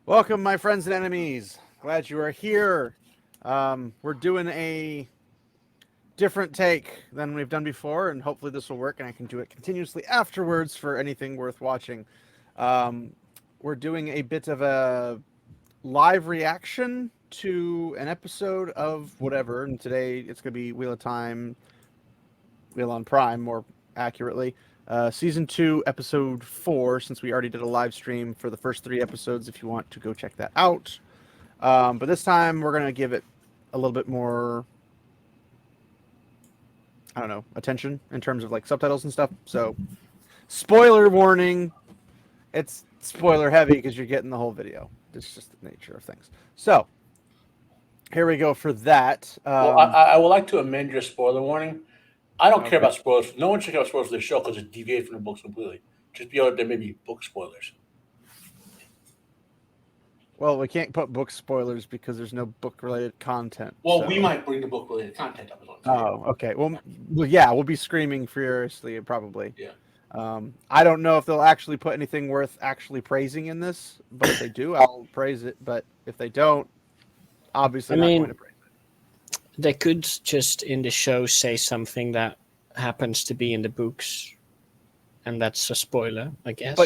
Welcome, my friends and enemies. Glad you are here. We're doing a different take than we've done before, and hopefully this will work, and I can do it continuously afterwards for anything worth watching. We're doing a bit of a live reaction to an episode of whatever, and today it's going to be Wheel of Time, Wheel on Prime, more accurately. Season 2, episode 4, since we already did a live stream for the first 3 episodes, if you want to go check that out. But this time, we're going to give it a little bit more, I don't know, attention in terms of like subtitles and stuff. So, spoiler warning, it's spoiler heavy because you're getting the whole video. It's just the nature of things. So, here we go for that. Well, I would like to amend your spoiler warning. I don't care Okay. about spoilers. No one should care about spoilers for the show because it deviates from the books completely. Just be able there may be book spoilers. Well, we can't put book spoilers because there's no book-related content. Well, so. we might bring the book-related content up. Oh, okay. Well, yeah, we'll be screaming furiously, probably. Yeah. I don't know if they'll actually put anything worth actually praising in this, but if they do, I'll praise it. But if they don't, obviously not going to praise it. They could just in the show say something that happens to be in the books, and that's a spoiler, I guess.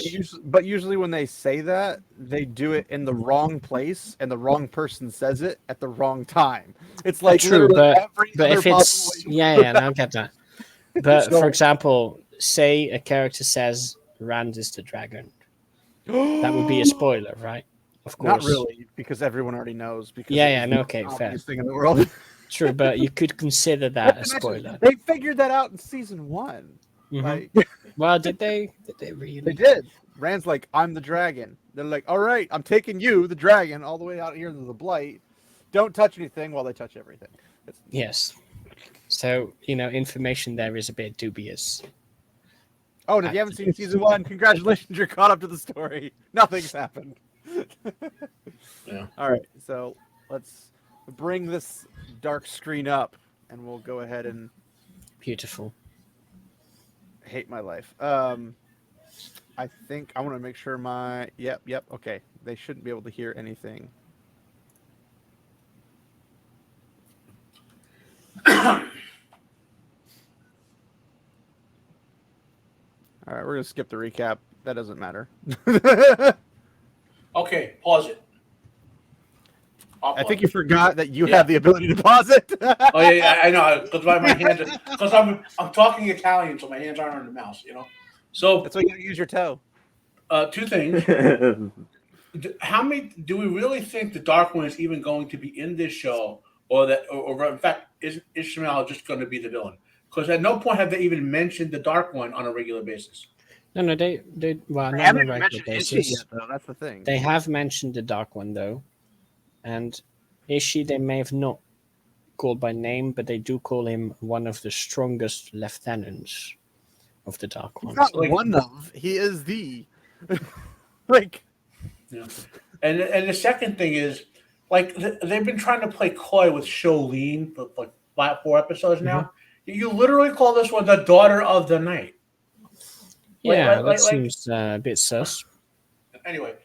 But usually when they say that, they do it in the wrong place, and the wrong person says it at the wrong time. It's like true, but if it's I get that. But for example, say a character says Rand is the dragon, that would be a spoiler, right? Of course, not really, because everyone already knows. Because okay, fair. Thing in the world. True, but you could consider that a spoiler. They figured that out in season 1. Mm-hmm. Like, well, did they really? They did. Rand's like, I'm the dragon. They're like, all right, I'm taking you, the dragon, all the way out here to the blight. Don't touch anything while they touch everything. Yes. So, information there is a bit dubious. Oh, and if you haven't seen season 1, congratulations, you're caught up to the story. Nothing's happened. Yeah. All right, so let's bring this dark screen up, and we'll go ahead and... Beautiful. Hate my life. I think I want to make sure my... Yep, okay. They shouldn't be able to hear anything. All right, we're going to skip the recap. That doesn't matter. Okay, pause it. I think you forgot that you have the ability to pause it. Oh yeah, I know. Because my hands, because I'm talking Italian, so my hands aren't on the mouse. So that's why you gotta use your toe. 2 things. How many do we really think the Dark One is even going to be in this show, or that, or in fact, is Ishmael just going to be the villain? Because at no point have they even mentioned the Dark One on a regular basis. No, they not on a regular basis. Yet, though. That's the thing. They have mentioned the Dark One though. And Ishi, they may have not called by name, but they do call him one of the strongest lieutenants of the Dark Ones. Not one of. He is the. Like. Yeah. And the second thing is, like, they've been trying to play coy with Sholene for like 4 episodes now. Mm-hmm. You literally call this one the Daughter of the Night. Yeah, that seems a bit sus. Anyway.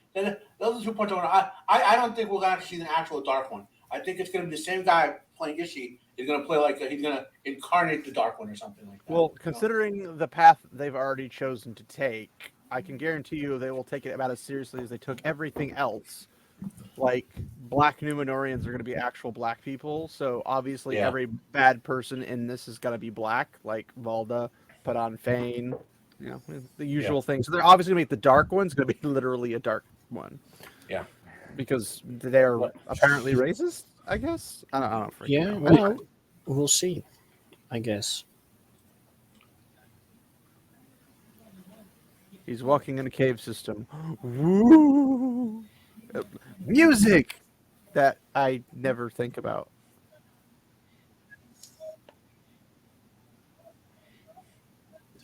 Those are 2 points I want. I don't think we're going to see the actual Dark One. I think it's going to be the same guy playing Ishi. He's going to play he's going to incarnate the Dark One or something like that. Well, considering the path they've already chosen to take, I can guarantee you they will take it about as seriously as they took everything else. Like, black Numenorians are going to be actual black people, so obviously every bad person in this is going to be black, like Valda, put on Fane, the usual things. So they're obviously going to make the Dark One's going to be literally a dark one. Yeah. Because they're apparently racist, I guess? I don't know. Well, we'll see, I guess. He's walking in a cave system. Woo! Music that I never think about.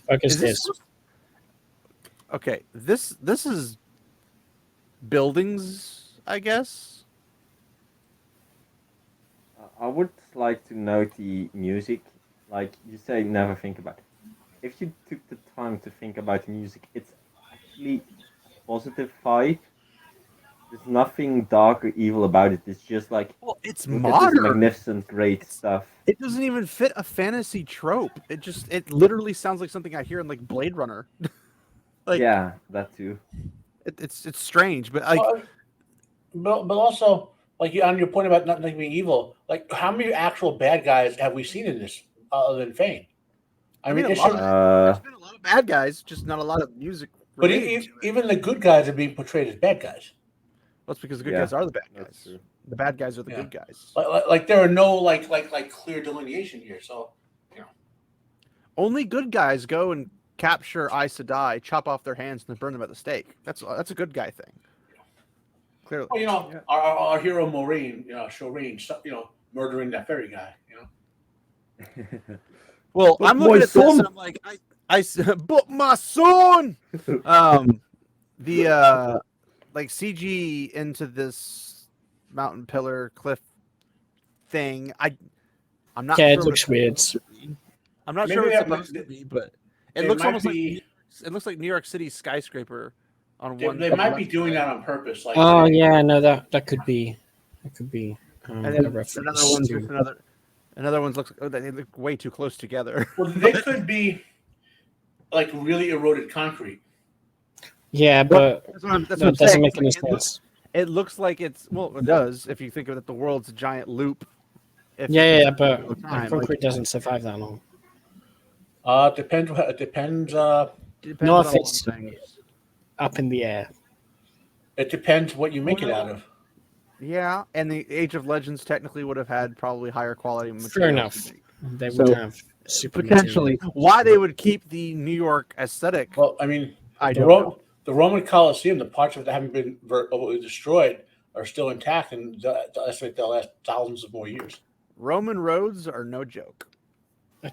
What is this? Okay, this is buildings, I guess. I would like to note the music. Like you say, never think about it. If you took the time to think about the music, it's actually a positive vibe. there's nothing dark or evil about it. It's just like Well, it's look at this modern. magnificent, great stuff. It doesn't even fit a fantasy trope. It literally sounds like something I hear in like Blade Runner. Like Yeah, that too. it's strange, but like But also, like on your point about not being evil, like how many actual bad guys have we seen in this other than Fane? I mean, a it's lot just, there's been a lot of bad guys, just not a lot of music but related to it. even the good guys are being portrayed as bad guys. That's because the good Yeah, guys are the bad that's guys. true. The bad guys are the Yeah. good guys. Like there are no like clear delineation here. So Only good guys go and capture Aes Sedai, chop off their hands, and then burn them at the stake. That's a good guy thing. Clearly. well, Yeah. our hero Moraine, Shireen, murdering that fairy guy. Well, But I'm my looking at this son! and I'm like, but my son. The like CG into this mountain pillar cliff thing. I'm not Yeah, sure it what looks weird. I'm not Maybe sure what it's that- supposed to be, but it they looks might almost be- like it looks like New York City's skyscraper on They, one. they might be doing that on purpose. Like, Oh yeah, no, that could be And a then reference another one's to. just another one's looks. Oh, they look way too close together. well, they could be like really eroded concrete. Yeah, but That's what I'm that saying. doesn't make It's any like, sense. It looks like it's it does if you think of it. The world's a giant loop. If Yeah, you- but time, concrete like- doesn't survive that long. Depends. It depends. Depends No, on if a lot it's- of things. Up in the air. It depends what you make it out of. Yeah, and the Age of Legends technically would have had probably higher quality materials. Fair enough. to make. They So, would have super Potentially, material. why they would keep the New York aesthetic? Well, I mean, I the, don't Ro- know. the Roman Colosseum, the parts of it that haven't been destroyed, are still intact, and that's like they'll last thousands of more years. Roman roads are no joke.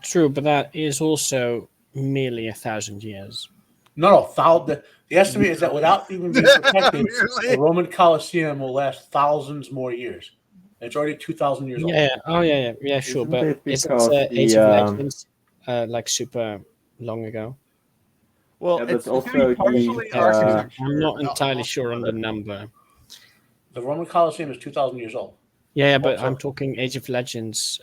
True, but that is also merely 1,000 years. No, the estimate is that without even being protected, Really? the Roman Colosseum will last thousands more years. And it's already 2,000 years old. Yeah. Oh yeah, sure. Isn't But it isn't because Age the, of Legends like super long ago? Well, Yeah, but it's also gonna be the, partially uh, architecture. I'm not entirely I'll- sure on the number. The Roman Colosseum is 2,000 years old. Yeah, but Also- I'm talking Age of Legends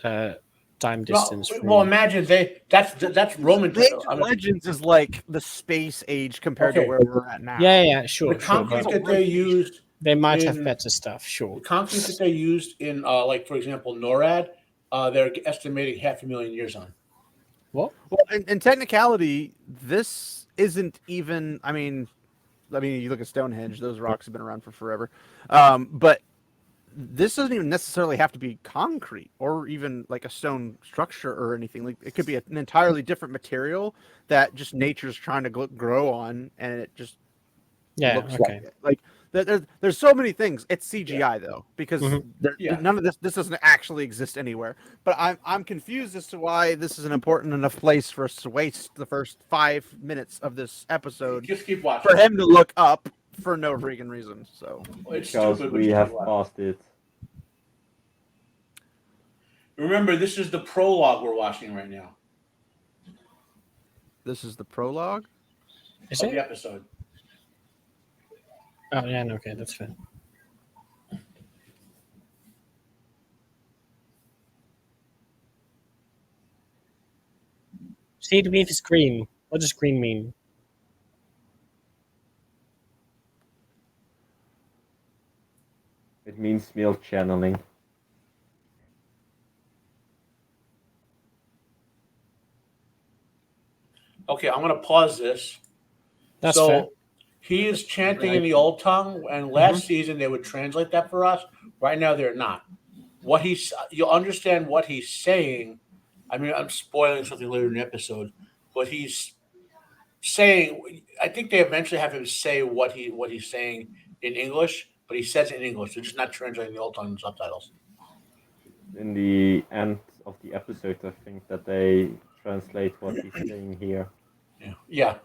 time No, distance. well, imagine that's Roman. The Age of I mean, Legends is like the space age compared to Okay. where we're at now. yeah, sure. the sure, concrete but that they used, they might have in- better stuff. the Sure. concrete that they used in, like for example, NORAD, they're estimating 500,000 years on. What? Well, in technicality, this isn't even. I mean, you look at Stonehenge; those rocks have been around for forever. But this doesn't even necessarily have to be concrete or even like a stone structure or anything. Like it could be an entirely different material that just nature's trying to grow on, and it just Yeah. looks Okay. like there's so many things. It's CGI though, because Mhm. Yeah. none of this doesn't actually exist anywhere. But I'm confused as to why this is an important enough place for us to waste the first 5 minutes of this episode Just keep watching. for him to look up for no freaking reason. So It's because stupid, but we just have keep watching. passed it. Remember, this is the prologue we're watching right now this is the prologue. Is of the it? episode. Oh yeah. No, okay, that's fair. See, the beef is green. What does green mean? It means milk channeling. Okay, I'm going to pause this. That's so fair. he is chanting in the old tongue, and last season they would translate that for us. Right now they're not. You'll understand what he's saying. I mean, I'm spoiling something later in the episode, but he's saying. I think they eventually have him say what he's saying in English, but he says it in English. They're just not translating the old tongue subtitles. In the end of the episode, I think that they translate what he's saying here. Yeah.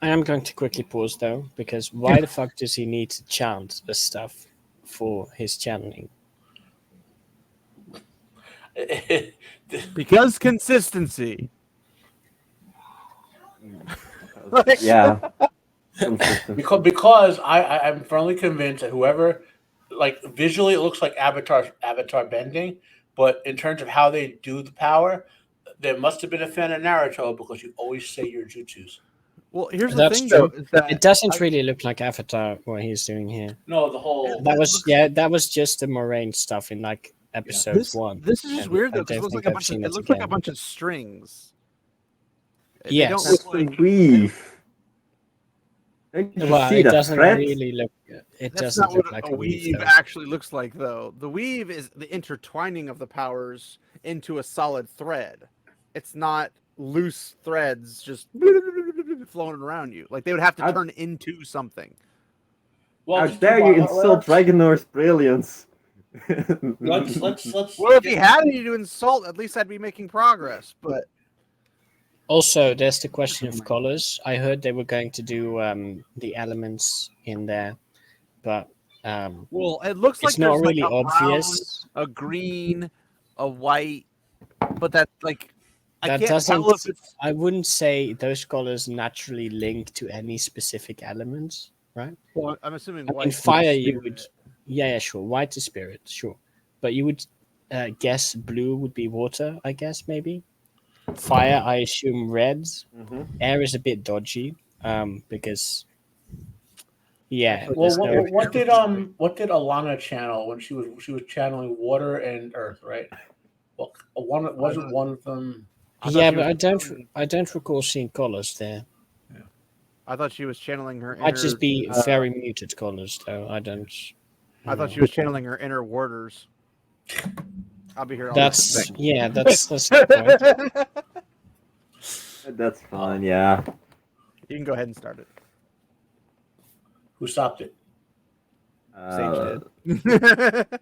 I am going to quickly pause though, because why the fuck does he need to chant this stuff for his channeling? Because consistency. Like- Yeah. Consistent. Because I'm firmly convinced that whoever, like visually, it looks like Avatar bending, but in terms of how they do the power, there must have been a fan of Naruto because you always say your jutsus. Well, here's the That's thing, true. though, is that It doesn't really look like Avatar what he's doing here. No, the whole. That was just the Moraine stuff in like episode this, 1. this is just and weird I though, because it don't looks think like a I've bunch of seen it it looks like a again. bunch of strings. They Yes. don't It's look the like weave. Don't you Well, see it the doesn't thread? really look. It that's doesn't not what look like a weave though. actually looks like, though. The weave is the intertwining of the powers into a solid thread. It's not loose threads just flowing around you. Like they would have to I- turn into something. Well, How just dare do you what- insult Dragonor's brilliance? Let's. Well, if he had any to insult, at least I'd be making progress. But Also, there's the question of colors. I heard they were going to do the elements in there, but well, it looks like it's not there's really like a obvious. brown, a green, a white, but that like I That can't doesn't. tell if it's I wouldn't say those colors naturally link to any specific elements, right? well, I'm assuming I white. mean, is fire spirit. you would, yeah, sure. White is spirit, sure, but you would guess blue would be water, I guess maybe. Fire, I assume red. Mhm. Air is a bit dodgy, because yeah. Actually, Well, there's no- what did Alana channel when she was channeling water and earth, right? Well, wasn't one of them. I thought yeah, she but was I don't recall seeing colors there. I thought she was channeling her. Might just inner, be very muted colors, though. I don't. I thought she was channeling her inner warders. I'll be here all That's night. yeah. That's the point. That's fine, yeah. You can go ahead and start it. Who stopped it? Sage did.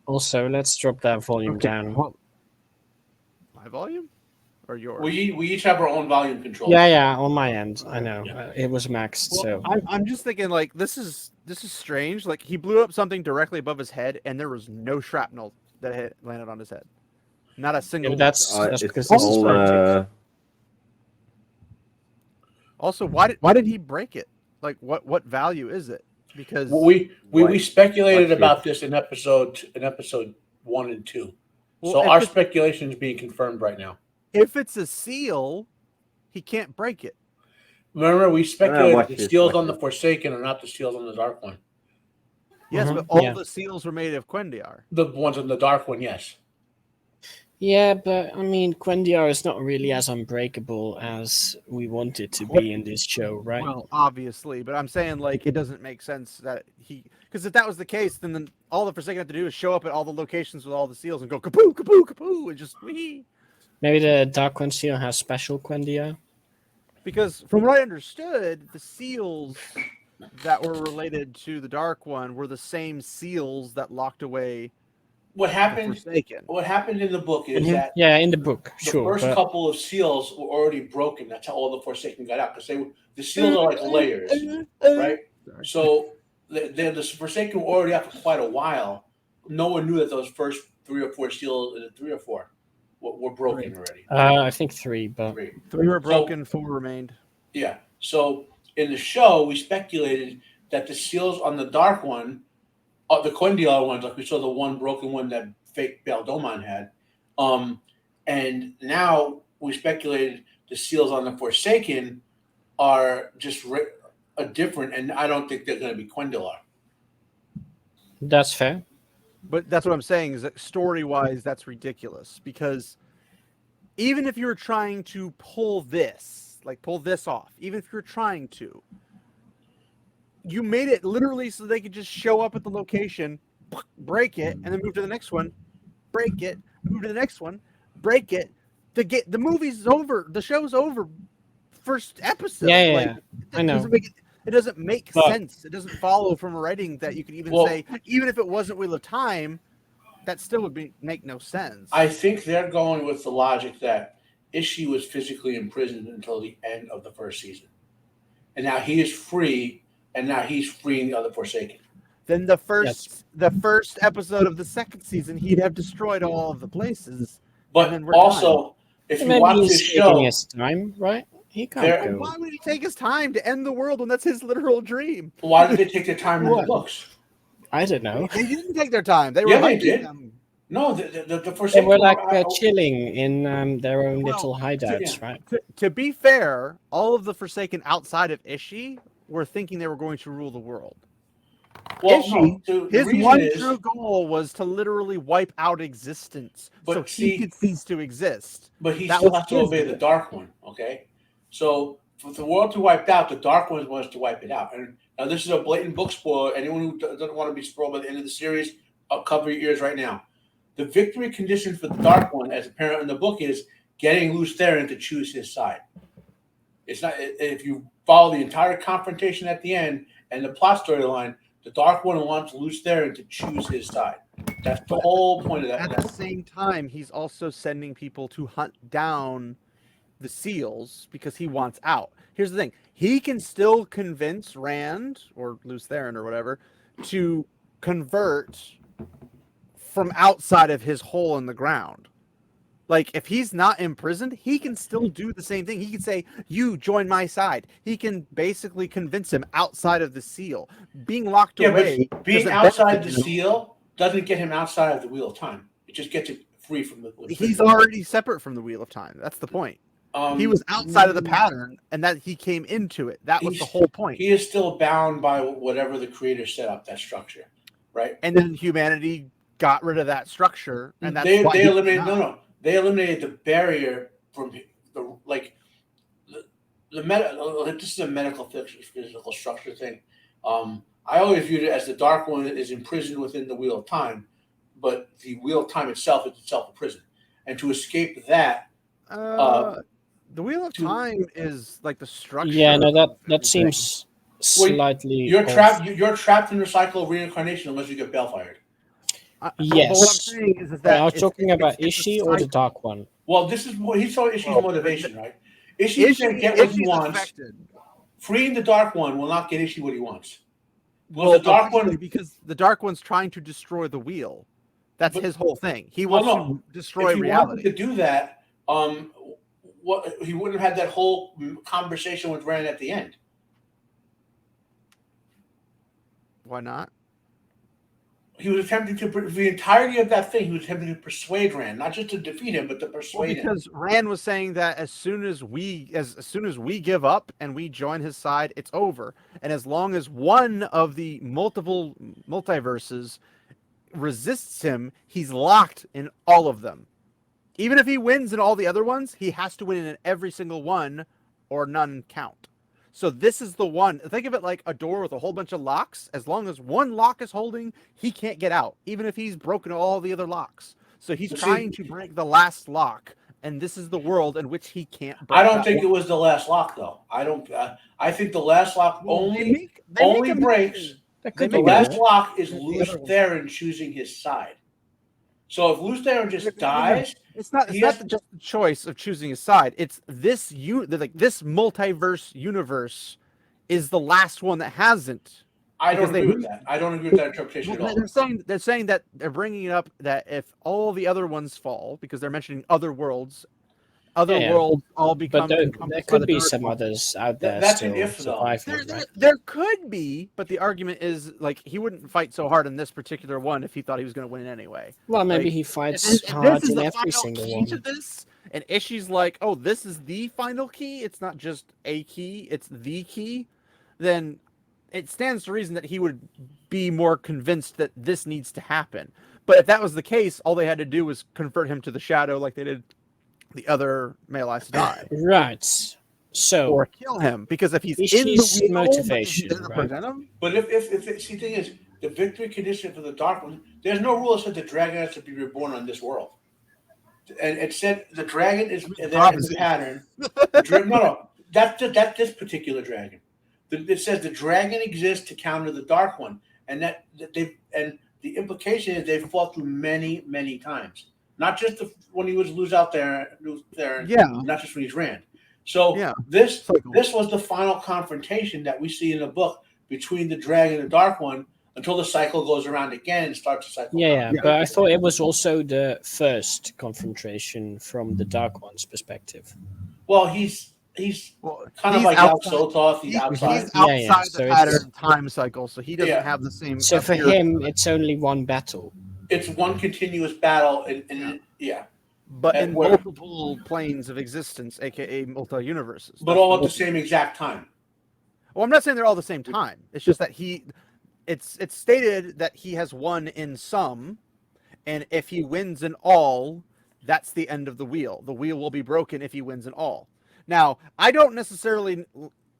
Also, let's drop that volume down. My volume or yours? We each have our own volume control. Yeah, on my end, I know Yeah. it was maxed. Well, So I'm just thinking like this is strange. Like he blew up something directly above his head, and there was no shrapnel that had landed on his head. Not a single. yeah, that's It's because this is all, physics. Also, why did he break it? Like what value is it? Because Well, we speculated Watch about it. this in episode 1 and 2. Well, So if our it's- speculation is being confirmed right now. if it's a seal, he can't break it. Remember, we speculated watch the this, seals watch on the this. Forsaken are not the seals on the Dark One. Yes, Mhm, but all yeah. the seals were made of Quendiar. The ones on the Dark One, yes. Yeah, but I mean, Quendiar is not really as unbreakable as we want it to be in this show, right? Well, obviously, but I'm saying like it doesn't make sense that because if that was the case, then all the Forsaken have to do is show up at all the locations with all the seals and go kapoo, kapoo, kapoo, and just wee. Maybe the Dark One seal has special Quendiar. Because from what I understood, the seals that were related to the Dark One were the same seals that locked away What the happened? Forsaken. What happened in the book is that Yeah, in the book, the sure. first But couple of seals were already broken. That's how all the Forsaken got out because the seals are like layers, right? Sorry. So the Forsaken were already out for quite a while. No one knew that those first 3 or 4 seals, 3 or 4, were broken already. I think 3, but 3. 3 were broken, 4 remained. Yeah. So in the show, we speculated that the seals on the Dark One, the Quendiar ones, like we saw the one broken one that fake Baldomon had, and now we speculated the seals on the Forsaken are just a different, and I don't think they're going to be Quendilar. that's fair. But that's what I'm saying is that story-wise, that's ridiculous because even if you were trying to pull this off, even if you're trying to, you made it literally so they could just show up at the location, break it, and then move to the next one, break it, move to the next one, break it. The movie's over. The show's over. First episode. Yeah, Like, yeah. I know. It doesn't make But- sense. It doesn't follow from a writing that you could even Well- say, even if it wasn't Wheel of Time, that still would make no sense. I think they're going with the logic that Ishii was physically imprisoned until the end of the first season, and now he is free, and now he's freeing the other Forsaken. then the first episode of the second season, he'd have destroyed all of the places. But then we're also, if you Maybe watch he's this taking show, his time, right? He There- can't go. Why would he take his time to end the world when that's his literal dream? why did they take their time in the What? books? I don't know. They didn't take their time. They were Yeah, they hunting did. them. No, the They Forsaken were like were- chilling in their own Well, little hideouts, yeah. right? To be fair, all of the Forsaken outside of Ishi were thinking they were going to rule the world. well, Ishi, no, the His reason one is, true goal was to literally wipe out existence, But so see- he could cease to exist. but he that still was has to his obey the goal. Dark One. Okay, so for the world to wipe out, the Dark One wants to wipe it out. And now this is a blatant book spoiler. Anyone who doesn't want to be spoiled by the end of the series, I'll cover your ears right now. The victory condition for the Dark One, as apparent in the book, is getting Lews Therin to choose his side. It's not if you follow the entire confrontation at the end and the plot storyline. The Dark One wants Lews Therin to choose his side. That's the whole point of that. At the same time, he's also sending people to hunt down the seals because he wants out. Here's the thing: he can still convince Rand or Lews Therin or whatever to convert from outside of his hole in the ground. Like, if he's not imprisoned, he can still do the same thing. He can say, "You join my side." He can basically convince him outside of the seal. Being locked away, but being doesn't outside benefit the him. seal doesn't get him outside of the Wheel of Time. It just gets it free from the. He's already separate from the Wheel of Time. That's the point. He was outside of the pattern, and that he came into it. That was the whole point. He is still bound by whatever the creator set up that structure, right? And then humanity got rid of that structure, and that's they why he eliminated was not. they eliminated the barrier from the this is a medical physical structure thing. I always viewed it as the Dark One is imprisoned within the Wheel of Time, but the Wheel of Time itself is itself a prison, and to escape that. The Wheel of Time is like the structure. Yeah, no, that everything. seems slightly. You're off. trapped. You're trapped in the cycle of reincarnation unless you get bail-fired. But Yes. what I'm saying is that Wait, are you it's- talking about it's a Ishi or the cycle. Dark One? Well, this is what he saw Ishi's Well, motivation, right? Ishi's Ishi, going to get what he Ishi's wants. affected. Freeing the Dark One will not get Ishi what he wants. Well, the Dark partially One. because the Dark One's trying to destroy the wheel. That's But- his whole thing. He Well, wants no. to destroy If he reality. wanted to do that, what he wouldn't have had that whole conversation with Rand at the end. Why not? He was attempting to the entirety of that thing. He was attempting to persuade Rand, not just to defeat him, but to Well, persuade him. because Rand was saying that as soon as we give up and we join his side, it's over. And as long as one of the multiple multiverses resists him, he's locked in all of them. Even if he wins in all the other ones, he has to win in every single one or none count. So this is the one. Think of it like a door with a whole bunch of locks. As long as one lock is holding, he can't get out, even if he's broken all the other locks. So he's But see- trying to break the last lock, and this is the world in which he can't break. I don't that think it one. was the last lock, though. I don't. I think the last lock Well, only they make him- breaks. That They could The be make last good. lock is The Lews other one. Therin choosing his side. So if Lews Therin just dies, It's not. It's he not has- just the choice of choosing a side. It's this this multiverse universe is the last one that hasn't. I don't Because they agree with lose- that. I don't agree with that interpretation at all. They're saying that they're bringing it up that if all the other ones fall, because they're mentioning other worlds, Yeah. worlds all become. But there encompassed by could the be Dark some One. others out there That's an still if, though. surviving, right? There could be, but the argument is like he wouldn't fight so hard in this particular one if he thought he was going to win anyway. Well, maybe like, he fights And hard this is in the every final single key one. to this, and Ishi's like, "Oh, this is the final key. It's not just a key; it's the key." Then it stands to reason that he would be more convinced that this needs to happen. But if that was the case, all they had to do was convert him to the shadow, like they did the other male Sedai, Right. So or kill him. Because if he's in Ishi's the wheel, motivation, it doesn't right? present him. But see, the thing is, the victory condition for the Dark One, there's no rule that said the dragon has to be reborn on this world. And it said the dragon is there in the pattern. No, that's this particular dragon. It says the dragon exists to counter the Dark One, and the implication is they've fought through many, many times. Not just when he was Lews Therin, Yeah. not just when he's Rand. So Yeah. this Cycle. was the final confrontation that we see in the book between the dragon and the Dark One until the cycle goes around again and starts the cycle. Yeah, but I thought it was also the first confrontation from the Dark One's perspective. Well, he's kind of like Yog-Sothoth. He's outside. He's outside So the it's- pattern time cycle, so he doesn't have the same. So for appearance. him, it's only one battle. It's one continuous battle, and but and in where- multiple planes of existence, aka multi-universes. but all at the same exact time. Well, I'm not saying they're all the same time. It's just that it's stated that he has won in some, and if he wins in all, that's the end of the wheel. The wheel will be broken if he wins in all. Now, I don't necessarily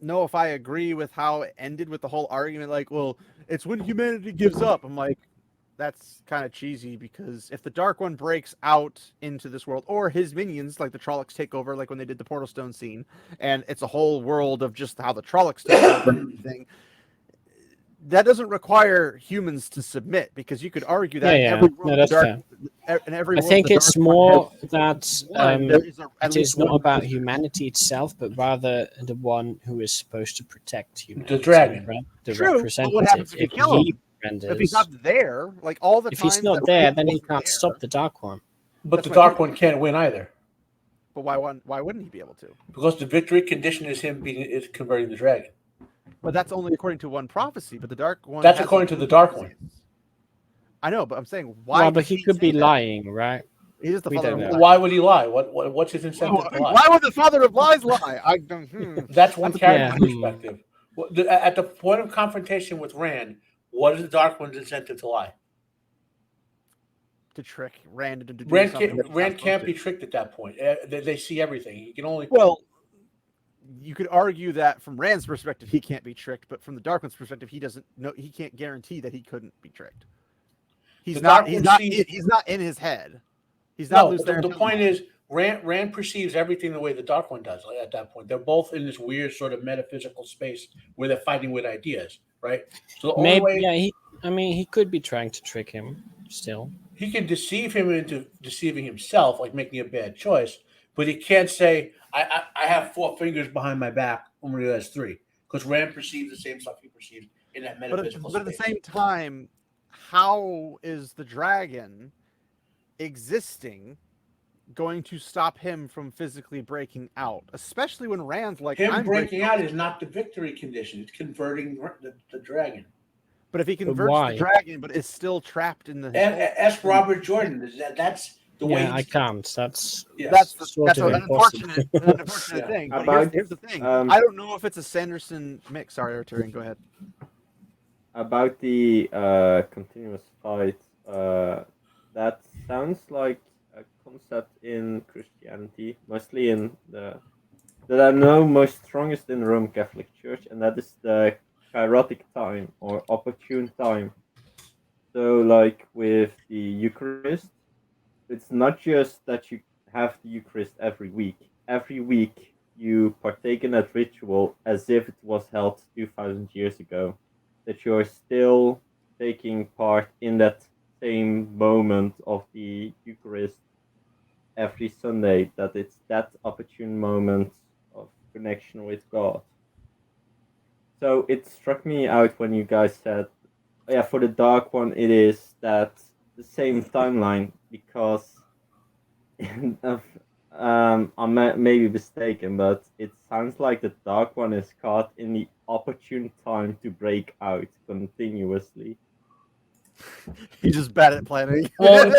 know if I agree with how it ended with the whole argument. Like, well, it's when humanity gives up. I'm like, that's kind of cheesy, because if the Dark One breaks out into this world, or his minions, like the Trollocs, take over, like when they did the Portal Stone scene, and it's a whole world of just how the Trollocs take over and everything, that doesn't require humans to submit, because you could argue that Yeah, every no, world that's in every I world think the it's Dark One more has that won, there is at it least is not one about person. humanity itself, but rather the one who is supposed to protect humanity. The dragon. Right? The True, but representative. what happens if you kill him? renders, If he's not there, like all the if times he's not that there, Rand then he wasn't can't there, stop the Dark One. But That's the what Dark he- One can't win either, But why wouldn't he be able to? because the victory condition is him is converting the dragon. But that's only according to one prophecy. But the Dark One. That's has according to other the Dark prophecies. One. I know, but I'm saying why? Well, but does he could be say that? lying, right? He is the We father don't of know. lies. Why would he lie? What's his incentive to lie? Why would the father of lies lie? I don't. That's one character Yeah. perspective. At the point of confrontation with Rand, what is the Dark One's incentive to lie? To trick Rand into doing Rand something. can't, that he's Rand not can't supposed be to. tricked at that point. They see everything. He can only. Well, you could argue that from Rand's perspective, he can't be tricked, but from the Dark One's perspective, he doesn't know. He can't guarantee that he couldn't be tricked. He's The not. Dark He's One not. sees- He's not in his head. He's not No, loose there. the point is, Rand perceives everything the way the Dark One does. Like, at that point, they're both in this weird sort of metaphysical space where they're fighting with ideas, right? So the only Maybe, way yeah. He could be trying to trick him still. he can deceive him into deceiving himself, like making a bad choice, but he can't say, I have 4 fingers behind my back when he has 3, because Rand perceives the same stuff he perceives in that metaphysical But at the space. same time, how is the dragon existing going to stop him from physically breaking out? Especially when Rand's like, Him I'm breaking out is not the victory condition. It's converting the dragon. But if he converts why? the dragon, but is still trapped in the. Ask Robert Jordan. That's the way Yeah, I he's... can't. That's Yes. sort of an impossible. unfortunate Yeah. thing. But About, here's the thing. um, I don't know if it's a Sanderson mix. Sorry, Arturian, go ahead. About the continuous fight, that sounds like a concept in Christianity, mostly in that I know most strongest in the Roman Catholic Church, and that is the kairotic time or opportune time. So, like with the Eucharist, it's not just that you have the Eucharist every week. Every week you partake in that ritual as if it was held 2,000 years ago. That you're still taking part in that same moment of the Eucharist every Sunday, that it's that opportune moment of connection with God. So it struck me out when you guys said, yeah, for the Dark One, it is that the same timeline, because I may be mistaken, but it sounds like the Dark One is caught in the opportune time to break out continuously. He's just bad at planning. Well,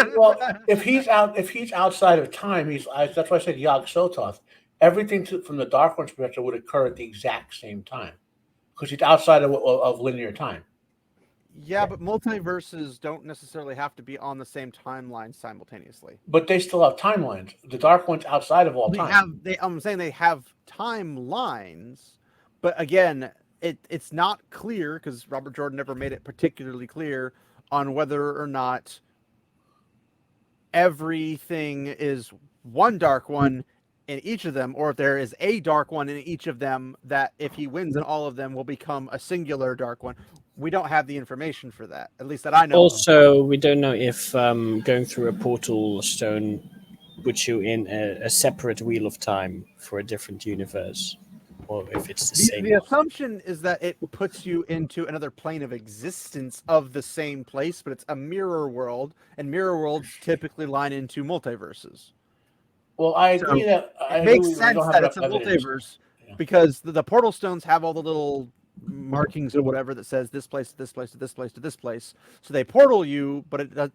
if he's outside of time, that's why I said Yog-Sothoth. Everything from the Dark One's perspective would occur at the exact same time, because he's outside of linear time. Yeah, but multiverses don't necessarily have to be on the same timeline simultaneously. But they still have timelines. The Dark One's outside of all time. I'm saying they have timelines, but again, it's not clear, because Robert Jordan never made it particularly clear on whether or not everything is one Dark One in each of them, or if there is a Dark One in each of them that, if he wins in all of them, will become a singular Dark One. We don't have the information for that, at least that I know. Also, we don't know if going through a portal stone puts you in a separate wheel of time for a different universe. or if it's the The, same. the assumption is that it puts you into another plane of existence of the same place, but it's a mirror world, and mirror worlds typically line into multiverses. Well, I agree So, that I It agree makes we sense don't have that it's enough a evidence. multiverse Yeah. because the portal stones have all the little markings or whatever that says this place to this place to this place to this place. So they portal you, but it does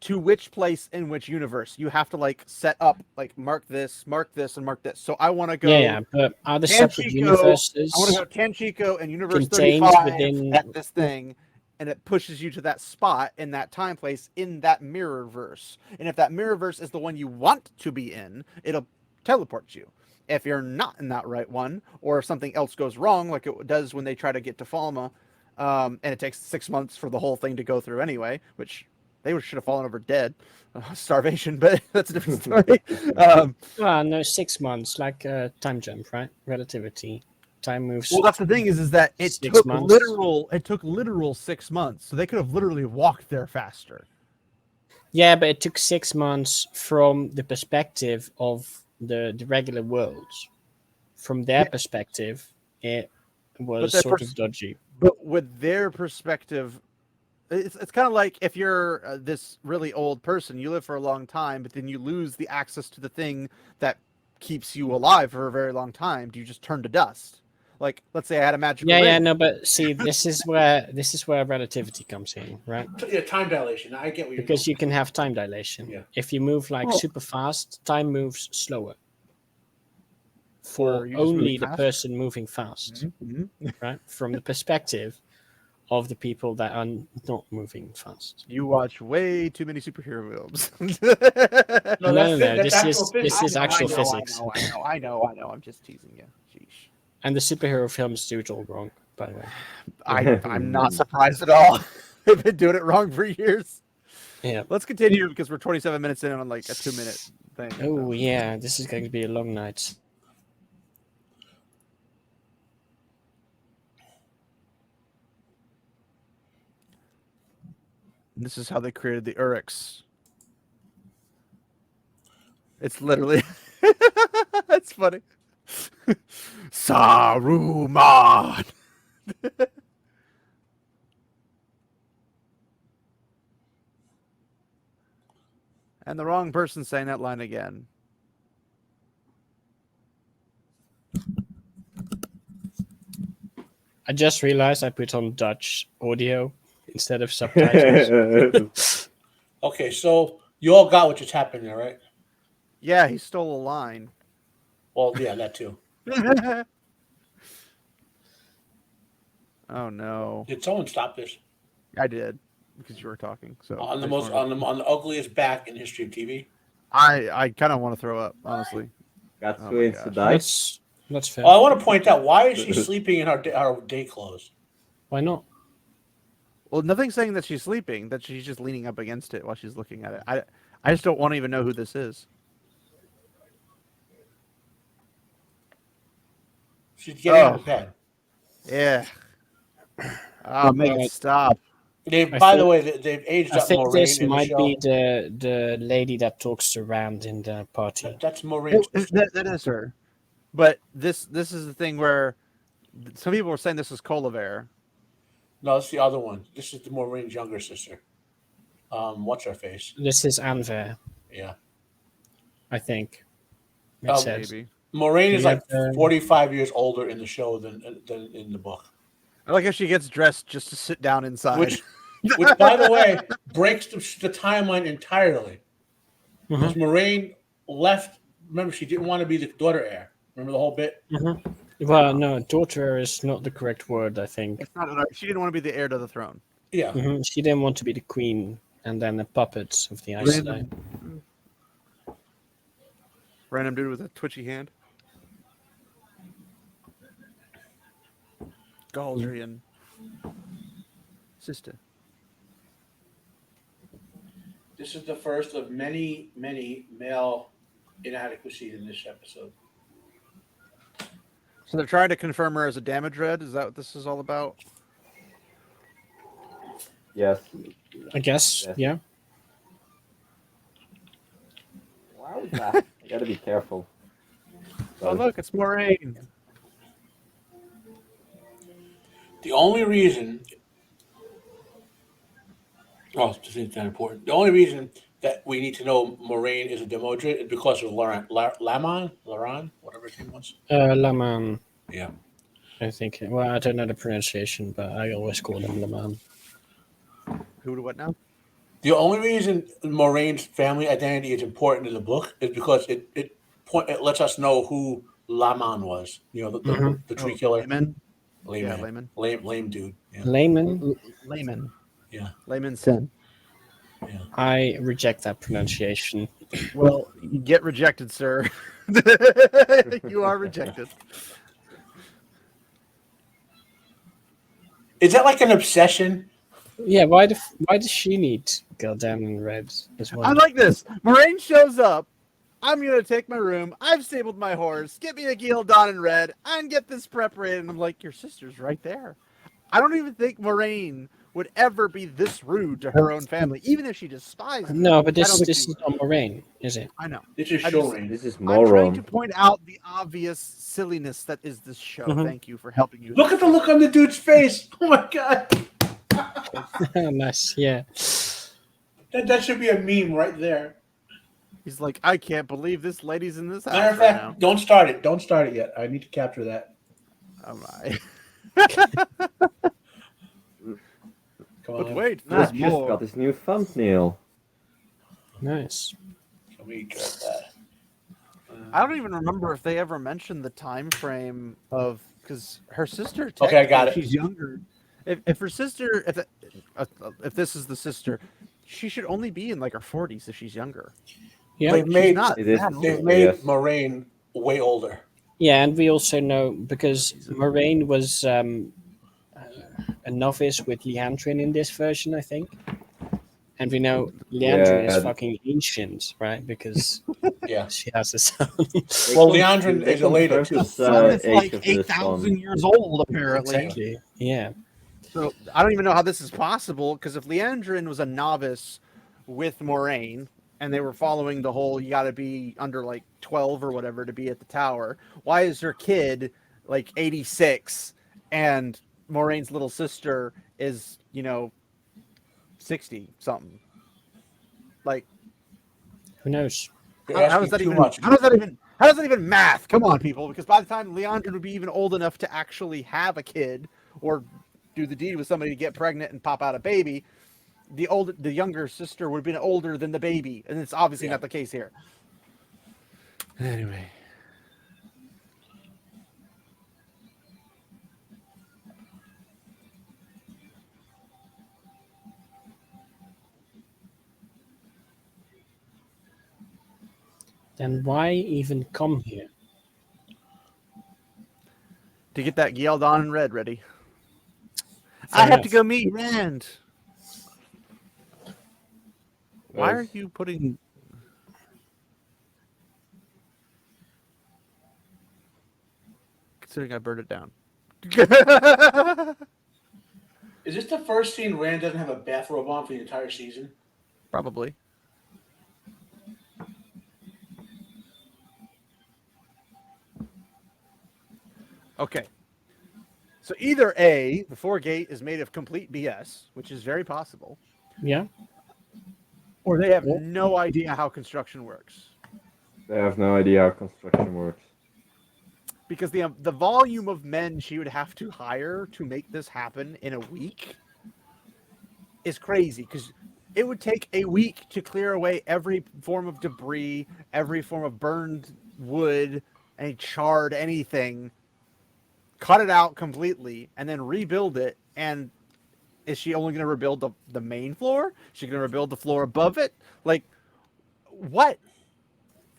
to which place in which universe. You have to like set up like mark this, and mark this. So I want to go Yeah, but are the separate Tanchico, universes I want to go Tanchico and Universe contained 35 within? at this thing, and it pushes you to that spot in that time place in that mirror verse. And if that mirror verse is the one you want to be in, it'll teleport you. If you're not in that right one, or if something else goes wrong, like it does when they try to get to Falma, and it takes 6 months for the whole thing to go through anyway, which they should have fallen over dead, starvation, but that's a different story. Well, no, 6 months, like a time jump, right? Relativity, time moves. Well, that's the thing is that it 6 took months. literal 6 months, so they could have literally walked there faster. Yeah, but it took 6 months from the perspective of the regular world. From their perspective, it was that sort of dodgy. But with their perspective, it's kind of like if you're this really old person, you live for a long time, but then you lose the access to the thing that keeps you alive for a very long time. Do you just turn to dust? Like, let's say I had a magical ring. Yeah, no, but see, this is where relativity comes in, right? Yeah, time dilation. I get what you're Because you can have time dilation. Yeah. If you move like super fast, time moves slower. For Or you just only move the fast. person moving fast, right? From the perspective of the people that are not moving fast. You watch way too many superhero films. No, No, that's this actual is physics. this is actual physics, I know. I'm just teasing you. Sheesh. and the superhero films do it all wrong. By the way, I'm not surprised at all. They've been doing it wrong for years. yeah. Let's continue because we're 27 minutes in on like a 2-minute thing. Oh yeah, this is going to be a long night. This is how they created the Urix. It's literally it's funny. Saruman. And the wrong person saying that line again. I just realized I put on Dutch audio instead of subtitles. Okay, so you all got what just happened there, right? Yeah, he stole a line. Well, yeah, that too. Oh no. Did someone stop this? I did because you were talking. So On the I most just wanted- on the ugliest back in history of TV. I kind of want to throw up, honestly. Got Oh to my into gosh. dice. That's fair. Oh, I want to point out, why is she sleeping in our day clothes? Why not? Well, nothing's saying that she's sleeping. That she's just leaning up against it while she's looking at it. I just don't want to even know who this is. She's getting out of bed. Yeah. Oh, make it stop. By the way, they've aged I up think Moraine this in the might show. be the lady that talks to Rand in the party. That's Moraine's sister. That is her. But this is the thing where some people were saying this is Colaver. No, it's the other one. This is the Moraine's younger sister. What's her face? This is Anver, Yeah. I think. It Oh, says. Maybe. Moraine is Yeah, like 45 years older in the show than in the book. I like how she gets dressed just to sit down inside. Which by the way, breaks the timeline entirely. Because Moraine left. Remember, she didn't want to be the daughter heir. Remember the whole bit? Well, no, daughter is not the correct word, I think. It's not. She didn't want to be the heir to the throne. Yeah. She didn't want to be the queen and then the puppet of the Ice Slayer. Random dude with a twitchy hand. Galdrian. Sister. This is the first of many, many male inadequacies in this episode. So they're trying to confirm her as a damage red. Is that what this is all about? Yes. I guess, Yes. yeah. Wow. You gotta be careful. Oh look, it's Moraine. The only reason, well, this is not important. The only reason that we need to know Moraine is a Demodrit is because of Laman, whatever his name was. Laman. Yeah. I think. Well, I don't know the pronunciation, but I always call him Laman. Who to what now? The only reason Moraine's family identity is important in the book is because it lets us know who Laman was. You know, the tree killer. Layman. Lame Yeah, man. layman. Lame dude. Yeah. Layman. Layman. Yeah. Layman sin. Yeah. I reject that pronunciation. Well, you get rejected, sir. You are rejected. Is that like an obsession? Yeah, why does she need Gildan in red as well? I like this. Moraine shows up. I'm gonna take my room. I've stabled my horse. Get me a Gildan in red and get this preparated. And I'm like, your sister's right there. I don't even think Moraine would ever be this rude to her own family, even if she despised them. No, but I don't this think is not Moraine, is it? I know. This is I just- Shoraine. This is I'm trying moron. to point out the obvious silliness that is this show. Mhm. Thank you for helping you. Look at the look on the dude's face. Oh my god. Nice, yeah. That should be a meme right there. He's like, I can't believe this lady's in this house Matter of right fact, now. don't start it. Don't start it yet. I need to capture that. Oh my. Come But on. wait, Just there's just more. got his new thumbnail. Nice. Can we get that? I don't even remember if they ever mentioned the time frame of because her sister. Okay, I got technically, it. She's younger. If her sister, if this is the sister, she should only be in like her 40s if she's younger. Yeah. They've She's made not. It is- that old. they've made Yes. Moraine way older. Yeah, and we also know because Moraine was a novice with Leandrin in this version, I think. And we know Leandrin is Yeah. fucking ancient, right? Because Yeah. she has a son. Well, Leandrin is a lady, confirmed too. The his, son is age like of his 8,000 son. years old, apparently. Exactly. Yeah. So I don't even know how this is possible because if Leandrin was a novice with Moraine and they were following the whole you got to be under like 12 or whatever to be at the tower, why is her kid like 86 and Moraine's little sister is, 60 something? Like, Who knows? They're how does asking that too even? much. How does that even math? Come on, people! Because by the time Leandrin would be even old enough to actually have a kid or do the deed with somebody to get pregnant and pop out a baby, the younger sister would have been older than the baby, and it's obviously Yeah. not the case here. Anyway. Then why even come here? To get that Gildon in red ready. Fair I have to enough. go meet Rand. Why are Yes. you putting... Considering I burned it down. Is this the first scene Rand doesn't have a bathrobe on for the entire season? Probably. Okay. So either A, the four-gate is made of complete BS, which is very possible, Yeah. or they have Yeah. no idea how construction works. They have no idea how construction works. Because the volume of men she would have to hire to make this happen in a week is crazy. Because it would take a week to clear away every form of debris, every form of burned wood, any charred anything, cut it out completely, and then rebuild it. And is she only going to rebuild the main floor? Is she going to rebuild the floor above it? Like, what?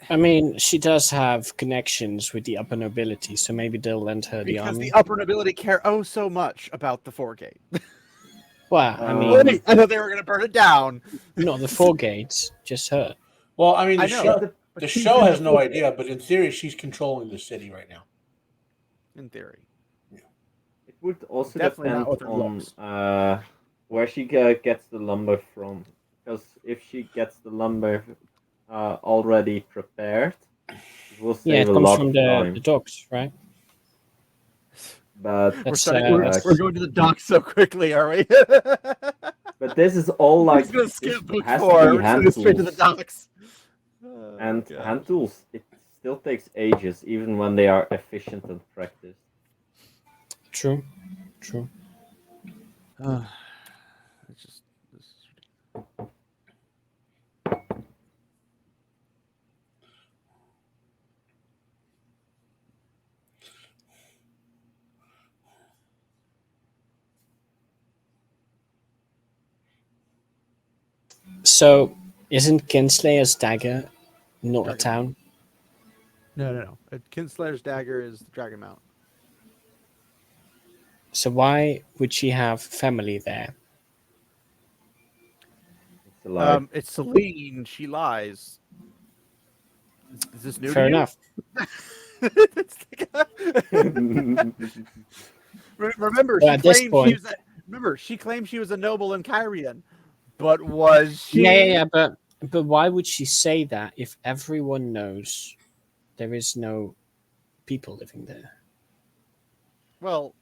I mean, she does have connections with the upper nobility, so maybe they'll lend her the Because army. the upper nobility care so much about the four-gate. Well, I mean, Wait, I thought they were going to burn it down. not the four gates, just her. Well, I mean, I the know, show, but the she's show in has the no full- idea, but in theory, she's controlling the city right now. In theory. It would also Definitely depend not with her on looks. where she gets the lumber from. Because if she gets the lumber already prepared, it will Yeah, save it a comes lot from of the time. docks, right? But That's, We're going to the dock so quickly, are we? but this is all We're like just gonna this skip book has 4. to be We're just hand gonna go straight to the tools. docks. Oh, And gosh. hand tools, it still takes ages, even when they are efficient and practiced. true. It's just this is ridiculous. So, isn't Kinslayer's dagger not a Dragon town? No. Kinslayer's dagger is the Dragon Mount. So why would she have family there? It's a lie. It's Celine. She lies. Is this new Fair to you? enough. It's remember, Well, at this she point- was she claimed she was a noble in Kyrian, but was she? Yeah. But why would she say that if everyone knows there is no people living there? Well,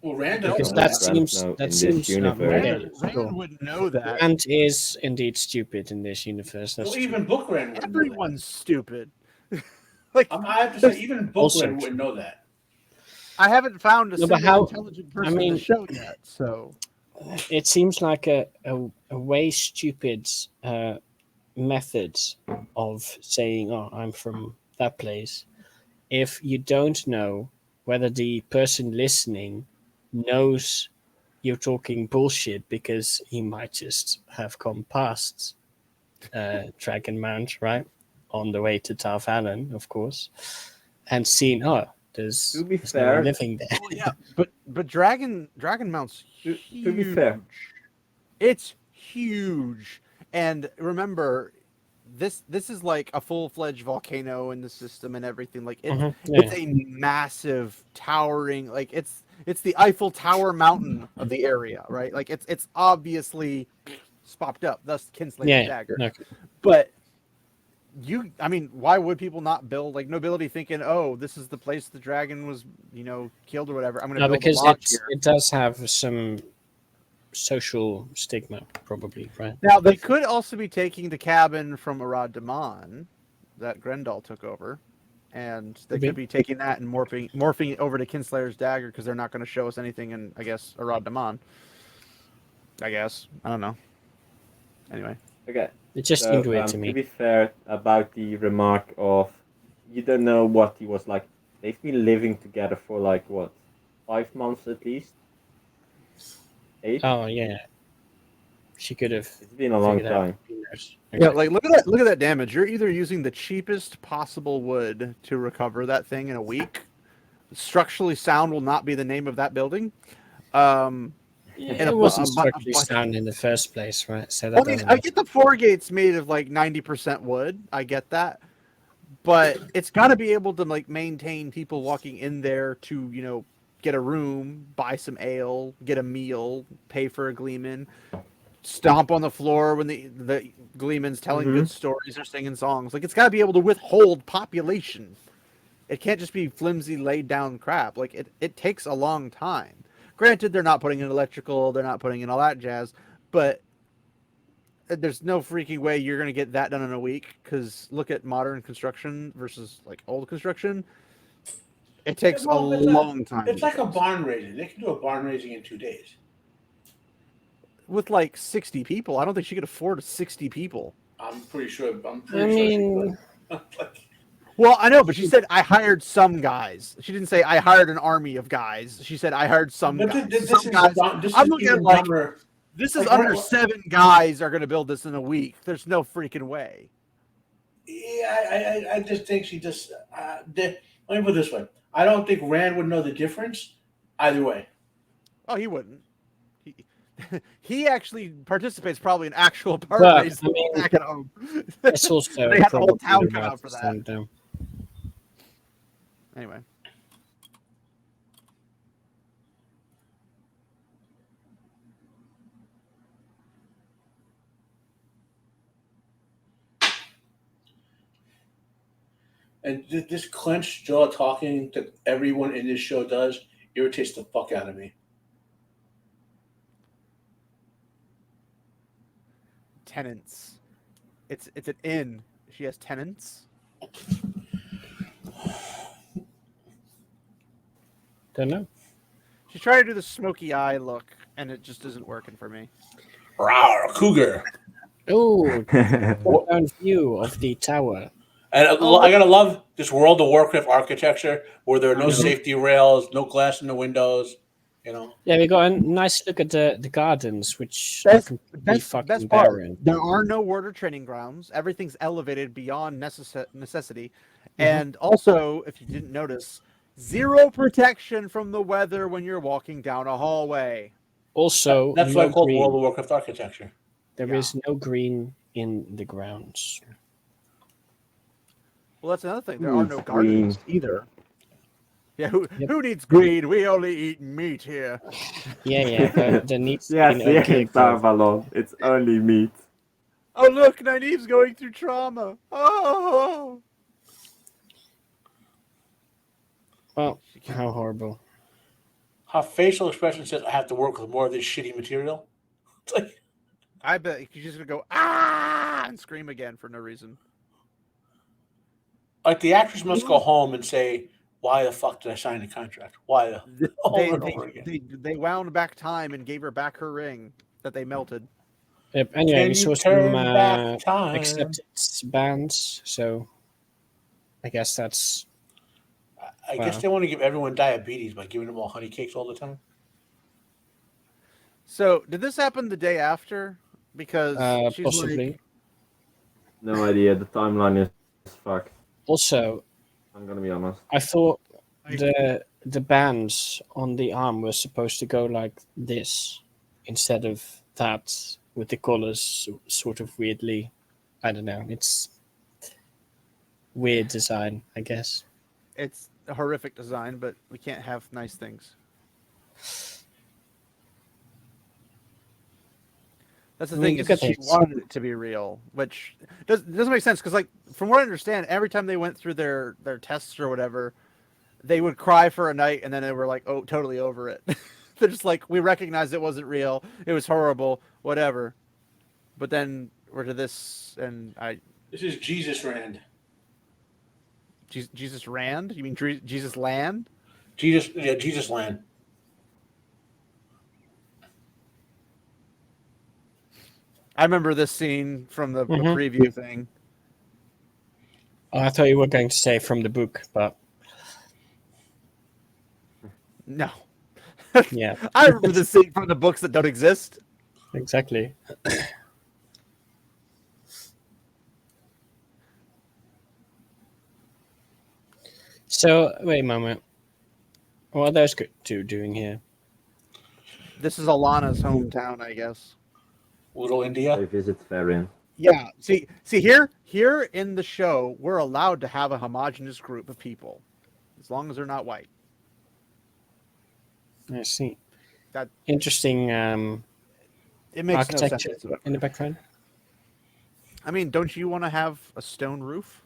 Well, Rand Because doesn't that know seems Rand know in that this seems universe. outlandish. Rand wouldn't know that. Rand is indeed stupid in this universe. That's Well, true. even Book Rand wouldn't know that. Everyone's stupid. Like, I have to say, even Book Also Rand wouldn't know that. I haven't found a No, but single how- intelligent person mean- in the show yet. So It seems like a way stupid method of saying, "Oh, I'm from that place." If you don't know whether the person listening knows you're talking bullshit, because he might just have come past Dragon Mount, right, on the way to Tarth Allen, of course, and seen, oh, there's To be no one fair- living there. well, yeah, but Dragon Mount's To huge. be fair. It's huge, and remember, this is like a full-fledged volcano in the system and everything. Like it's Mhm, it's a massive, towering, like it's the Eiffel Tower mountain of the area, right? Like it's obviously spopped up. Thus, Kinslayer's yeah, dagger. okay. But I mean, why would people not build like nobility thinking, oh, this is the place the dragon was, killed or whatever? I'm going to No, build because a lodge here. it does have some social stigma, probably, right? Now they could also be taking the cabin from Arad Daman that Grendel took over, and they Could be. could be taking that and morphing it over to Kinslayer's dagger because they're not going to show us anything in, I guess, Arad Daman. I guess I don't know. Anyway, Okay. It just So, seemed weird to to me. be fair, about the remark of you don't know what he was like. They've been living together for like what, 5 months at least? 8? Oh yeah, she could have. It's been a long figured out. time. Who knows? yeah, Okay. like look at that damage. You're either using the cheapest possible wood to recover that thing in a week. Structurally sound will not be the name of that building. And It wasn't structurally sound in the first place, right? So that I mean, doesn't I matter. get the four gates made of like 90% wood. I get that, but it's got to be able to like maintain people walking in there to get a room, buy some ale, get a meal, pay for a gleeman, stomp on the floor when the gleeman's telling good stories or singing songs. Like it's got to be able to withhold population. It can't just be flimsy laid down crap. Like it takes a long time. Granted, they're not putting in electrical, they're not putting in all that jazz, but there's no freaking way you're going to get that done in a week, because look at modern construction versus like old construction. It takes a long time. It's like a barn raising. They can do a barn raising in 2 days. With like 60 people. I don't think she could afford 60 people. I'm pretty sure. I mean, Well, I know, but she said I hired some guys. She didn't say I hired an army of guys. She said I hired some but guys. this Some is guys. this I'm is looking at even like dumber. this is like, under what- 7 guys are going to build this in a week. There's no freaking way. Yeah, I just think she just. Let me put it this way. I don't think Rand would know the difference either way. Oh, he wouldn't. He actually participates probably in actual But, parties I mean, back at home. it's also They had the whole probably town the come out right for that. stand down. Anyway. And this clenched jaw talking that everyone in this show does irritates the fuck out of me. Tenants. It's an inn. She has tenants. Don't know. She's trying to do the smoky eye look, and it just isn't working for me. Rawr, cougar. Oh, top-down view of the tower. And I gotta love this World of Warcraft architecture where there are no safety rails, no glass in the windows. You know. Yeah, we got a nice look at the gardens, which Best- are completely fucking Best part, barren. there are no water training grounds. Everything's elevated beyond necessity. And also, if you didn't notice, zero protection from the weather when you're walking down a hallway. Also, That's no why I call it green. World of Warcraft architecture. There is no green in the grounds. Well, that's another thing. There are no Green. gardens either. Yeah, who needs green? We only eat meat here. Yeah, there needs to Yes, be an okay yes, Avalon. It's only meat. Oh, look, Nynaeve's going through trauma. Oh. Well, how horrible. Her facial expression says, I have to work with more of this shitty material. It's like, I bet she's just going to go, ah, and scream again for no reason. like the actress must go home and say, why the fuck did I sign the contract? Why? Over and over again. They wound back time and gave her back her ring that they melted. Yep, anyway, Can we you saw turn some back time? accepted bands, so I guess that's... I guess they want to give everyone diabetes by giving them all honey cakes all the time. So, did this happen the day after? Because she's possibly. like, No idea. The timeline is fucked. Also, I'm gonna be honest. I thought the bands on the arm were supposed to go like this instead of that, with the colors sort of weirdly. I don't know. It's weird design, I guess. it's a horrific design, but we can't have nice things. That's the thing, is look at she this. wanted it to be real, which doesn't make sense, because, like, from what I understand, every time they went through their tests or whatever, they would cry for a night, and then they were like, oh, totally over it. They're just like, we recognized it wasn't real, it was horrible, whatever. But then we're to this, and This is Jesus Rand. Jesus Rand? You mean Jesus Land? Jesus Land. I remember this scene from the preview thing. Oh, I thought you were going to say from the book, but No. yeah, I remember this scene from the books that don't exist. exactly. So, wait a moment. What are those two doing here? This is Alana's hometown, I guess. Little I India. visit Varian. Yeah. See here in the show, we're allowed to have a homogenous group of people, as long as they're not white. I see. That Interesting it makes no sense. architecture in the background. I mean, don't you want to have a stone roof?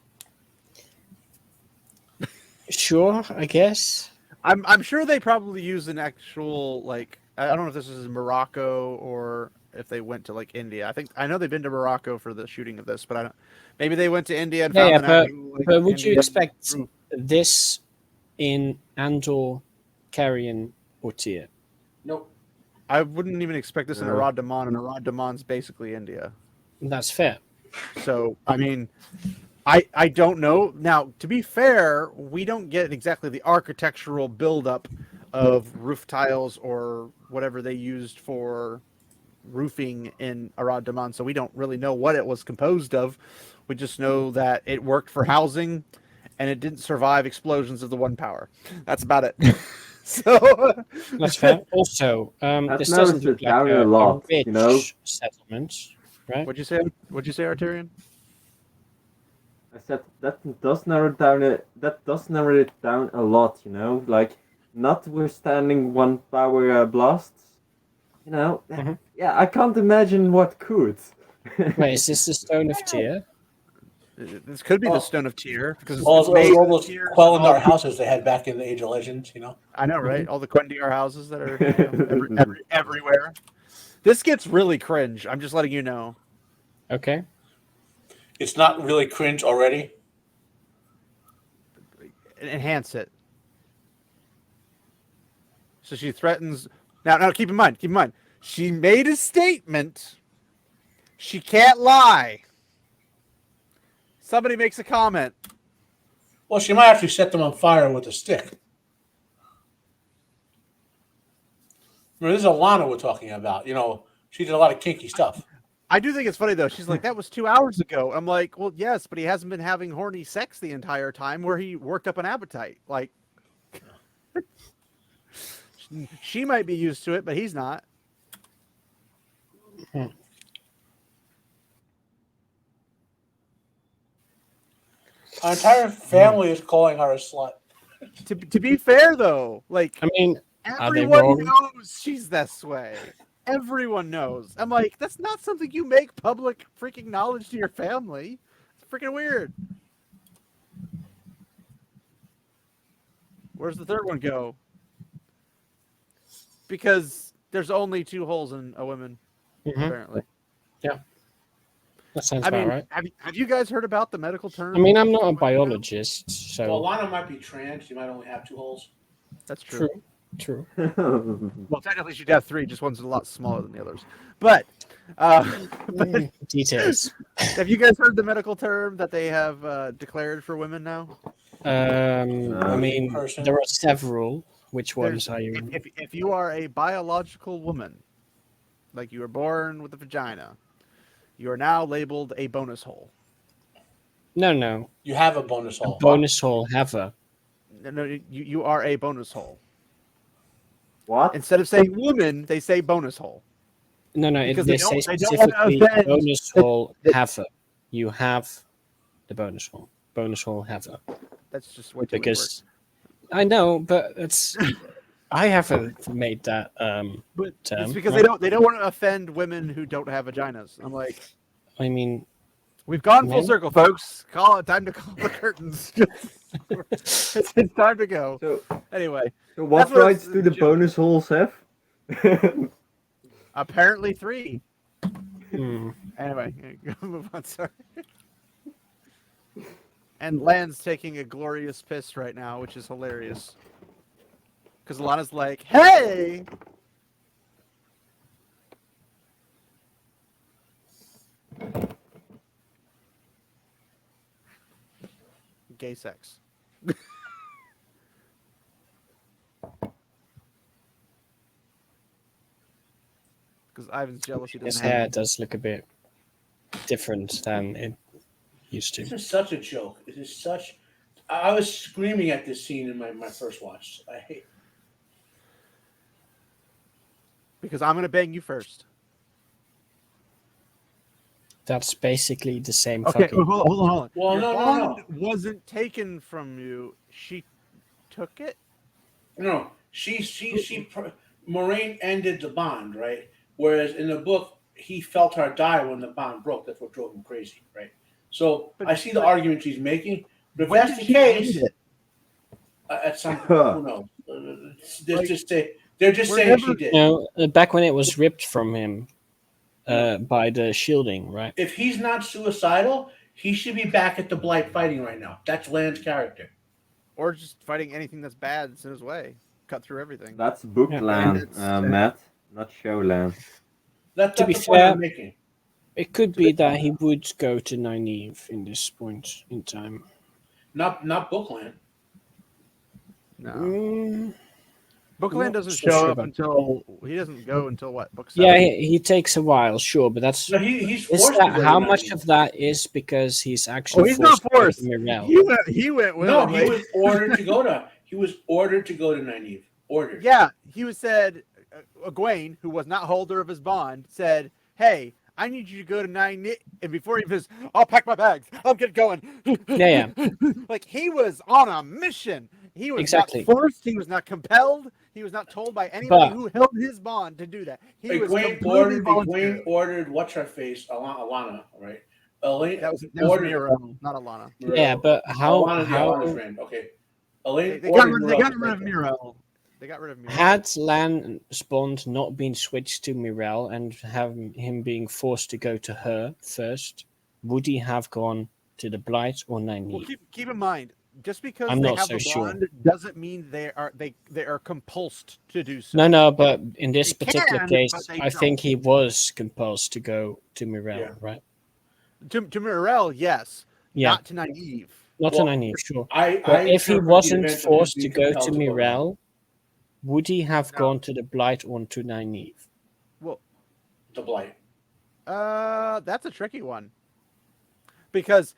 Sure, I guess. I'm sure they probably use an actual, like, I don't know if this is in Morocco or if they went to, like, India. I know they've been to Morocco for the shooting of this, but I don't. Maybe they went to India and found an actual, like, but would you Indian expect roof. this in Andor, Carrion, or Tyr? Nope. I wouldn't even expect this in No. Arad Daman, and Arad Daman's basically India. That's fair. So, I mean, I don't know. Now, to be fair, we don't get exactly the architectural buildup of roof tiles or whatever they used for roofing in Arad Daman, so we don't really know what it was composed of. We just know that it worked for housing, and it didn't survive explosions of the one power. That's about it. So That's fair. Also, That this narrows doesn't look it down like a lot, rich you know? settlement, right? What'd you say? What'd you say, Arterian? I said that does narrow it down a lot, you know, like notwithstanding one power blasts, you know. Yeah, I can't imagine what could. Wait, is this the Stone of Tyr? This could be the Stone of Tyr because All it's made all of those tears and Quelindar all- houses they had back in the Age of Legends, you know. I know, right? All the Quendiar houses that are everywhere. This gets really cringe. I'm just letting you know. Okay. It's not really cringe already. Enhance it. So she threatens. Now, keep in mind. She made a statement. She can't lie. Somebody makes a comment. Well, she might actually set them on fire with a stick. Remember, this is Alana we're talking about. You know, she did a lot of kinky stuff. I do think it's funny though. She's like, "That was 2 hours ago." I'm like, "Well, yes, but he hasn't been having horny sex the entire time, where he worked up an appetite." Like, she might be used to it, but he's not. Our entire family is calling her a slut. To be fair though, like, I mean, are they everyone wrong? knows she's this way. Everyone knows. I'm like, that's not something you make public freaking knowledge to your family. It's freaking weird. Where's the third one go? Because there's only 2 holes in a woman, apparently. That sounds I about mean, right. have you guys heard about the medical term? I mean, I'm not a biologist, so Well, Alana might be trans. She might only have 2 holes. That's true. true. Well, technically, she'd have 3. Just one's a lot smaller than the others. But Details. have you guys heard the medical term that they have declared for women now? I mean, Person. there are several. Which ones are you? If you are a biological woman, like you were born with a vagina, you are now labeled a bonus hole. No. You have a bonus hole. Bonus hole haver. No, you are a bonus hole. What? Instead of saying woman, they say bonus hole. No. Because They they say don't wanna specifically offend- bonus hole haver. You have the bonus hole. Bonus hole haver. That's just way too many words. Because I know, but it's I haven't made that But term. it's because right? they don't want to offend women who don't have vaginas. I'm like, I mean, we've gone full No. circle, folks. Time to call the curtains. It's time to go. So, Anyway, what That's what rights it's- do the bonus holes have? apparently 3. hmm. Anyway, move on. Sorry. And Lan's taking a glorious piss right now, which is hilarious. Because Alana's like, "Hey!" Gay sex. Because Ivan's jealous he His doesn't have. hair does look a bit different than it used to. This is such a joke. This is such. I was screaming at this scene in my first watch. I hate. Because I'm gonna bang you first. That's basically the same Okay, fucking. hold on. Well, Your no. bond wasn't taken from you. She took it. No, Moraine ended the bond, right? Whereas in the book, he felt her die when the bond broke. That's what drove him crazy, right? So I see the argument she's making, but if When that's did the she case, end it? at some who knows? They're just saying never- she did. You know, back when it was ripped from him by the shielding, right? If he's not suicidal, he should be back at the Blight fighting right now. That's Land's character. Or just fighting anything that's bad that's in his way. Cut through everything. That's book Yeah. land, And it's- Matt, not show land. That's To be the point fair- I'm making. It could be that he would go to Nynaeve in this point in time. Not Bookland. No. Mm, Bookland not doesn't so show sure up about- until he doesn't go until what? Book 7? Yeah, he takes a while, sure, but that's No, he's is forced that to go how to much 90. of that is because he's actually Oh, he's not to go to forced. Mirel? He went No, willingly. he was ordered to go to. He was ordered to go to Nynaeve. Ordered. Yeah, he was said. Egwene, who was not holder of his bond, said, "Hey, I need you to go to and before he was, I'll pack my bags. I'll get going." Yeah. Like he was on a mission. He was Exactly. not forced. He was not compelled. He was not told by anybody But- who held his bond to do that. He was Egwene completely ordered. voluntary. Egwene ordered what's her face, Alana, right, Elaine, That was ordered- Miro, not Alana. Yeah, but Alana's how Alana's friend. Okay. Elaine They got ordered rid Morel of to take her. Miro. They got rid of Miro. had Lan's bond not been switched to Mirel and have him being forced to go to her first, would he have gone to the Blight or Well, Nynaeve? keep in mind, just because I'm they not have so a sure. bond doesn't mean they are compulsed to do so. No, but in this They particular can, case, but they I think he was compelled to go to Mirel, Yeah. right? To Mirel, yes. Yeah. Not to Nynaeve. Not Well, to Nynaeve, sure. I But if he interpret the wasn't events of him forced to being go compelled to go down. Mirel, would he have No. gone to the Blight or to Nynaeve? Well, The Blight. that's a tricky one. Because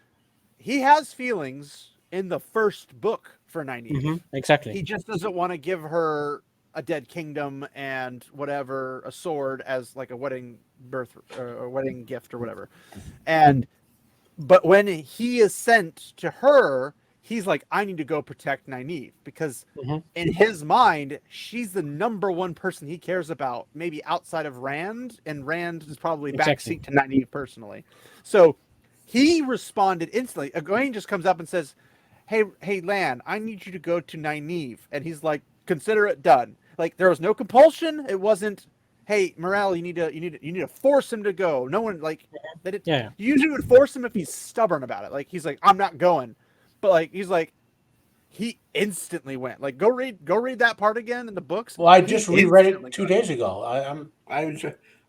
he has feelings in the first book for Nynaeve. Exactly. He just doesn't want to give her a dead kingdom and whatever, a sword as like a wedding a wedding gift or whatever. But when he is sent to her, he's like, I need to go protect Nynaeve because in his mind, she's the number one person he cares about, maybe outside of Rand, and Rand is probably backseat to Nynaeve personally. So he responded instantly. Egwene just comes up and says, Hey, Lan, I need you to go to Nynaeve. And he's like, consider it done. Like, there was no compulsion. It wasn't, hey, Morel, you need to force him to go. No one you usually would force him if he's stubborn about it. Like, he's like, I'm not going. But like, he's like, he instantly went. Like, go read that part again in the books. Well, I just reread it 2 days ago.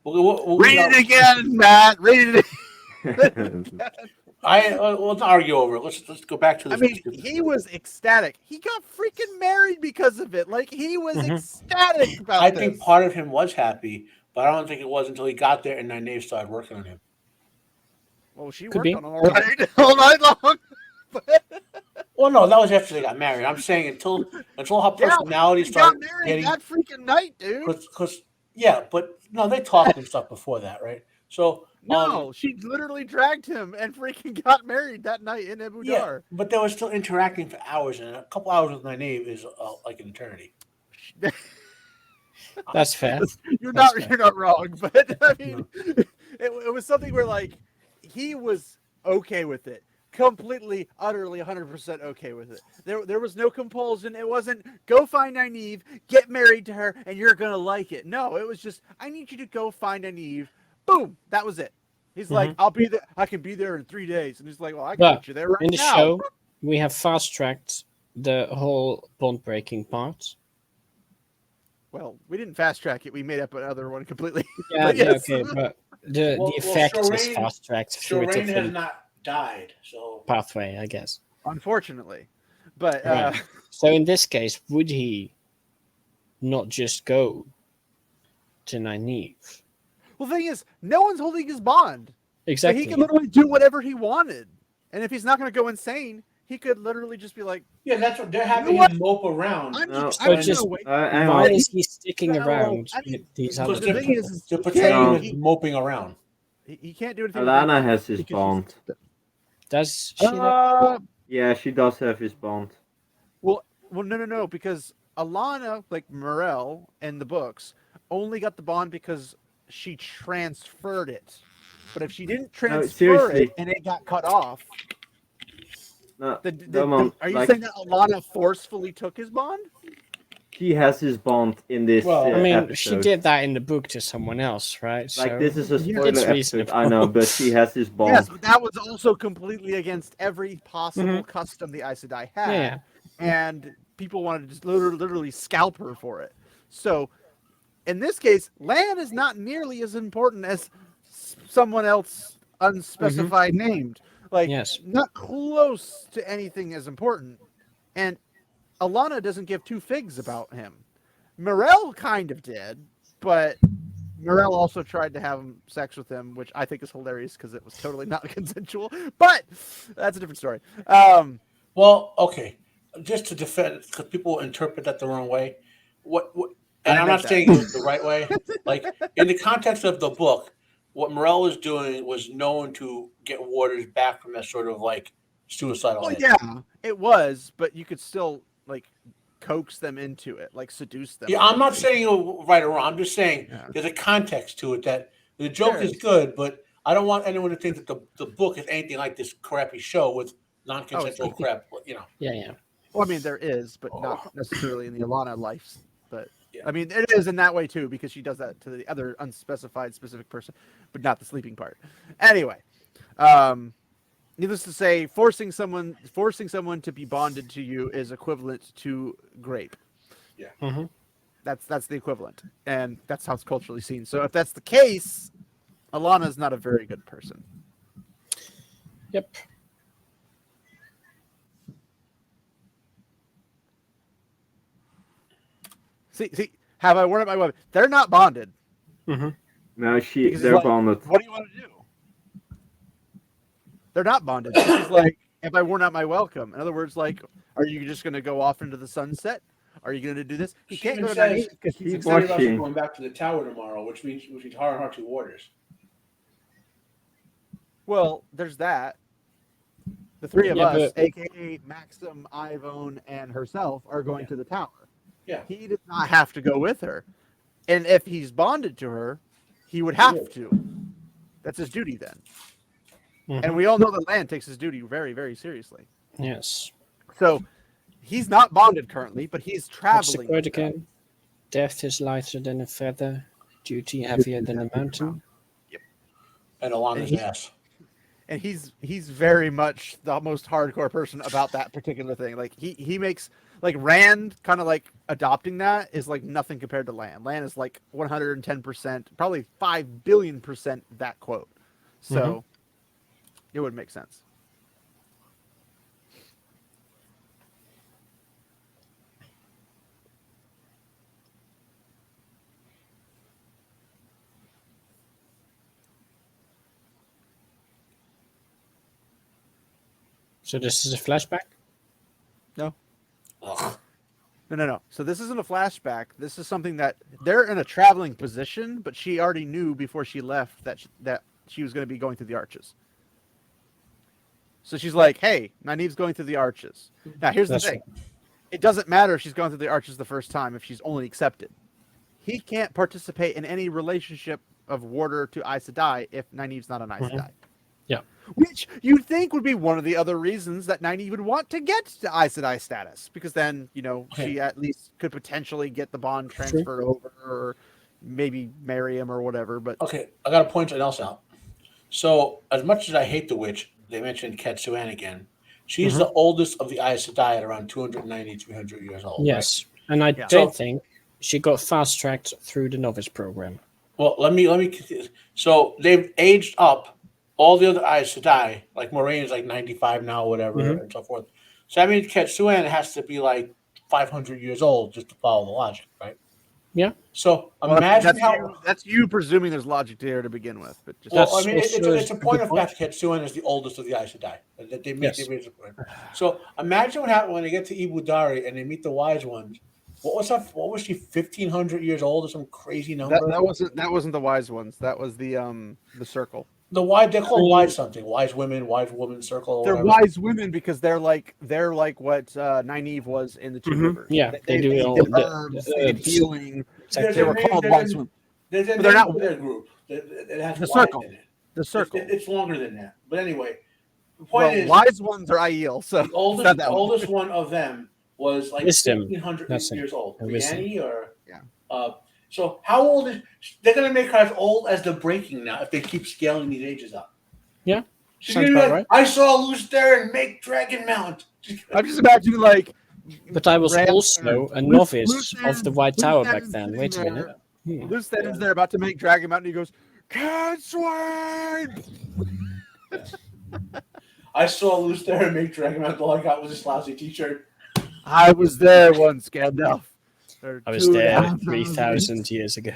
We'll read it again, Matt. Read it. let's not argue over it. Let's go back to this. I mean, he was ecstatic. He got freaking married because of it. Like, he was ecstatic about I this. think part of him was happy, but I don't think it was until he got there and Nynaeve started working on him. Well, she Could worked be. on him all night, all night long. Well, no, that was after they got married. I'm saying until her personality He got started married getting. that freaking night, dude. Because but no, they talked and stuff before that, right? So No, she literally dragged him and freaking got married that night in Abu yeah, Dar. but they were still interacting for hours, and a couple hours with Nynaeve is like an eternity. That's fair. You're not wrong, but I mean, it was something where like he was okay with it, completely, utterly, 100% okay with it. There was no compulsion. It wasn't go find Nynaeve, get married to her, and you're gonna like it. No, it was just I need you to go find Nynaeve. Boom, that was it. He's like, I'll be there. I can be there in 3 days, and he's like, well, I can get you there right now. In the show, we have fast tracked the whole bond breaking part. Well, we didn't fast track it. We made up another one completely. Yeah, But yes. okay, but the effect is fast tracked through a Shireen has different not died, so pathway, I guess. Unfortunately, but Right. So in this case, would he not just go to Nynaeve? well, the thing is, no one's holding his bond. Exactly. So he can literally do whatever he wanted, and if he's not going to go insane, he could literally just be like, yeah, that's what they're having You know him mope around. I'm No, just, so I'm just- gonna wait. hang Why on. is he sticking No, around I mean, with these Because other the they're, thing is, they're he portraying him can't- as moping around. He can't do anything. Alana has his because bond. Does she? Know? Yeah, she does have his bond. Well, no, because Alana, like Morel in the books, only got the bond because she transferred it. But if she didn't transfer seriously. it and it got cut off, No, are you saying that Alana forcefully took his bond? she has his bond in this Well, I mean, episode. she did that in the book to someone else, right? Like, this is a Yeah, spoiler it's episode, reasonable. I know, but she has his bond. Yes, but that was also completely against every possible custom the Aes Sedai had. Yeah. And people wanted to just literally scalp her for it. So, in this case, Lan is not nearly as important as someone else unspecified named. Like, Yes. not close to anything as important. And Alana doesn't give two figs about him. Morel kind of did, but Morel also tried to have sex with him, which I think is hilarious because it was totally not consensual. But that's a different story. Well, okay, just to defend, because people interpret that the wrong way. And I'm not saying it the right way. Like, in the context of the book, what Morel was doing was known to get Waters back from that sort of like suicidal. Well, edge. yeah, it was, but you could still like coax them into it, like seduce them. Yeah, I'm not saying you're right or wrong. I'm just saying Yeah. there's a context to it that the joke There is is. good, but I don't want anyone to think that the book is anything like this crappy show with non-consensual crap. Yeah. Well, I mean, there is, but not necessarily in the Alana life. But Yeah. I mean, it is in that way too, because she does that to the other unspecified specific person, but not the sleeping part. Anyway, needless to say, forcing someone to be bonded to you is equivalent to grape. Yeah. Mm-hmm. That's the equivalent, and that's how it's culturally seen. So if that's the case, Alana is not a very good person. Yep. See, have I warned my weapon? They're not bonded. Mm-hmm. No, Because they're like, bonded. What do you want to do? They're not bonded. She's like, have I worn out my welcome? In other words, like, are you just going to go off into the sunset? Are you going to do this? He She can't even go to says because he's he's excited about watching. going back to the tower tomorrow, which means hard to orders. well. There's that. The three of Yeah, us, but- aka Maxim, Ivone, and herself, are going to the tower. Yeah. He does not have to go with her, and if he's bonded to her, he would have to. That's his duty then. Mm-hmm. And we all know that Lan takes his duty very, very seriously. Yes. So he's not bonded currently, but he's What's the traveling. quote again? Death is lighter than a feather, duty heavier than a mountain. And Alana's And ass. And he's very much the most hardcore person about that particular thing. Like he makes like Rand kind of like adopting that is like nothing compared to Lan. Lan is like 110%, probably 5 billion% that quote. So it would make sense. So this is a flashback? No. Ugh. No. So this isn't a flashback. This is something that they're in a traveling position, but she already knew before she left that she was going to be going through the arches. So she's like, "Hey, Nynaeve's going through the arches." Now here's That's the thing: it doesn't matter if she's gone through the arches the first time if she's only accepted. He can't participate in any relationship of warder to Aes Sedai if Nynaeve's not an Aes Sedai. Yeah. Which you'd think would be one of the other reasons that Nynaeve would want to get to Aes Sedai status, because then, she at least could potentially get the bond transferred over, or maybe marry him or whatever. But Okay, I got to point something else out. So, as much as I hate the witch, they mentioned Ketsuan again. She's the oldest of the Aes Sedai at around 290, 300 years old. Yes. And I don't think she got fast tracked through the novice program. Well, let me continue. So they've aged up all the other Aes Sedai, like Moraine is like 95 now, whatever, and so forth. So that means Ketsuan has to be like 500 years old just to follow the logic, right? Yeah. So imagine that's you presuming there's logic there to begin with. But just Well, I mean, it's also a point a of good fact that Ketsuan is the oldest of the Aes Sedai. That they make Yes. the point. So imagine what happened when they get to Ibudari and they meet the wise ones. What was she 1,500 years old or some crazy number? that wasn't the wise ones. That was the circle. The wise, they're called wise something. Wise women circle. Or They're whatever. wise women because they're like what Nynaeve was in the Two Rivers. Yeah, they do all did the herbs herbs. and healing. Exactly. They were called wise women. There's a But they're name not- for their group. It has The wise circle. in it. The circle. It's longer than that. But anyway, the point is wise ones are Aiel. So the oldest, not that one. oldest one of them was like Wisdom. 1,500 That's it. years old. Wisdom. Brienne or Yeah. So how old is they're gonna make her as old as the Breaking now if they keep scaling these ages up? Yeah. She's Sounds gonna be about like, right. I saw Luce Theron make Dragon Mount. I'm just imagining like. But I was Rand- also a Luce- novice Luce of the Theron's- White Luce Tower back Theron's then. sitting Wait a there. minute. Luce Theron's there about to make Dragon Mountain. He goes, "Can't swing." I saw Luce Theron make Dragon Mount. All I got was a lousy T-shirt. I was there once, Gandalf. Or I was 2.5 there times. 3,000 years ago.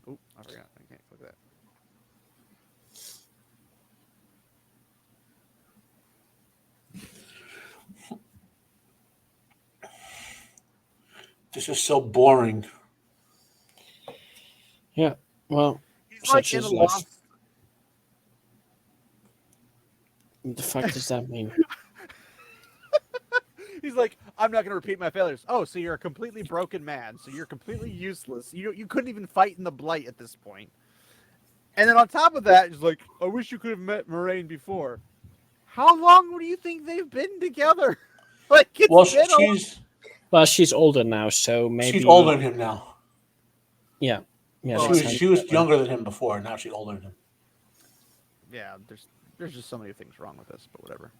Oh, I forgot. I can't click that. This is so boring. Yeah. Well, He's like such in is a life. lost. What the fuck does that mean? He's like, I'm not going to repeat my failures. Oh, so you're a completely broken man. So you're completely useless. You couldn't even fight in the Blight at this point. And then on top of that, he's like, I wish you could have met Moraine before. How long do you think they've been together? Like, it's Well, been she's older now, so maybe she's older than him now. Yeah, yeah. Well, that She sounds was about right. younger than him before, and now she's older than him. Yeah, there's just so many things wrong with this, but whatever.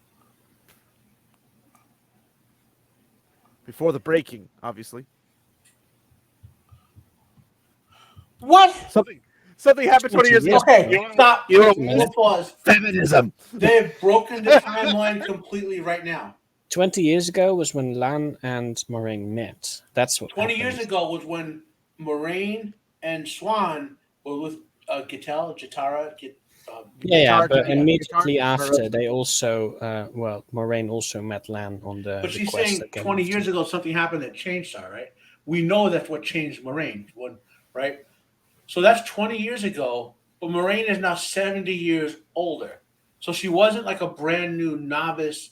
Before the breaking, obviously. What? Something happened 20 years ago. Okay, stop. You don't We'll pause. Feminism. They've broken the timeline completely right now. 20 years ago was when Lan and Moraine met. That's what 20 years happened. ago was when Moraine and Swan were with Jatara. Yeah, but Guitar- immediately guitar- after, they also, Moraine also met Lan on the. But the she's quest saying that came 20 after. years ago something happened that changed her, right? We know that's what changed Moraine, right? So that's 20 years ago, but Moraine is now 70 years older. So she wasn't like a brand new novice.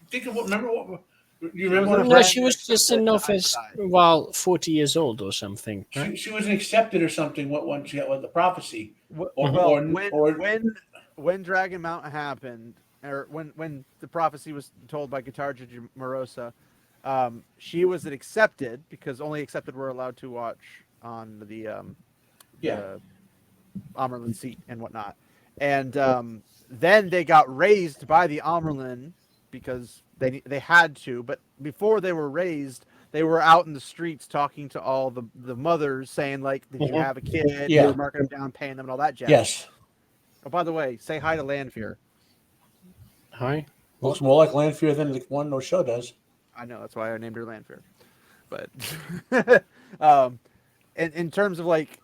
Think of you remember what No, Brand she new was just a accepted novice Aes Sedai. while 40 years old or something. Right? she was accepted or something when she got with the prophecy. When Dragon Mount happened, or when the prophecy was told by Guitarja Morosa, she was accepted because only accepted were allowed to watch on the Amerlin seat and whatnot. And then they got raised by the Amerlin because they had to. But before they were raised, they were out in the streets talking to all the mothers, saying like, "Did you have a kid?" Yeah. They were marking them down, paying them, and all that jazz. Yes. Oh, by the way, say hi to Lanfear. Hi. Looks more like Lanfear than the one no show does. I know, that's why I named her Lanfear. But in terms of like,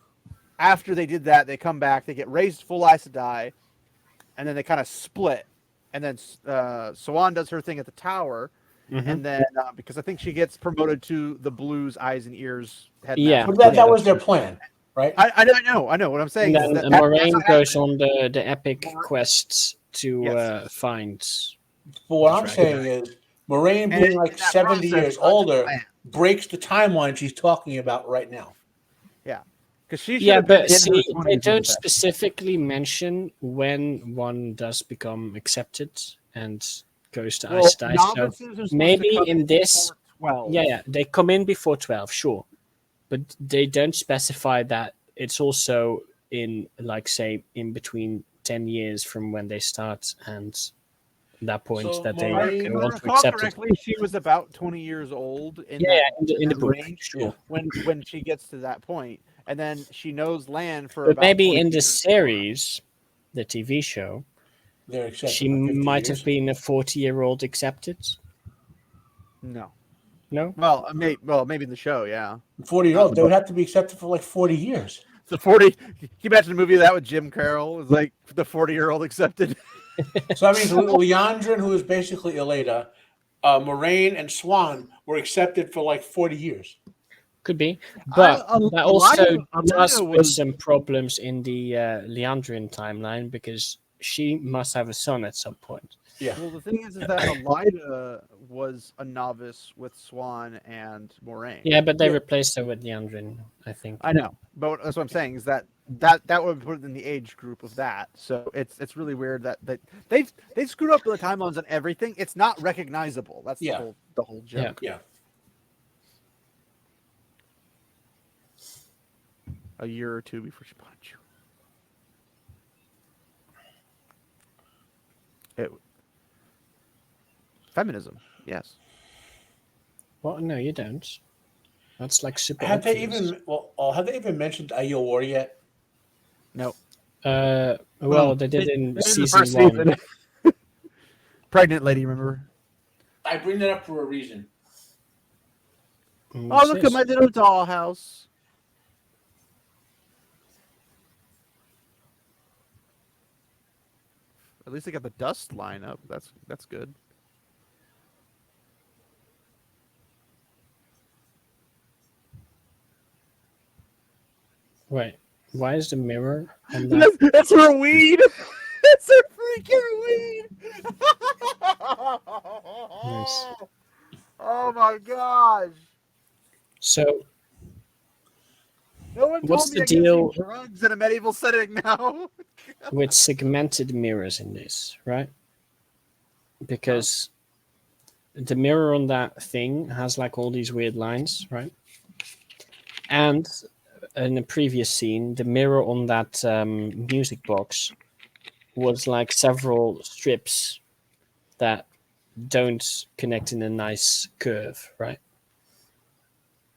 after they did that, they come back, they get raised full Aes Sedai, and then they kind of split. And then Siuan does her thing at the tower, and then because I think she gets promoted to the Blues Eyes and Ears head. Yeah. But that was their plan, right? I know. What I'm saying And is then that Moraine that's goes on the epic quests to Yes. find. But what I'm That's saying is, Moraine And being in like that 70 process, years God's older plan. breaks the timeline she's talking about right now. Yeah, because she should Yeah, have been but in see, her they 20s when don't this happened. specifically mention when one does become accepted and goes to Aes Sedai. So novices are supposed to maybe come in this, before 12. yeah, they come in before 12, sure, but they don't specify that it's also in, like, say, in between 10 years from when they start and that point So that they Moraine- If I want to recall accept it. correctly, she was about 20 years old in Yeah, that, in the book, range sure. when she gets to that point, and then she knows Lan for But about maybe 20 in the years. series, the TV show, They're accepted she for 50 might years. have been a 40-year-old accepted. No. No? Well, maybe in the show, yeah. 40-year-old, they would have to be accepted for like 40 years. The 40. Can you imagine a movie of that with Jim Carroll? It was like the 40-year-old accepted. So that means Leandrin, who is basically Eleda, Moraine, and Swan were accepted for like 40 years. Could be. But that also Elida does with was- some problems in the Leandrin timeline because she must have a son at some point. Yeah. Well, the thing is that Elida was a novice with Swan and Moraine. Yeah, but they replaced her with Leandrin, I think. I know, but that's what I'm saying is that would put it in the age group of that. So it's really weird that they've screwed up the timelines on everything. It's not recognizable. That's Yeah. the whole joke. Yeah. A year or two before she punched you. Feminism, yes. Well, no, you don't. That's like super Have they obvious. even mentioned Aiel War yet? No. Well, they did in in the season first 1. season. Pregnant lady, remember? I bring that up for a reason. Mm, Oh, what's look this? at my little dollhouse. At least they got the dust line up. That's good. Wait, why is the mirror on that? That's her weed. That's her freaking weed. Nice. Oh my gosh! So No one What's told me the I could deal- use drugs in a medieval setting now. with segmented mirrors in this, right? Because the mirror on that thing has like all these weird lines, right? And in the previous scene, the mirror on that music box was like several strips that don't connect in a nice curve, right?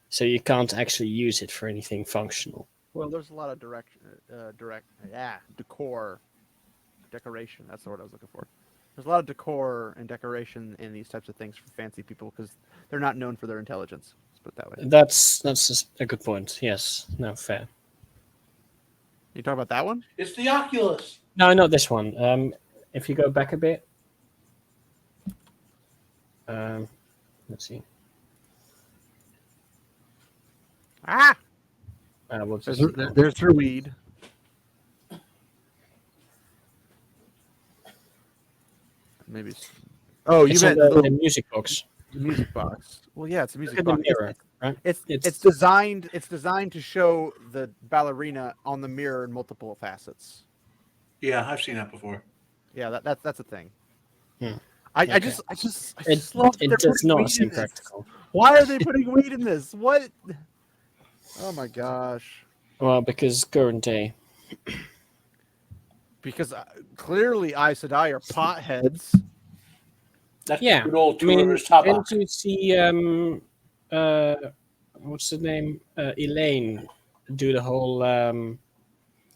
So you can't actually use it for anything functional. Well, there's a lot of decoration. That's the word I was looking for. There's a lot of decor and decoration in these types of things for fancy people because they're not known for their intelligence. Let's put it that way. That's a good point. Yes, no, fair. You talk about that one? It's the Oculus. No, not this one. If you go back a bit, let's see. Ah, We'll just, there's her weed. Maybe. Oh, you it's meant on the the little music box. music box. Well, yeah, it's a music Look at the box. mirror, right? It's designed. It's designed to show the ballerina on the mirror in multiple facets. Yeah, I've seen that before. Yeah, that's a thing. Hmm. I Okay. just love that It they're does putting not weed seem in this. practical. Why are they putting weed in this? What? Oh my gosh! Well, because current day. Because clearly Aes Sedai are potheads. That's Yeah, good old I mean, Tourist Tabak. didn't you see what's the name? Elaine do the whole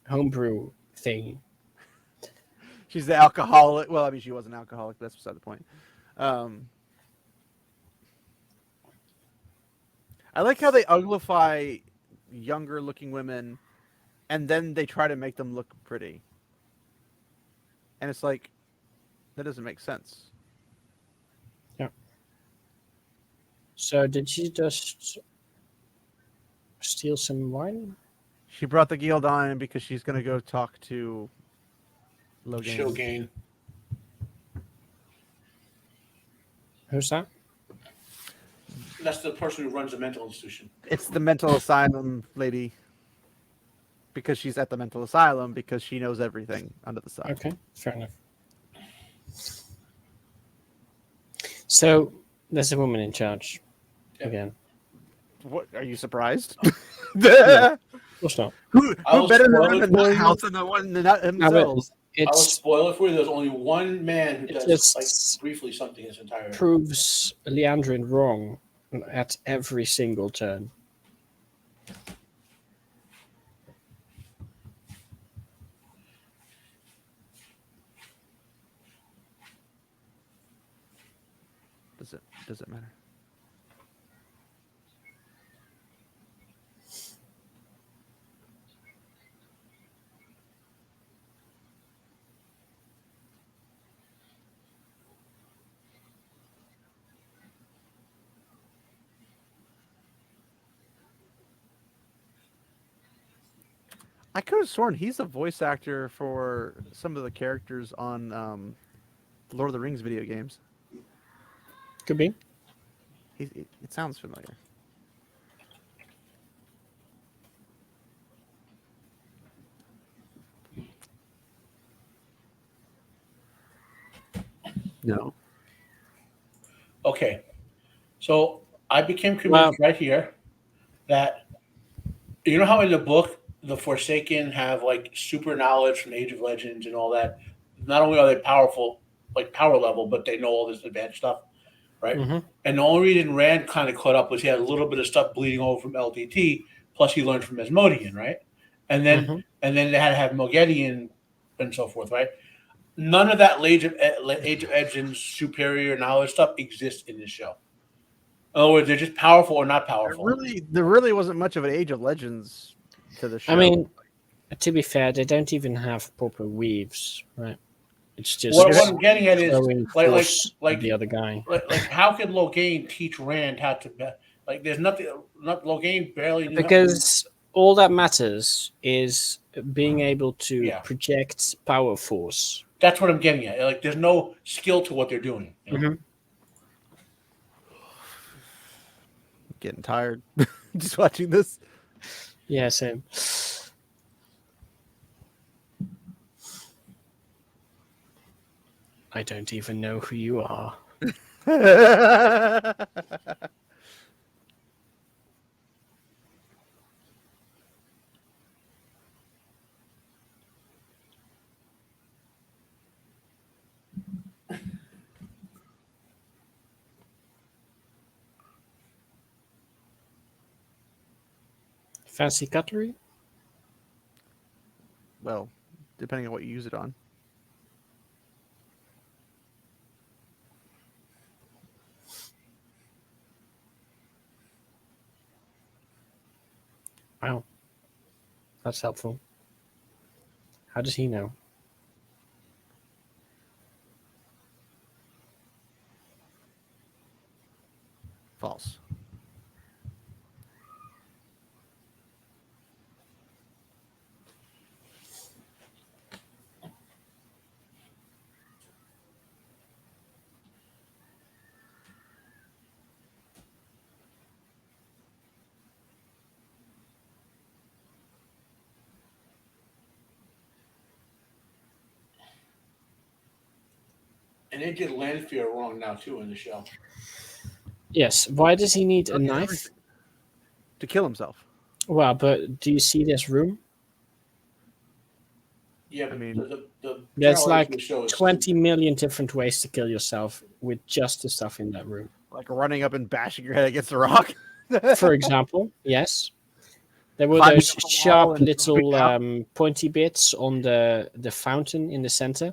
homebrew thing. She's the alcoholic. Well, I mean, she was an alcoholic. But that's beside the point. I like how they uglify younger-looking women, and then they try to make them look pretty. And it's like, that doesn't make sense. So did she just steal some wine? She brought the guild on because she's gonna go talk to Logan. Shogain. Who's that? That's the person who runs the mental institution. It's the mental asylum lady. Because she's at the mental asylum because she knows everything under the sun. Okay, fair enough. So there's a woman in charge Yeah. again. What are you surprised? No. Of course not. Who I'll better spoil than it the for you. house and the one No, themselves? I will It's spoil it for you. There's only one man who It does just like briefly something his entire. proves Leandrin wrong at every single turn. Does it matter? I could have sworn he's a voice actor for some of the characters on the Lord of the Rings video games. Could be. It sounds familiar. No. Okay, so I became convinced right here that you know how in the book the Forsaken have like super knowledge from Age of Legends and all that. Not only are they powerful, like power level, but they know all this advanced stuff, right? Mm-hmm. And the only reason Rand kind of caught up was he had a little bit of stuff bleeding over from LDT, plus he learned from Asmodean, right? And then they had to have Mogedian and so forth, right? None of that Age of Legends superior knowledge stuff exists in this show. In other words, they're just powerful or not powerful. There really wasn't much of an Age of Legends to the show. I mean, to be fair, they don't even have proper weaves, right? It's just What I'm getting at is showing like force the other guy. like how could Logain teach Rand how to like? There's nothing. Logain barely knew Because all that matters is being able to project power force. That's what I'm getting at. Like, there's no skill to what they're doing. You know? getting tired just watching this. Yeah, same. I don't even know who you are. Fancy cutlery? Well, depending on what you use it on. Wow. That's helpful. How does he know? False. And they did Lanfear wrong now too in the show. Yes. Why does he need a Okay, knife? everything. To kill himself. Well, but do you see this room? Yeah, but mean, the There's general like of the show is 20 million different ways to kill yourself with just the stuff in that room. Like running up and bashing your head against a rock. For example, yes. There were Climbing those up a wall sharp and little jumping out. pointy bits on the fountain in the center.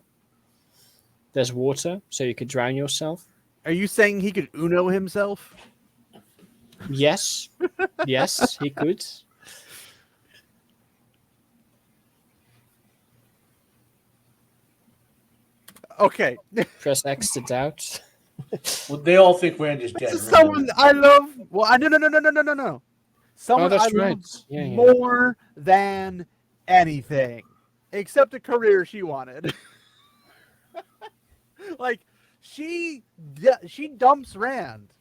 There's water, so you could drown yourself. Are you saying he could Uno himself? Yes. Yes, he could. Okay. Press X to doubt. well, they all think Randy's dead. This is remember? someone I love. Well, no. Someone that's I right. love Yeah, yeah. more than anything, except a career she wanted. Like she dumps Rand,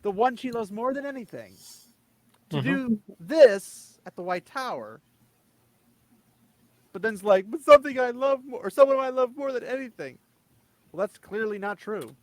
the one she loves more than anything, to do this at the White Tower. But then's like, but something I love more, or someone I love more than anything. Well, that's clearly not true.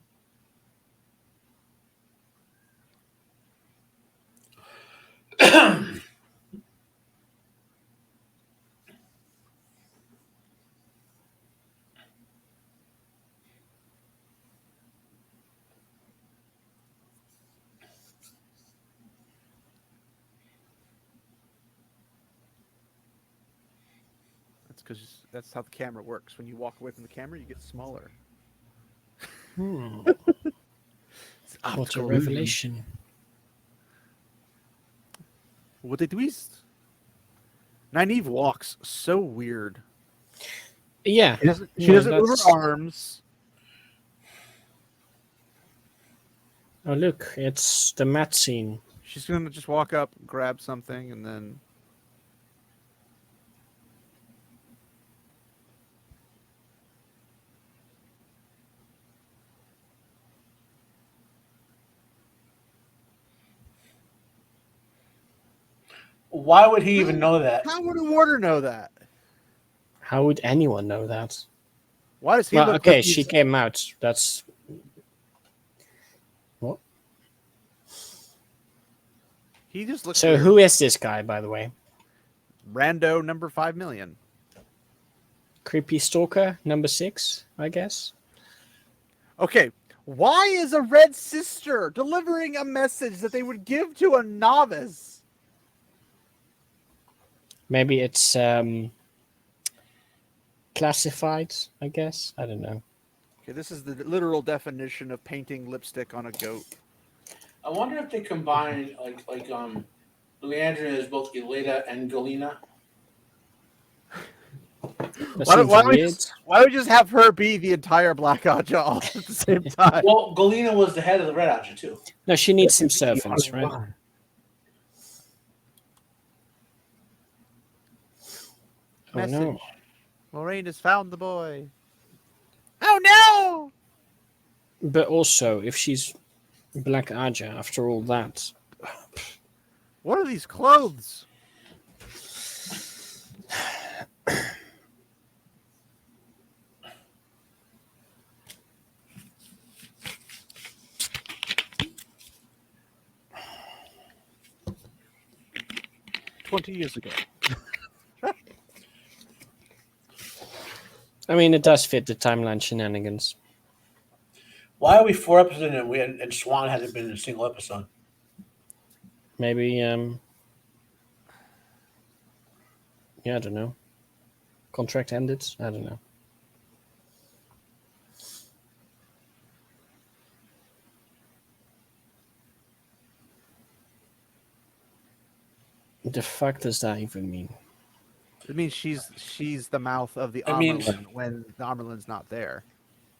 That's because that's how the camera works. When you walk away from the camera, you get smaller. What a Optical illusion. revelation. What a twist. Nynaeve walks so weird. Yeah. She doesn't move that's- her arms. Oh, look, it's the mat scene. She's gonna just walk up, grab something, and then. Why would he even know that? How would a warder know that? How would anyone know that? Why does he Well, look okay, like she he's- came out. That's what? He just looks. So weird. who is this guy, by the way? Rando number 5 million. Creepy stalker number 6, I guess. Okay, why is a red sister delivering a message that they would give to a novice? Maybe it's classified, I guess. I don't know. Okay, this is the literal definition of painting lipstick on a goat. I wonder if they combine like Leandra is both Elena and Galena. That Why seems don't we weird. just have her be the entire Black Aja all at the same time? Well, Galena was the head of the Red Archer too. No, she needs some servants, right? Oh Message. no. Moraine has found the boy. Oh no! But also, if she's Black Aja after all that, What are these clothes? $20 ago. I mean, it does fit the timeline shenanigans. Why are we 4 episodes in and Swan hasn't been in a single episode? Maybe, yeah, I don't know. Contract ended? I don't know. The fuck does that even mean? It means she's the mouth of the It means- Amerlin when the Amerlin's not there.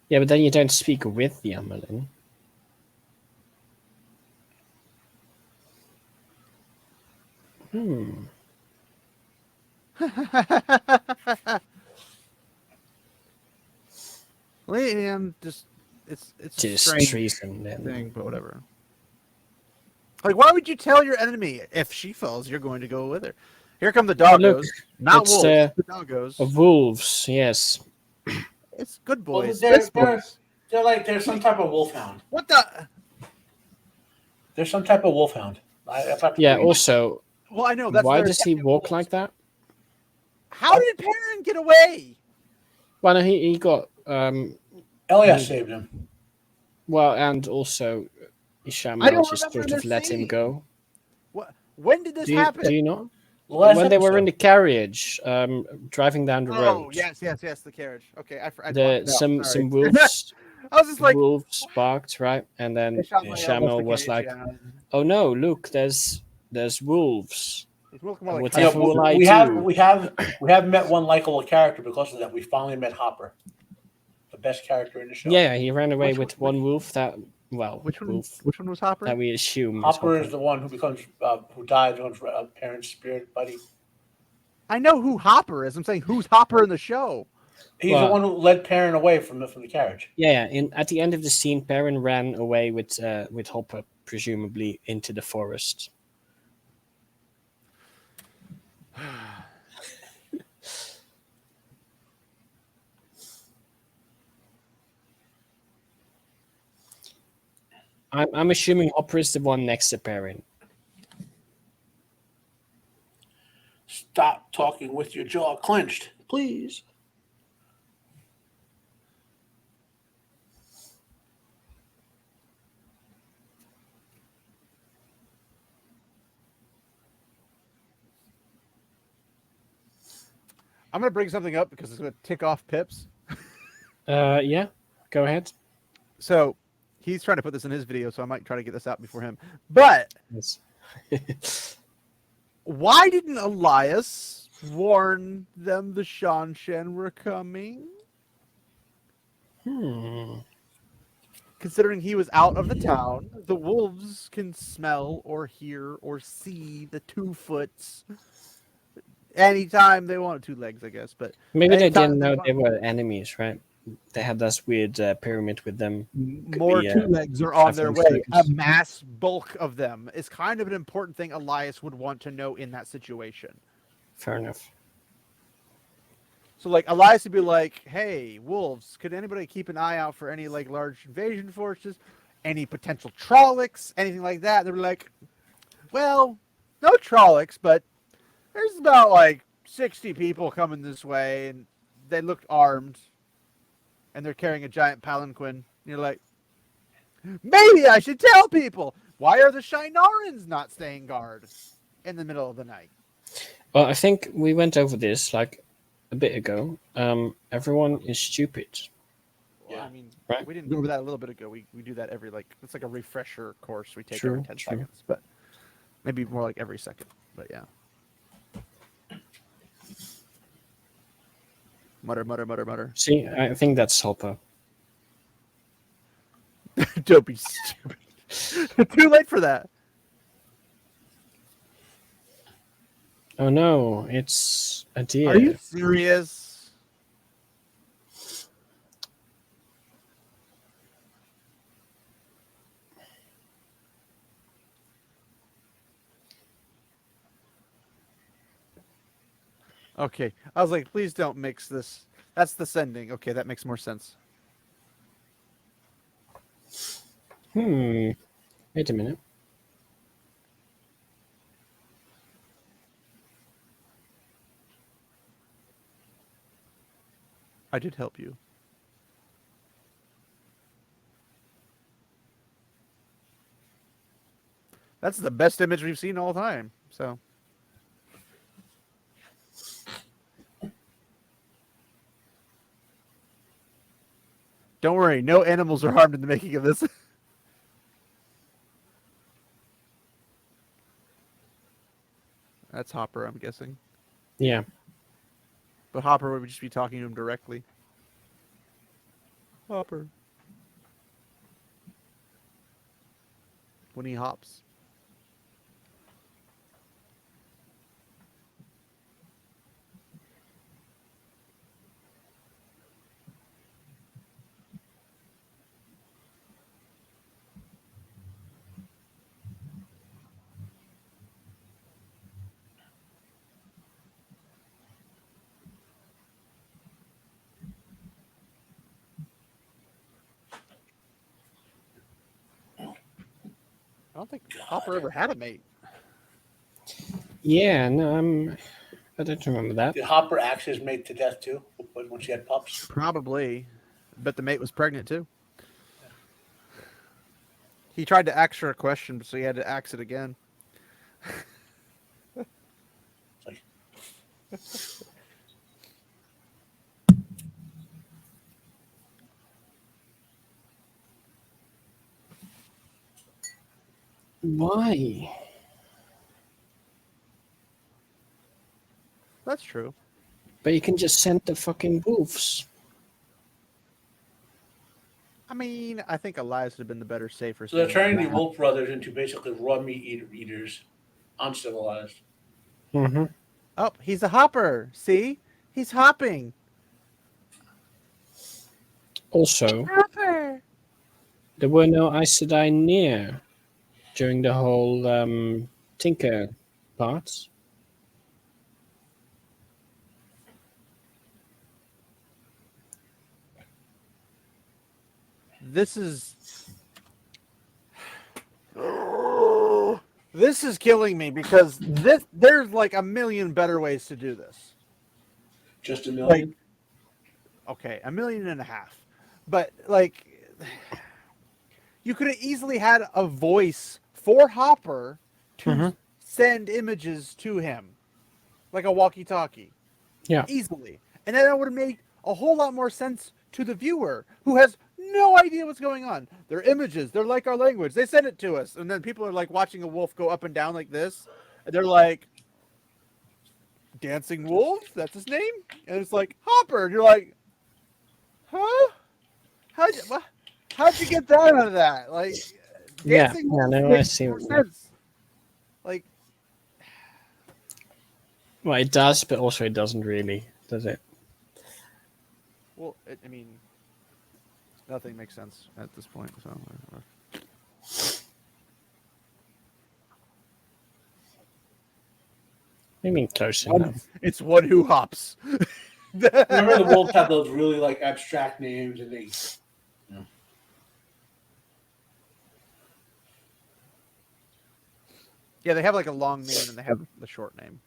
Yeah, but then you don't speak with the Amelin. Liam, just it's a Just strange treason, then. thing, but whatever. Like, why would you tell your enemy if she falls, you're going to go with her? Here come the Oh, look, doggos, not it's wolves. the- The doggos. Wolves, yes. It's good Well, boys. they're, Best they're, boys. they're like there's some type of wolfhound. What the? There's some type of wolfhound. I thought Yeah, also, Well, I know that's why their does he technical walk wolves. like that? How did Perrin get away? Well, no, he got, Elias saved him. well, and also, I Ishamel don't just remember sort of this let him scene. go. What? When did this Do happen? you not? Last When they were in episode. the carriage, driving down the Oh, road, yes, the carriage. Okay, I blocked the it out, some sorry. wolves I was just like, wolves barked, right? And then Ishamel Shamel the was cage, like, yeah. "Oh no, look, there's wolves." He's looking more like What Yeah, if will I we do? have met one likable character because of that. We finally met Hopper, the best character in the show. Yeah, he ran away Which with one wolf that, well, Which one? wolf Which one was Hopper? that we assume Hopper is is the one who becomes who dies on parents' spirit buddy. I know who Hopper is. I'm saying who's Hopper in the show? He's Well- the one who led Perrin away from the carriage. Yeah, at the end of the scene, Perrin ran away with Hopper, presumably into the forest. I'm assuming Hopper is the one next to Perrin. Stop talking with your jaw clenched, please. I'm gonna bring something up because it's gonna tick off Pips. Yeah, go ahead. So he's trying to put this in his video, so I might try to get this out before him. But Yes. why didn't Elias warn them the Shanshan were coming? Considering he was out of the town, the wolves can smell or hear or see the 2 foots anytime they want. 2 legs, I guess. But Maybe they anytime didn't know want. they were enemies, right? They had this weird pyramid with them. More be, 2 legs are on their traveling way. A circus. mass bulk of them is kind of an important thing Elias would want to know in that situation. Fair enough. So, like, Elias would be like, "Hey, wolves, could anybody keep an eye out for any like large invasion forces, any potential Trollocs, anything like that?" They're like, "Well, no Trollocs, but there's about like 60 people coming this way, and they looked armed, and they're carrying a giant palanquin." And you're like, "Maybe I should tell people. Why are the Shinarans not staying guard in the middle of the night?" Well, I think we went over this like a bit ago. Everyone is stupid. Well, Yeah. I mean, Right. we didn't go over that a little bit ago. We do that every it's like a refresher course we take True, every 10 true. seconds, but maybe more like every second. But yeah. Mutter, mutter, mutter, mutter. See, I think that's Hopper. Don't be stupid. Too late for that. Oh no, it's a deer. Are you serious? Okay. I was like, please don't mix this. That's the sending. Okay, that makes more sense. Wait a minute. I did help you. That's the best image we've seen all time. So don't worry, no animals are harmed in the making of this. That's Hopper, I'm guessing. Yeah. But Hopper would just be talking to him directly. Hopper. When he hops. I don't think Hopper ever had a mate. Yeah, no, I don't remember that. Did Hopper axe his mate to death too when she had pups? Probably. But the mate was pregnant too. He tried to ask her a question, so he had to ask it again. It's like, Why? That's true. But you can just send the fucking wolves. I mean, I think Elias would have been the better, safer. so they're skin. turning the Wolf brothers into basically raw meat eaters, uncivilized. Mm-hmm. Oh, he's a hopper. See? He's hopping. Also, Hopper. there were no Aes Sedai near during the whole Tinker parts. This is killing me because there's like a million better ways to do this. Just a million. Okay, 1.5 million. But like you could have easily had a voice for Hopper to send images to him. Like a walkie-talkie. Yeah. Easily. And then that would have made a whole lot more sense to the viewer who has no idea what's going on. They're images. They're like our language. They send it to us. And then people are like watching a wolf go up and down like this. And they're like, Dancing Wolf? That's his name? And it's like, Hopper. And you're like, huh? How'd you get that out of that? Like, Dancing Wolf no, I makes see more what you mean. sense. Like, Well, it does, but also it doesn't really, does it? well, I mean, nothing makes sense at this point. So, I mean, close enough. it's one who hops. Remember the Wolves had those really like abstract names, and they. Yeah, they have like a long name and they have the short name.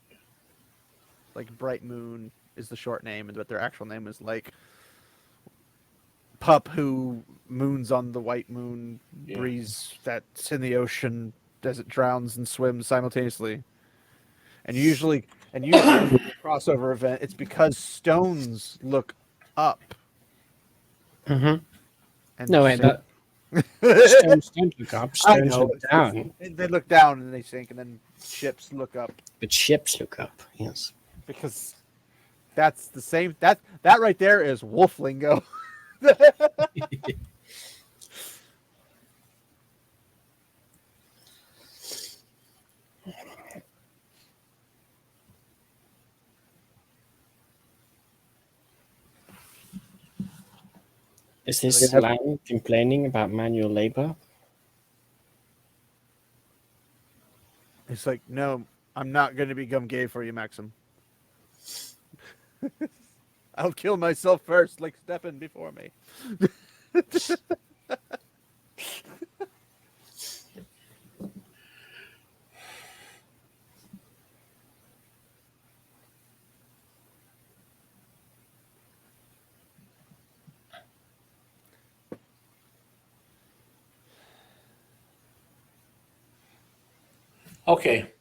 Like Bright Moon is the short name, but their actual name is like Pup who moons on the white moon, breeze that's in the ocean as it drowns and swims simultaneously. And usually in a crossover event, it's because stones look up. Mm-hmm. And No, wait, sink. stones don't look up, I stones know, look down. They look down and they sink, and then ships look up. But ships look up, yes. Because that's the same. That right there is wolf lingo. Is this line complaining about manual labor? It's like, no, I'm not going to become gay for you, Maxim. I'll kill myself first, like Stefan before me. Okay.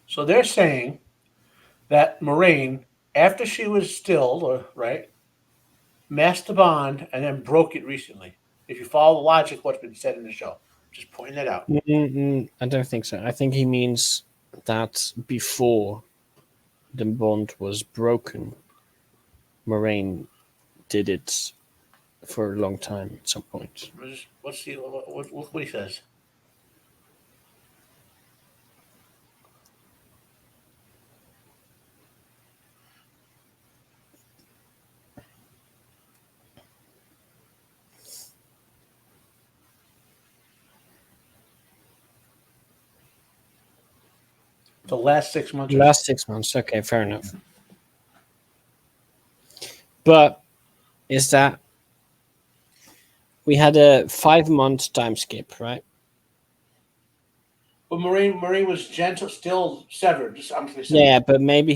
So they're saying that Moraine, after she was stilled, right, masked the bond and then broke it recently. If you follow the logic, what's been said in the show, just pointing that out. I don't think so. I think he means that before the bond was broken, Moraine did it for a long time at some point. What's the what he says? The last 6 months. Last 6 months. Okay, fair enough. But is that we had a 5 month time skip, right? But Moraine was gentle, still severed. I'm severed. Yeah, but maybe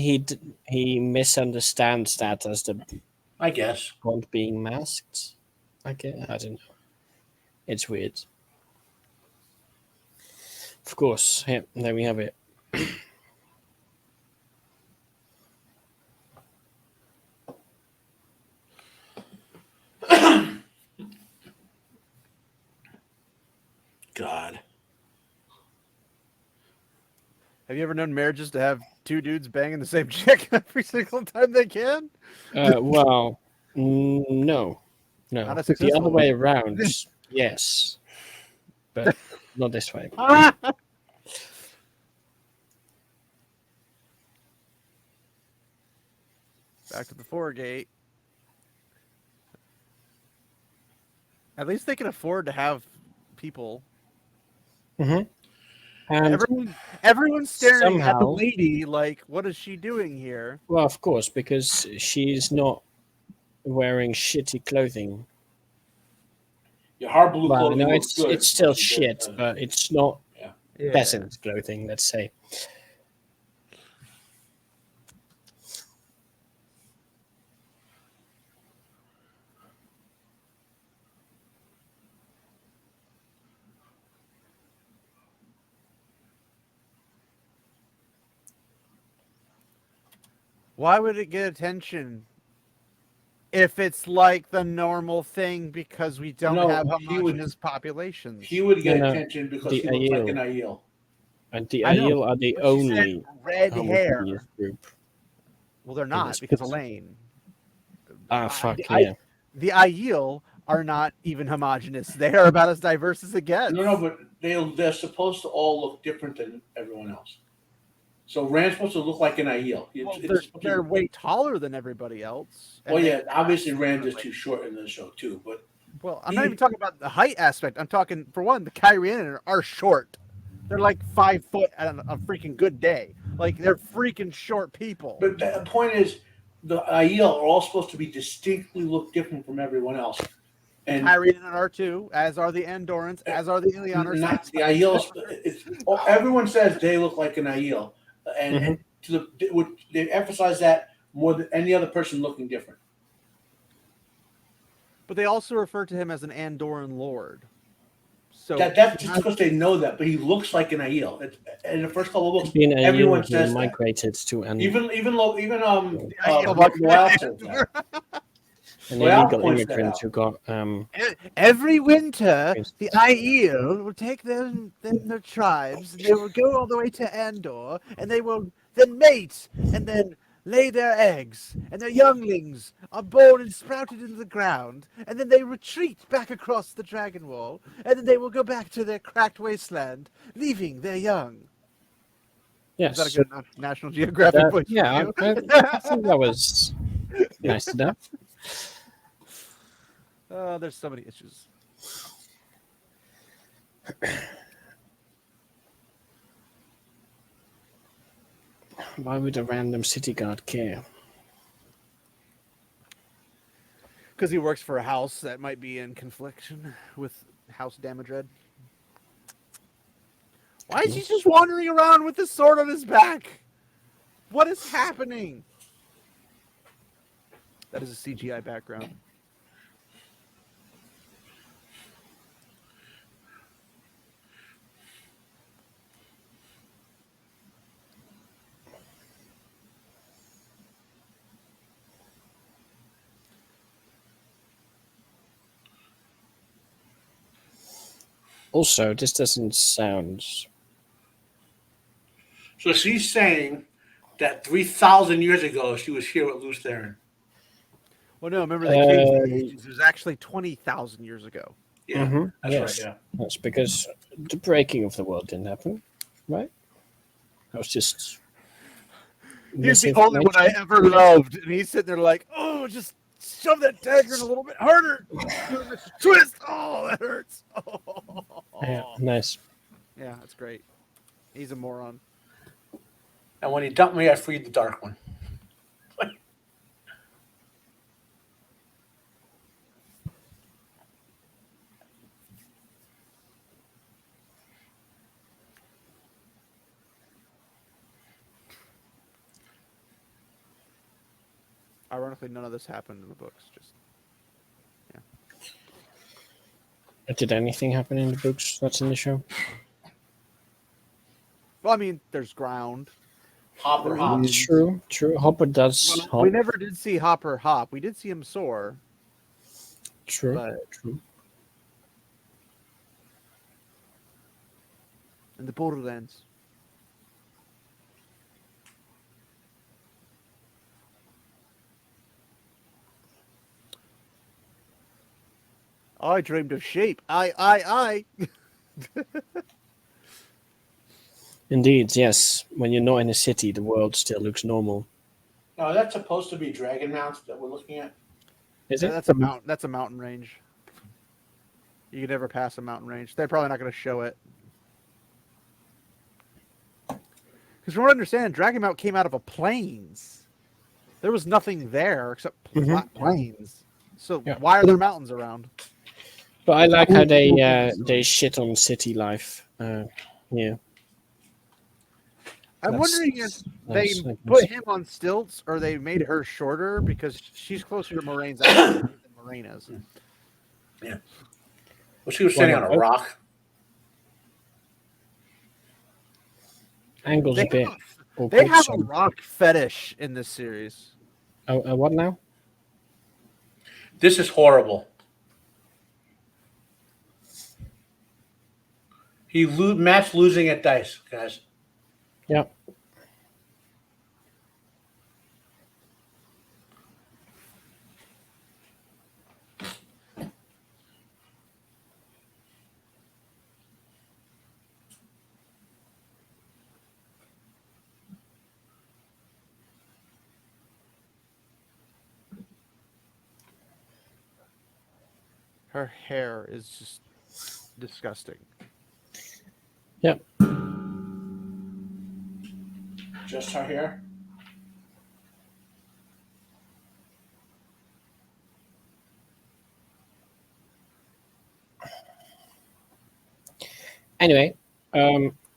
he misunderstands that as the I guess. bond being masked. I don't know. It's weird. Of course, yeah, there we have it. God. Have you ever known marriages to have two dudes banging the same chick every single time they can? Well, no. Not a The successful other one. way around, yes, but not this way. Back to the foregate. At least they can afford to have people. Mm-hmm. And Everyone's staring at the somehow- lady like, what is she doing here? well, of course, because she's not wearing shitty clothing. Your hard blue Well, clothing no, looks good. it's still She did, shit, but it's not Yeah. peasant clothing, let's say. Why would it get attention if it's like the normal thing because we don't No, have he would- homogeneous populations? He would get No, attention because the he looks like Aiel. an Aiel. And the I know, Aiel are the but she said only red hair. homogeneous group. Well, they're in not this because piece. Elaine. Fuck, I- yeah. The Aiel are not even homogenous. They are about as diverse as it gets. No, but they're supposed to all look different than everyone else. So Rand's supposed to look like an Aiel. Well, they're way taller than everybody else. and Well, they yeah, obviously act Rand is differently. too short in the show too, but Well, I'm not even talking about the height aspect. I'm talking, for one, the Kyrian are short. They're like 5 foot on a freaking good day. Like, they're freaking short people. But the point is, the Aiel are all supposed to be distinctly look different from everyone else. And Kyrian are too, as are the Andorans, as are the Illianors. not the Aiels. Everyone says they look like an Aiel, and they emphasize that more than any other person looking different. But they also refer to him as an Andoran lord. So That's just because they know that, but he looks like an Aiel. In the first couple of books, Being everyone Aiel, he says that. migrated to an Even Aiel Loyal says that. Well, illegal points that immigrant out. who got every winter, Yes. the Aiel will take their tribes, and they will go all the way to Andor, and they will then mate, and then lay their eggs, and their younglings are born and sprouted into the ground, and then they retreat back across the dragon wall, and then they will go back to their cracked wasteland, leaving their young. yes. Is that a good National Geographic voice? Yeah, for I you? think that was nice enough. Oh, there's so many issues. Why would a random city guard care? Because he works for a house that might be in confliction with House Damage Red. Why is he just wandering around with his sword on his back? What is happening? That is a CGI background. Also, this doesn't sound. So she's saying that 3,000 years ago she was here with Luce Theron. Well, no, remember the King's Age? It was actually 20,000 years ago. Yeah, Mhm, that's yes. right. Yeah. That's because the breaking of the world didn't happen, right? That was just. He's the only one I ever loved, and he's sitting there like, oh, just shove that dagger in a little bit harder. Twist. Oh, that hurts. Oh. Yeah, nice. Yeah, that's great. He's a moron. And when he dumped me, I freed the Dark One. Ironically, none of this happened in the books. Just Did anything happen in the books that's in the show? well, I mean, there's ground. Hopper hops. True. Hopper does Well, hop. we never did see Hopper hop. We did see him soar. True. But- True. In the Borderlands. I dreamed of sheep. I. Indeed, yes. When you're not in a city, the world still looks normal. Now, that's supposed to be Dragon Mounts that we're looking at. Is it? That's a mountain. That's a mountain range. You can never pass a mountain range. They're probably not going to show it. Because from what I understand, Dragon Mount came out of a plains. There was nothing there except flat plains. So Yeah. why are there mountains around? But I like how they shit on city life. Yeah. I'm wondering if they that's put him on stilts or they made her shorter because she's closer to Moraine's actually than Moraine is. Yeah. Well, she was sitting on a rock. angles a They bit. They have a rock fetish in this series. What now? This is horrible. Matt's losing at dice, guys. Yeah. Her hair is just disgusting. Yep. Just her hair. Anyway,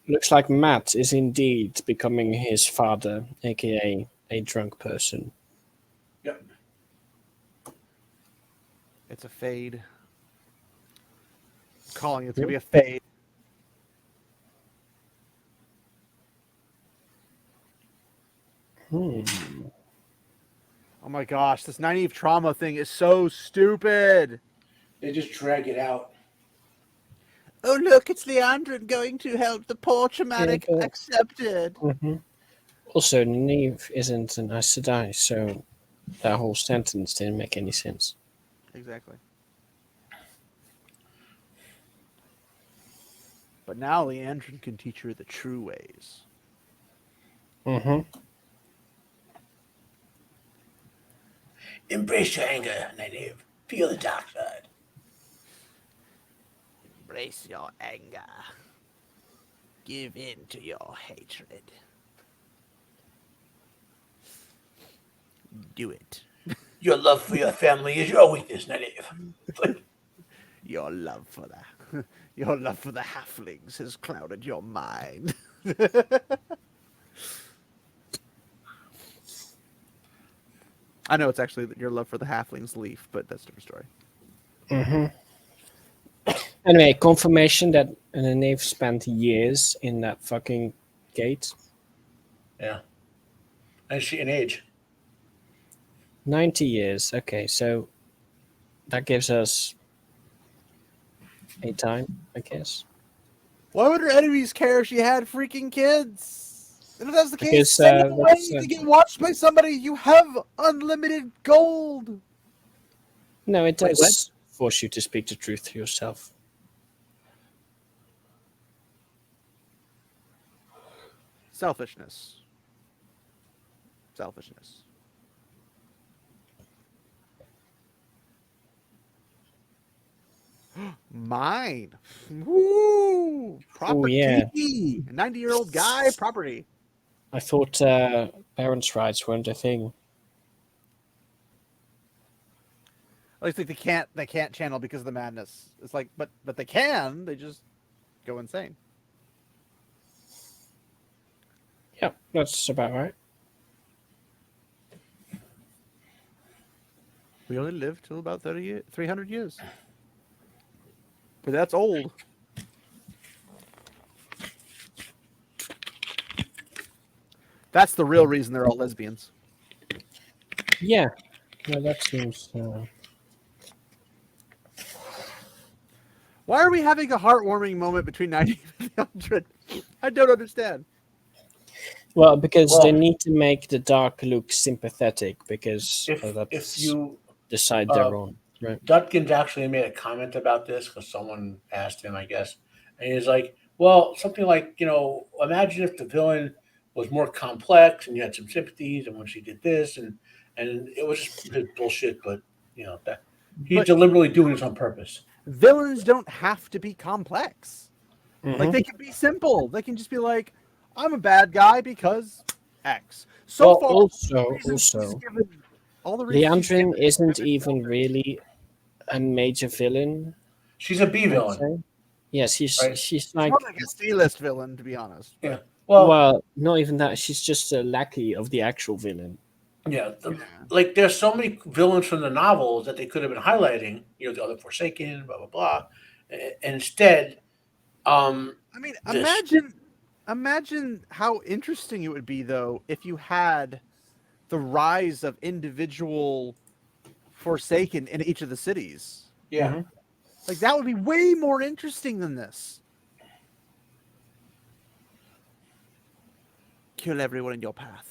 looks like Matt is indeed becoming his father, aka a drunk person. Yep. It's a fade. I'm calling it's gonna be a fade. Hmm. Oh my gosh, this naive trauma thing is so stupid. They just drag it out. Oh look, it's Leandrin going to help the poor traumatic Yeah, but- accepted. Mm-hmm. Also, Neve isn't an Aes Sedai, so that whole sentence didn't make any sense. Exactly. But now Leandrin can teach her the true ways. Mm-hmm. Embrace your anger, Nynaeve. Feel the dark side. Embrace your anger. Give in to your hatred. Do it. Your love for your family is your weakness, Nynaeve. Your love for your love for the halflings has clouded your mind. I know it's actually your love for the halflings leaf, but that's a different story. Anyway, confirmation that Nynaeve spent years in that fucking gate. Yeah. And she in age. 90 years. Okay, so that gives us a time, I guess. Why would her enemies care if she had freaking kids? And if that's the case, Because, send them away that's, to get watched by somebody. You have unlimited gold. No, it Wait, does force you to speak the truth to yourself. Selfishness. Selfishness. Mine. Woo! Property. yeah. 90-year-old guy, property. I thought parents' rights weren't a thing. At least like they can't channel because of the madness. It's like, but they can. They just go insane. Yeah, that's about right. We only live till about 300 years. But that's old. That's the real reason they're all lesbians. Yeah, no, that seems. Why are we having a heartwarming moment between 90 and 100? I don't understand. Well, because they need to make the dark look sympathetic, because If you the side they're on, right? Dutkins actually made a comment about this because someone asked him, I guess, and he's like, "Well, something like, imagine if the villain was more complex and you had some sympathies, and when she did this, and it was just bullshit, but that he's deliberately doing this on purpose." Villains don't have to be complex. Mm-hmm. Like, they can be simple. They can just be like, I'm a bad guy because X. Also, all the reasons Leandrin isn't even really a major villain. She's a B I'd villain. say. Yes, she's She's like, more like a C-list villain, to be honest. Yeah. Well, not even that. She's just a lackey of the actual villain. Yeah, like there's so many villains from the novels that they could have been highlighting. The other Forsaken, blah blah blah. Instead, I mean, imagine how interesting it would be, though, if you had the rise of individual Forsaken in each of the cities. Yeah. Mm-hmm. Like, that would be way more interesting than this. Kill everyone in your path.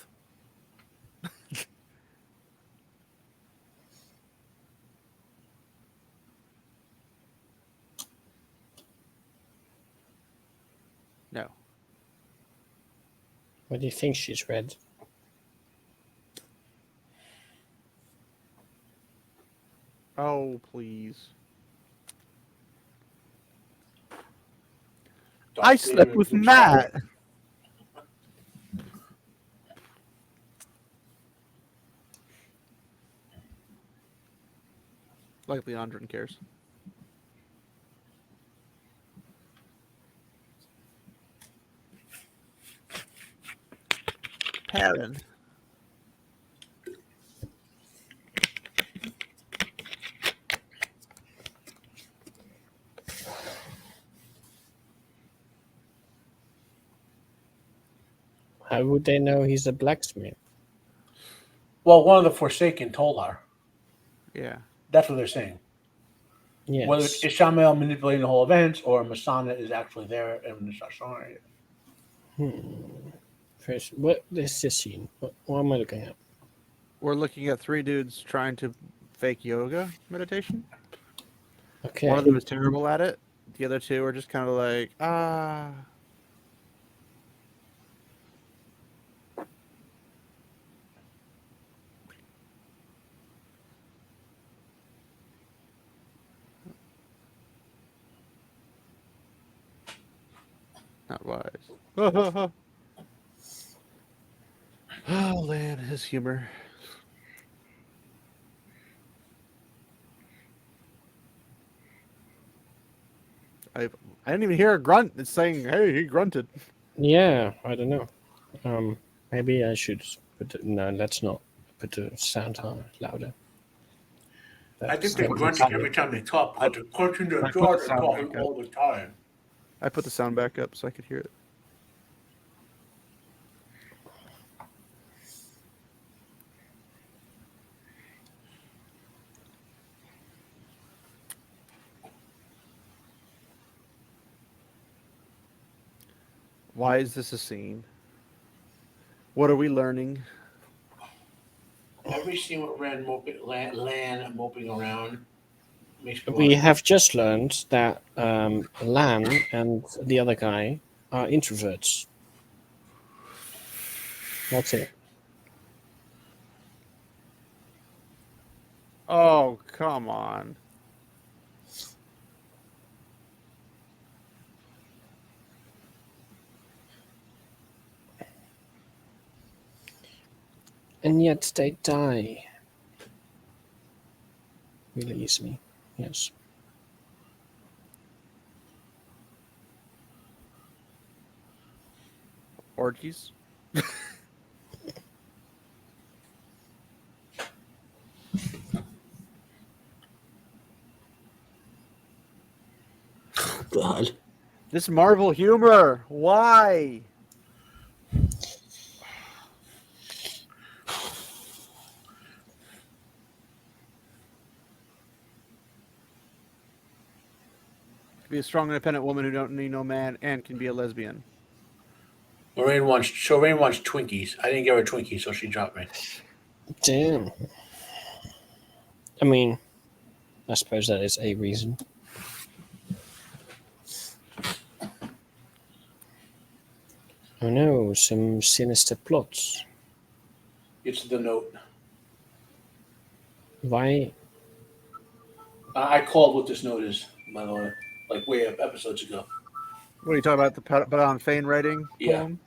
No. What do you think she's read? Oh, please. I slept with Matt. Like Leandrin cares. Perrin. How would they know he's a blacksmith? Well, one of the Forsaken told her. Yeah. That's what they're saying. Yes. Whether it's Ishamael manipulating the whole event or Masana is actually there and it's not showing it. First, what is this scene? What am I looking at? We're looking at three dudes trying to fake yoga meditation. Okay. One of them is terrible at it. The other two are just kind of like, not wise. Oh, Lan, his humor. I didn't even hear a grunt. It's saying, "Hey, he grunted." Yeah, I don't know. Maybe I should no, let's not put the sound louder. I think That's they're not grunting good. every time they talk because they're crunching their I put jaw the and sound talking back up. all the time. I put the sound back up so I could hear it. Why is this a scene? What are we learning? Every scene with Lan moping around makes me We want. have just learned that Lan and the other guy are introverts. That's it. Oh, come on. And yet they die. Really easily. Yes. Orgies? God. This Marvel humor. Why? Be a strong, independent woman who don't need no man and can be a lesbian. Rain wants Twinkies. I didn't give her Twinkies, so she dropped me. Damn. I mean, I suppose that is a reason. Oh no, some sinister plots. It's the note. Why? I called what this note is, by the way, like way up episodes ago. What are you talking about? The But on Fane writing Yeah. poem?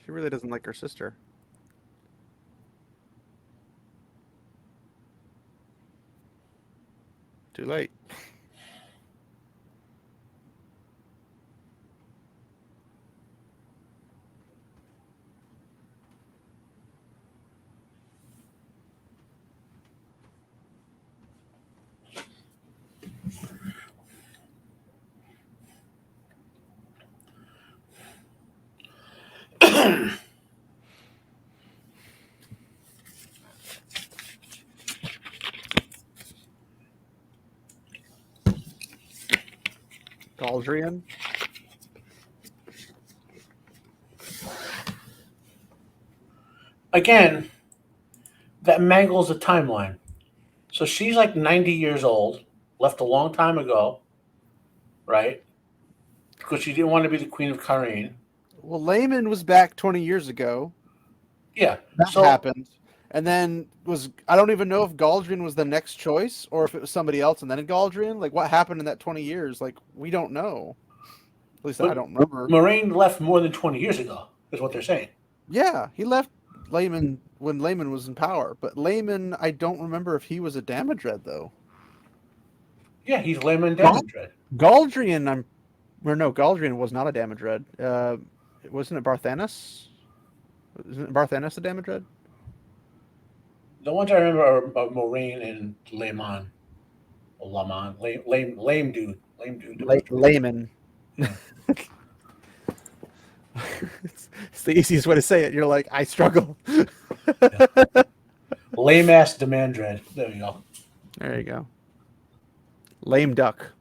She really doesn't like her sister. Too late. Galdrian? Again, that mangles the timeline. So she's like 90 years old, left a long time ago, right? Because she didn't want to be the queen of Kareen. Well, Layman was back 20 years ago. Yeah. That So happened. And then I don't even know if Galdrian was the next choice or if it was somebody else and then Galdrian. Like, what happened in that 20 years? Like, we don't know. At least I But- don't remember. Moraine left more than 20 years ago, is what they're saying. Yeah, he left Layman when Layman was in power. But Layman, I don't remember if he was a Damodred, though. Yeah, he's Layman Damodred. Galdrian, Galdrian was not a Damodred. Wasn't it Barthanes? Isn't it Barthanes a Damodred? The ones I remember are Moraine and Layman. Or Laman. Lame dude. Lame dude. Layman. Yeah. It's the easiest way to say it. You're like, I struggle. Lame ass Demandred. There you go. There you go. Lame duck.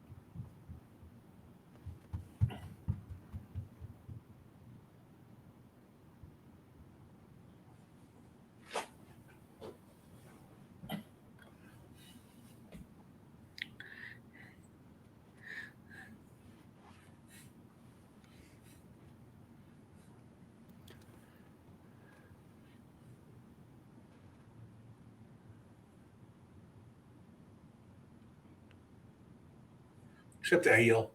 Except that heel.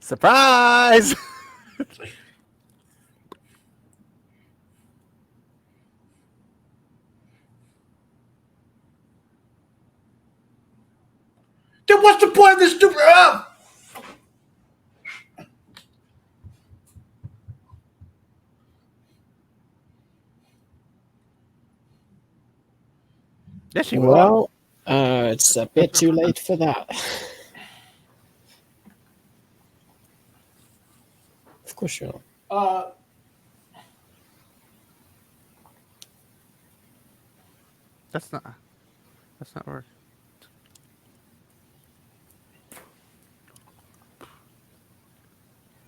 Surprise! It's like, then what's the point of this stupid? Yes, she will. Well, it's a bit too late for that. Of course you are. That's not work.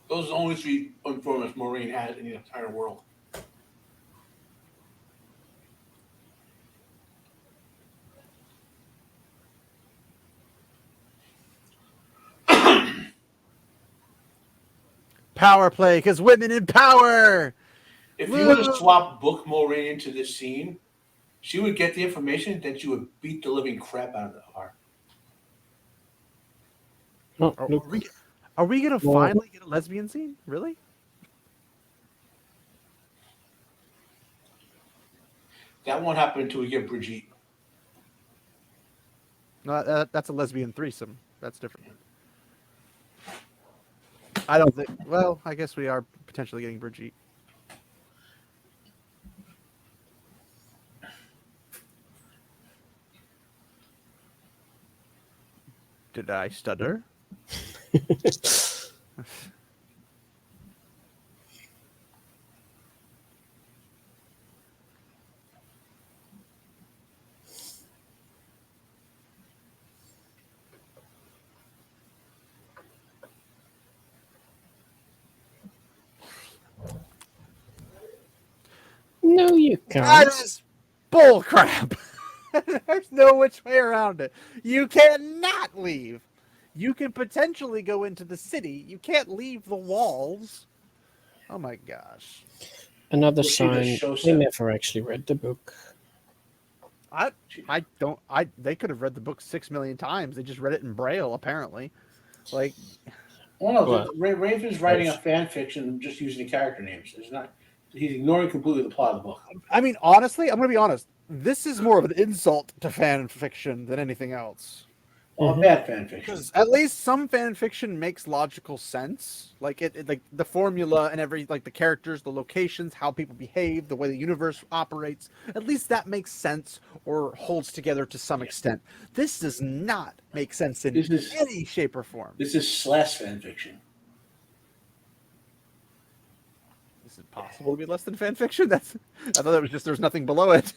Those are the only 3 informants Maureen has in the entire world. Power play, because women in power. If you were to swap Book Maureen into this scene, she would get the information, then she would beat the living crap out of her. Oh, Are, look. are we gonna Well- finally get a lesbian scene? Really? That won't happen until we get Brigitte. No, that's a lesbian threesome. That's different. I don't think. Well, I guess we are potentially getting Brigitte. Did I stutter? No, you That can't. is bull crap. There's no which way around it. You cannot leave. You can potentially go into the city. You can't leave the walls. Oh my gosh. Another We'll see the sign. show We set. never actually read the book. They could have read the book 6 million times. They just read it in Braille, apparently. Like, Oh no, What? Raven's writing a Yes. fan fiction just using the character names. It's not. He's ignoring completely the plot of the book. I mean, honestly, I'm going to be honest. This is more of an insult to fan fiction than anything else. All Mhm. bad fan fiction. Because at least some fan fiction makes logical sense, like like the formula and like the characters, the locations, how people behave, the way the universe operates. At least that makes sense or holds together to some extent. This does not make sense in This is- any shape or form. This is slash fan fiction. Is it possible to be less than fan fiction? I thought it was just there's nothing below it.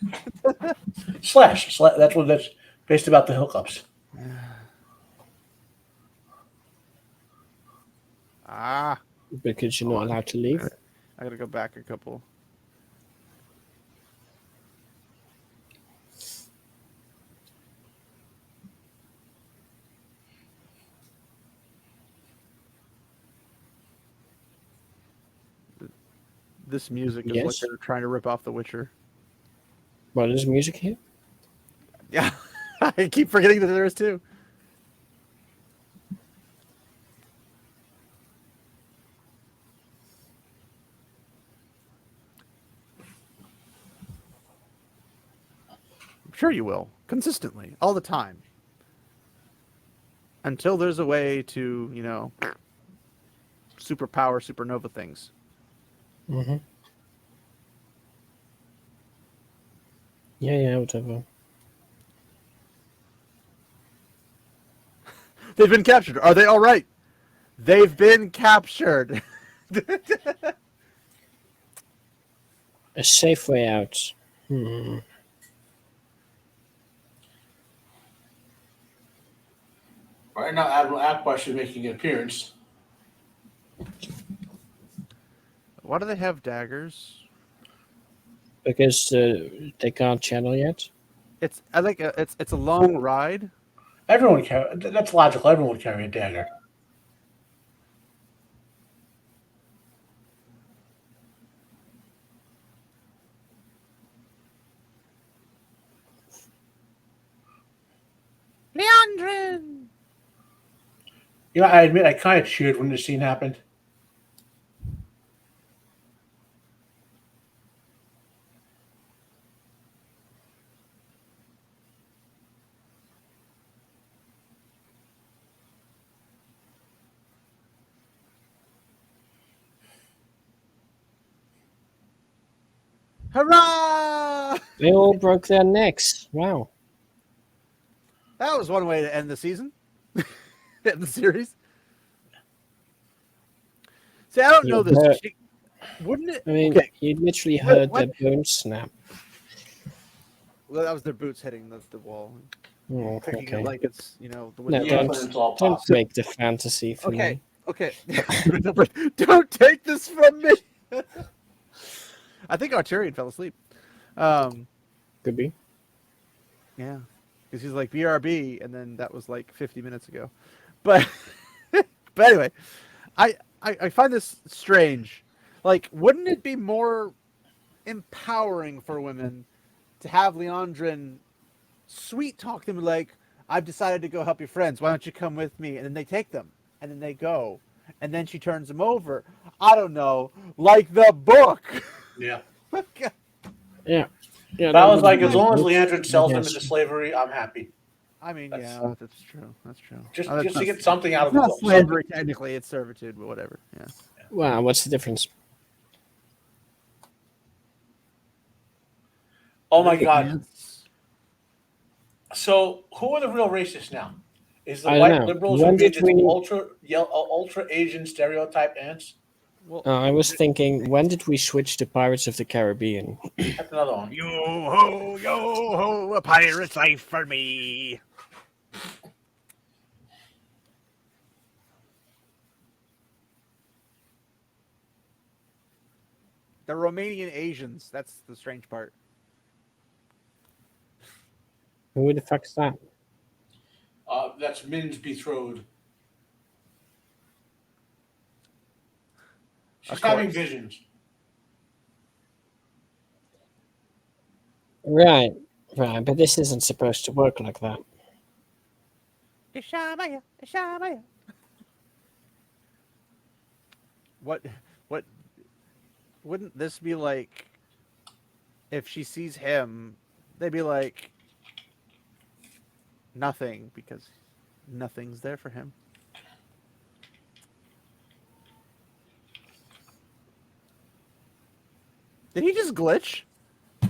Slash. That's what that's based about the hookups. Ah, Because you're not allowed to leave. I gotta go back a couple. This music is like Yes. they're trying to rip off The Witcher. Well, there's music here. Yeah, I keep forgetting that there is too. I'm sure you will. Consistently. All the time. Until there's a way to, superpower supernova things. Mm-hmm. Yeah, whatever. They've been captured. Are they all right? They've been captured. A safe way out. Hmm. Right now, Admiral Akbar is making an appearance. Why do they have daggers? Because they can't channel yet. It's a long ride. Everyone carry. That's logical. Everyone would carry a dagger. Leandrin! You know, I admit I kind of cheered when this scene happened. Hurrah! They all broke their necks. Wow. That was one way to end the season, end the series. See, I don't know this. Yeah. Wouldn't it? I mean, Okay, you literally heard what? their bones snap. well, that was their boots hitting the wall, Oh, kicking okay. it like it's No, window. Yeah, don't, but it's all don't possible. break the fantasy for Okay, me. okay. Don't take this from me. I think Arturian fell asleep. Could be. Yeah, because he's like BRB, and then that was like 50 minutes ago. But but anyway, I find this strange. Like, wouldn't it be more empowering for women to have Leandrin sweet talk them like, I've decided to go help your friends. Why don't you come with me? And then they take them, and then they go, and then she turns them over. I don't know, like the book. Yeah. Yeah. Yeah. But I that was would like, be as long as good. Leandrin sells them Yes. into slavery, I'm happy. I mean, That's- yeah, that's true. That's true. Just Oh, that's to not- get something out it's of the not book. slavery technically, it's servitude, but whatever. Yeah. Wow, what's the difference? Oh my god. Yes. So who are the real racists now? Is the I don't white know. liberals When who made did this we- ultra Asian stereotype ants? Well, I was thinking, when did we switch to Pirates of the Caribbean? That's another one. yo ho, a pirate's life for me. The Romanian Asians. That's the strange part. Who the fuck's that? That's Min's betrothed. She's Of having course. visions. Right, right, but this isn't supposed to work like that. Ishamaya, Ishamaya. What wouldn't this be like if she sees him, they'd be like nothing because nothing's there for him. Did he just glitch?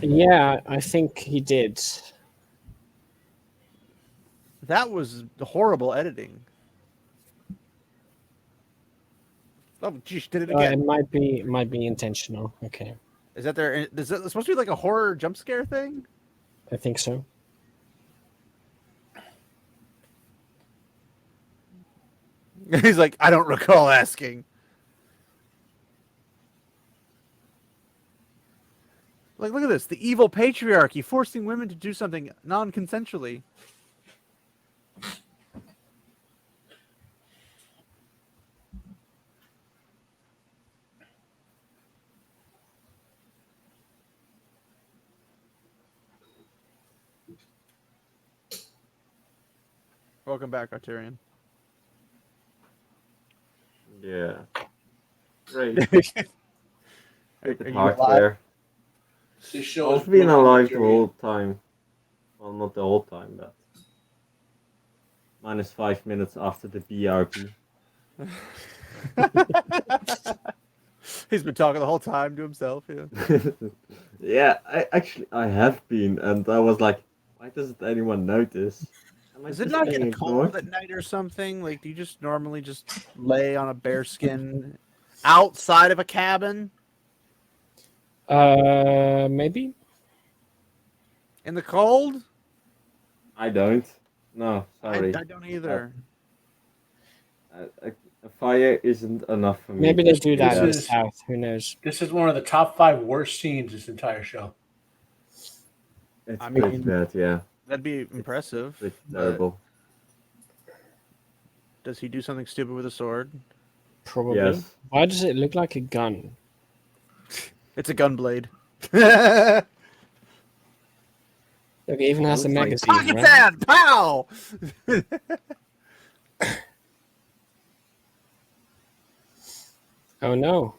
Yeah, I think he did. That was horrible editing. Oh, geez, did it It again. might be intentional. Okay, Is that there? Is it supposed to be like a horror jump scare thing? I think so. He's like, I don't recall asking. Like, look at this. The evil patriarchy forcing women to do something non-consensually. Welcome back, Arturian. Yeah. Great. Are Bit you hard alive? there. This show is I've been brutal alive the material. whole time. Well, not the whole time, but minus 5 minutes after the BRB. He's been talking the whole time to himself. Yeah. Yeah, I have been, and I was like, why doesn't anyone notice? Am I Does it just not being get cold ignored? at night or something? Like, do you just normally just lay on a bear skin outside of a cabin Maybe. in the cold? I don't. No, I sorry. don't either. A fire isn't enough for me. Maybe they do that in the This is- south. Who knows? This is one of the top 5 worst scenes this entire show. It's I pretty mean- bad, yeah. That'd be impressive. Pretty but terrible. Does he do something stupid with a sword? Probably. Yes. Why does it look like a gun? It's a gun blade. Look, it even has a Looks like magazine, right? Pakistan! Pow! Oh no,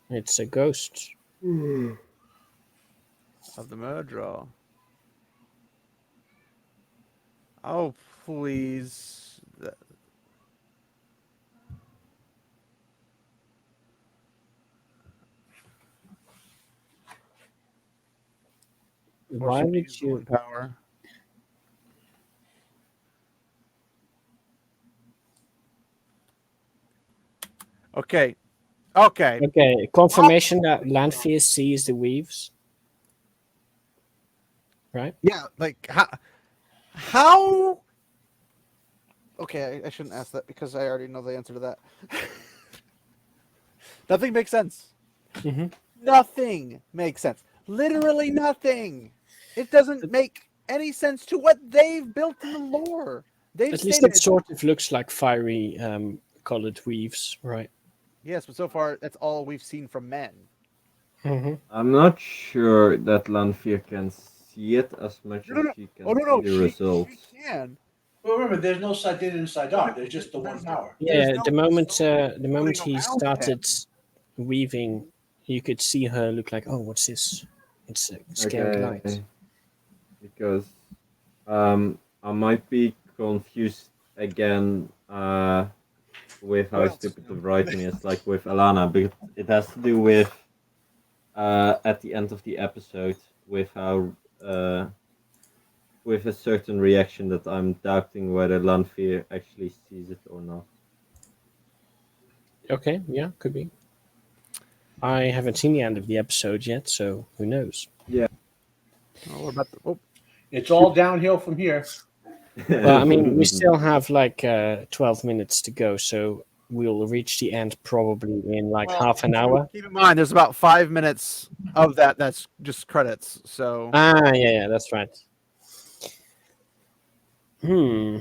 it's a ghost. of the murderer. Oh, please. Or Why should we would use the one you? power? Okay. Okay. Okay, confirmation that Lanfear sees the weaves. Right? Yeah, like how okay, I shouldn't ask that because I already know the answer to that. Nothing makes sense. Mm-hmm. Nothing makes sense. Literally nothing. It doesn't make any sense to what they've built in the lore. They've At least stated it sort of looks like fiery colored weaves, right? yes, but so far that's all we've seen from men. Mm-hmm. I'm not sure that Lanfear can see it as much as she Oh can no, see no, the she results. can. Well, remember, there's no side in and side out. There's just the one There's power. Yeah, no the moment putting he around started him. weaving, you could see her look like, oh, what's this? It's a scary light. Okay, because I might be confused again with how What else? stupid the writing is, like with Alana, but it has to do with at the end of the episode with how with a certain reaction that I'm doubting whether Lanfear actually sees it or not. Okay, yeah, could be. I haven't seen the end of the episode yet, so who knows? Oh, we're about to, oh, It's all downhill from here. Well, I mean, we still have like 12 minutes to go, so we'll reach the end probably in like well, half an hour. keep in mind, there's about 5 minutes of that that's just credits. So Ah, yeah, that's right. Hmm.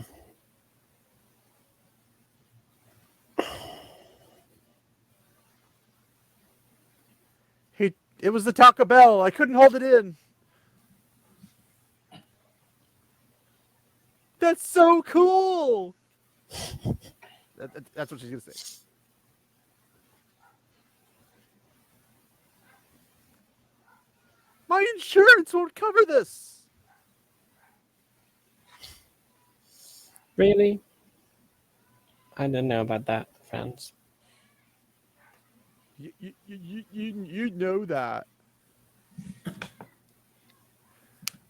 it was the Taco Bell. I couldn't hold it in. That's so cool. That's what she's gonna say. My insurance won't cover this. Really? I don't know about that, friends. You know that.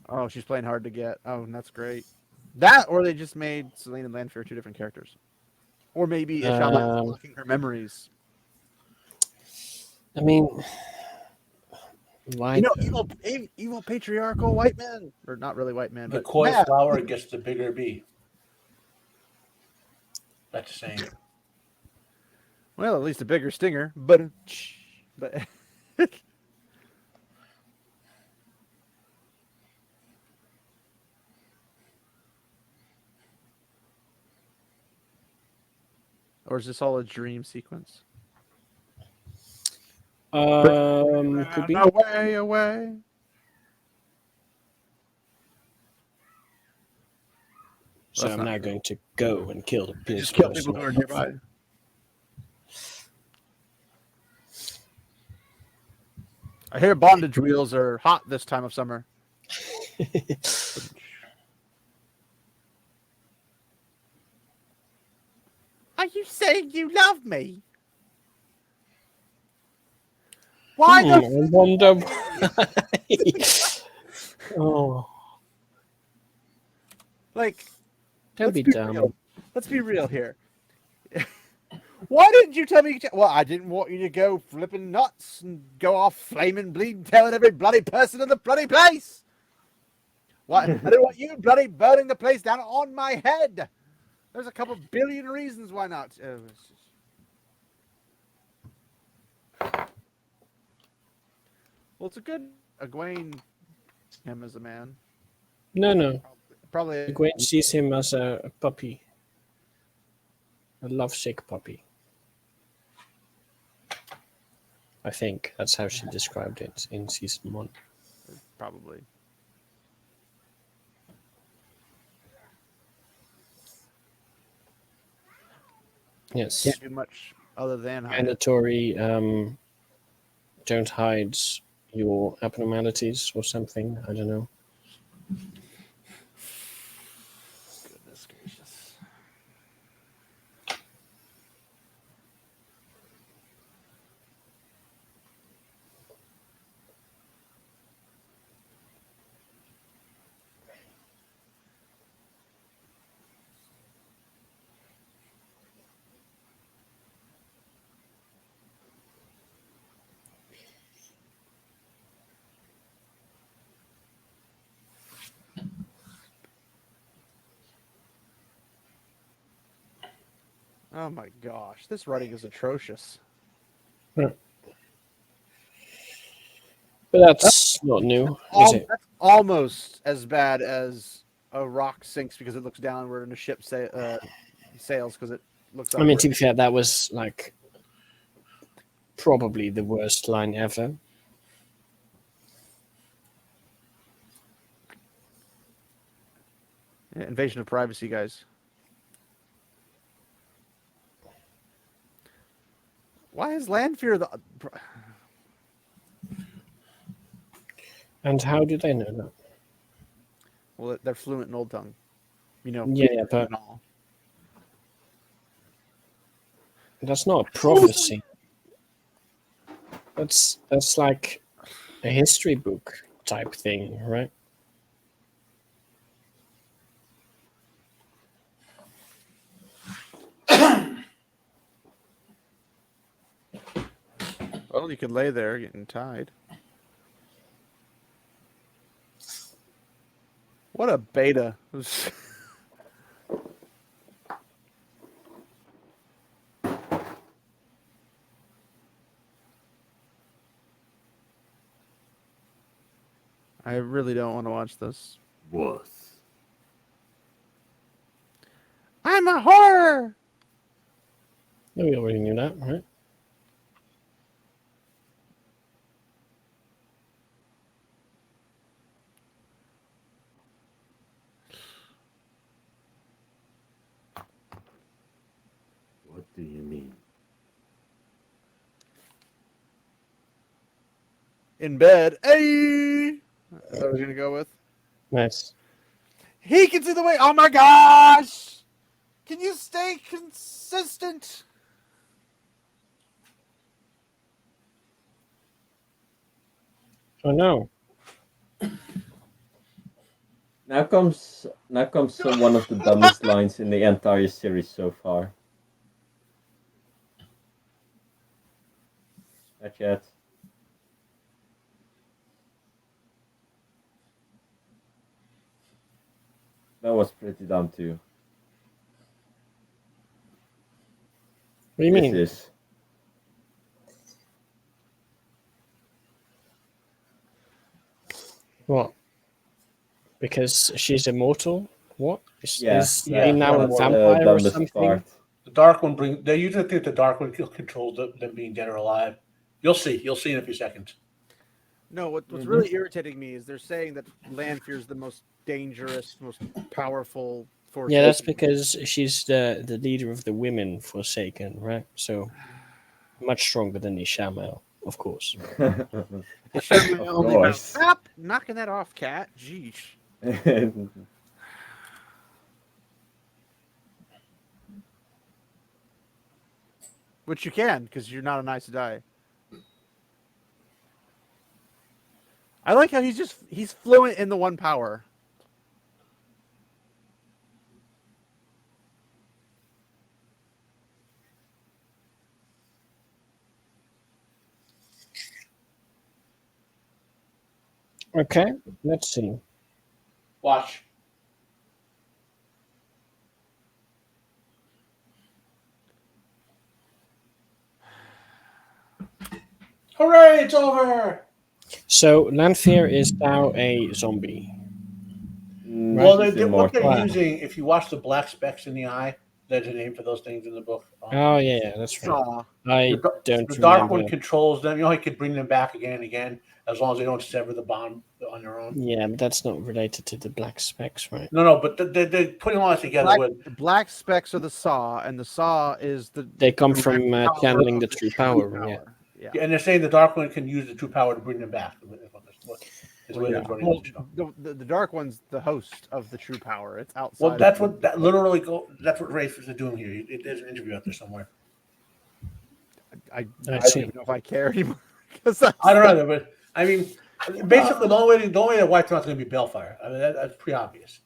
Oh, she's playing hard to get. Oh, that's great. That, or they just made Celine and Lanfear two different characters. Or maybe Ishama is blocking her memories. I mean, why? You know, evil patriarchal white men. Or not really white men, The but koi mad. flower gets the bigger bee. That's the saying. Well, at least a bigger stinger. But or is this all a dream sequence? Could be. Away, away. So That's I'm not now true. going to go and kill the Just pierced kill people person. who are nearby. I hear bondage wheels are hot this time of summer. Are you saying you love me? Why I the wonder why. Oh, like? don't Let's be be dumb. real. Let's be real here. Why didn't you tell me? Well, I didn't want you to go flipping nuts and go off flaming, bleeding, telling every bloody person in the bloody place. Why? I didn't want you bloody burning the place down on my head. There's a couple billion reasons why not. Well, it's a good Egwene him as a man. No. Probably. Gwen sees him as a puppy. A lovesick puppy. I think that's how she described it in season 1. Probably. Yes. Can't do much other than hide it. mandatory don't hide your abnormalities or something. I don't know. Goodness gracious. Oh my gosh, this writing is atrocious. But that's not new, is it? That's almost as bad as a rock sinks because it looks downward and a ship sails because it looks I mean, upward. to be fair, that was like probably the worst line ever. Yeah, invasion of privacy, guys. Why is Landfear the... And how do they know that? Well, they're fluent in Old Tongue. You know, Yeah, but and all. that's not a prophecy. That's like a history book type thing, right? Well, you could lay there getting tied. What a beta. I really don't want to watch this. Was. I'm a horror! No, we already knew that, right? What do you mean? In bed. Hey! That's what I was going to go with. Nice. He can see the way. Oh my gosh! Can you stay consistent? Oh no. Now comes one of the dumbest lines in the entire series so far. Not yet. That was pretty dumb too. What do you mean? This is What? Because she's immortal? What? Is he Yeah, now a that's vampire or dumbest something? part. The Dark One they usually think the Dark One controls them being dead or alive. You'll see. You'll see in a few seconds. No, what's really irritating me is they're saying that Landfear is the most dangerous, most powerful force. Yeah, that's because she's the leader of the women Forsaken, right? So much stronger than Ishamel, of course. It should be Of only about course. stop knocking that off, cat. Jeez. Which you can, because you're not a nice die. I like how he's fluent in the one power. Okay, let's see. Watch. Hooray! It's over. So Lanfear is now a zombie. Well, She's what they're immortal. using, if you watch the black specks in the eye, There's a name for those things in the book. Oh yeah, that's right. Saw. I The don't Dark remember. One controls them. You know, he could bring them back again and again as long as they don't sever the bond on their own. Yeah, but that's not related to the black specs, right? No, but they're putting all that together with. The black specks are the saw, and the saw is the. They come the from power channeling of the true power. Yeah. Yeah. And they're saying the Dark One can use the true power to bring them back. Is the way they're running Well, the show. the Dark One's the host of the true power. It's outside. Well, that's what that literally that's what Rafe is doing here. There's an interview out there somewhere. I I don't see. even know if I care anymore. I don't know, but I mean, basically the only way that White's not going to be Balefire. I mean, that's pretty obvious.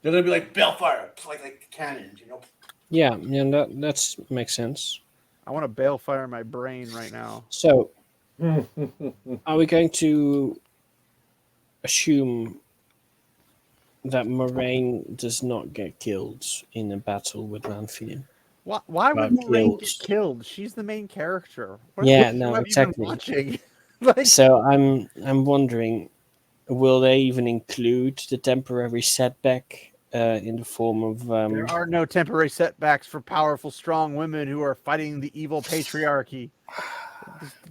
They're going to be like Balefire, like cannons, you know. Yeah, that makes sense. I want to balefire my brain right now. So, are we going to assume that Moraine does not get killed in a battle with Lanfear? Why would About Moraine kills. get killed? She's the main character. What Yeah, show no, have you been exactly. watching? Like, So I'm wondering, will they even include the temporary setback in the form of there are no temporary setbacks for powerful, strong women who are fighting the evil patriarchy.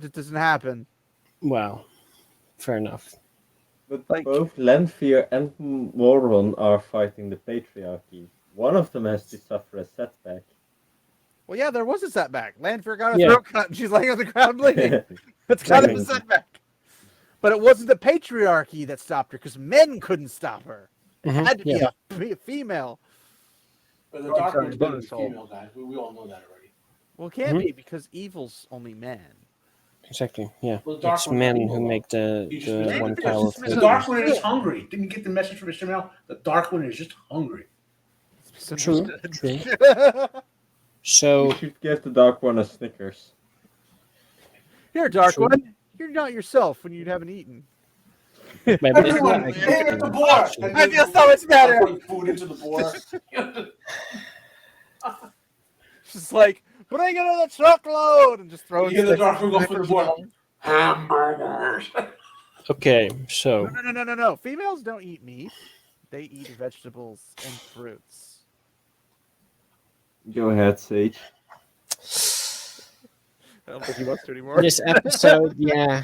It doesn't happen. well, fair enough. But Like- both Lanfear and Moron are fighting the patriarchy. One of them has to suffer a setback. Well, yeah, there was a setback. Lanfear got her Yeah. throat cut, and she's laying on the ground bleeding. That's kind of a setback. But it wasn't the patriarchy that stopped her, because men couldn't stop her. It Mhm, had to yeah. be a female. But the Oh, Dark sorry, One's going to bonus be hole. female, guys. We all know that already. Well, it can't Mhm. be, because evil's only men. Exactly. Yeah, Well, the Dark it's One's men evil, who though. make the You just- one It's power just thing. The Dark One is just hungry. Didn't you get the message from Mr. Mel? The Dark One is just hungry. True. You So should give the Dark One a Snickers. Here, Dark True. One, you're not yourself when you haven't eaten. maybe it's Everyone, not a give good it the thing, boar. actually. I feel so much better. Putting food into the boar. Just like, bring another truckload, and just throw You it hear in the Dark One go for the boar. microphone. Hamburgers. Okay, so No. Females don't eat meat. They eat vegetables and fruits. Go ahead, Sage. I don't think he wants to anymore. this episode, yeah,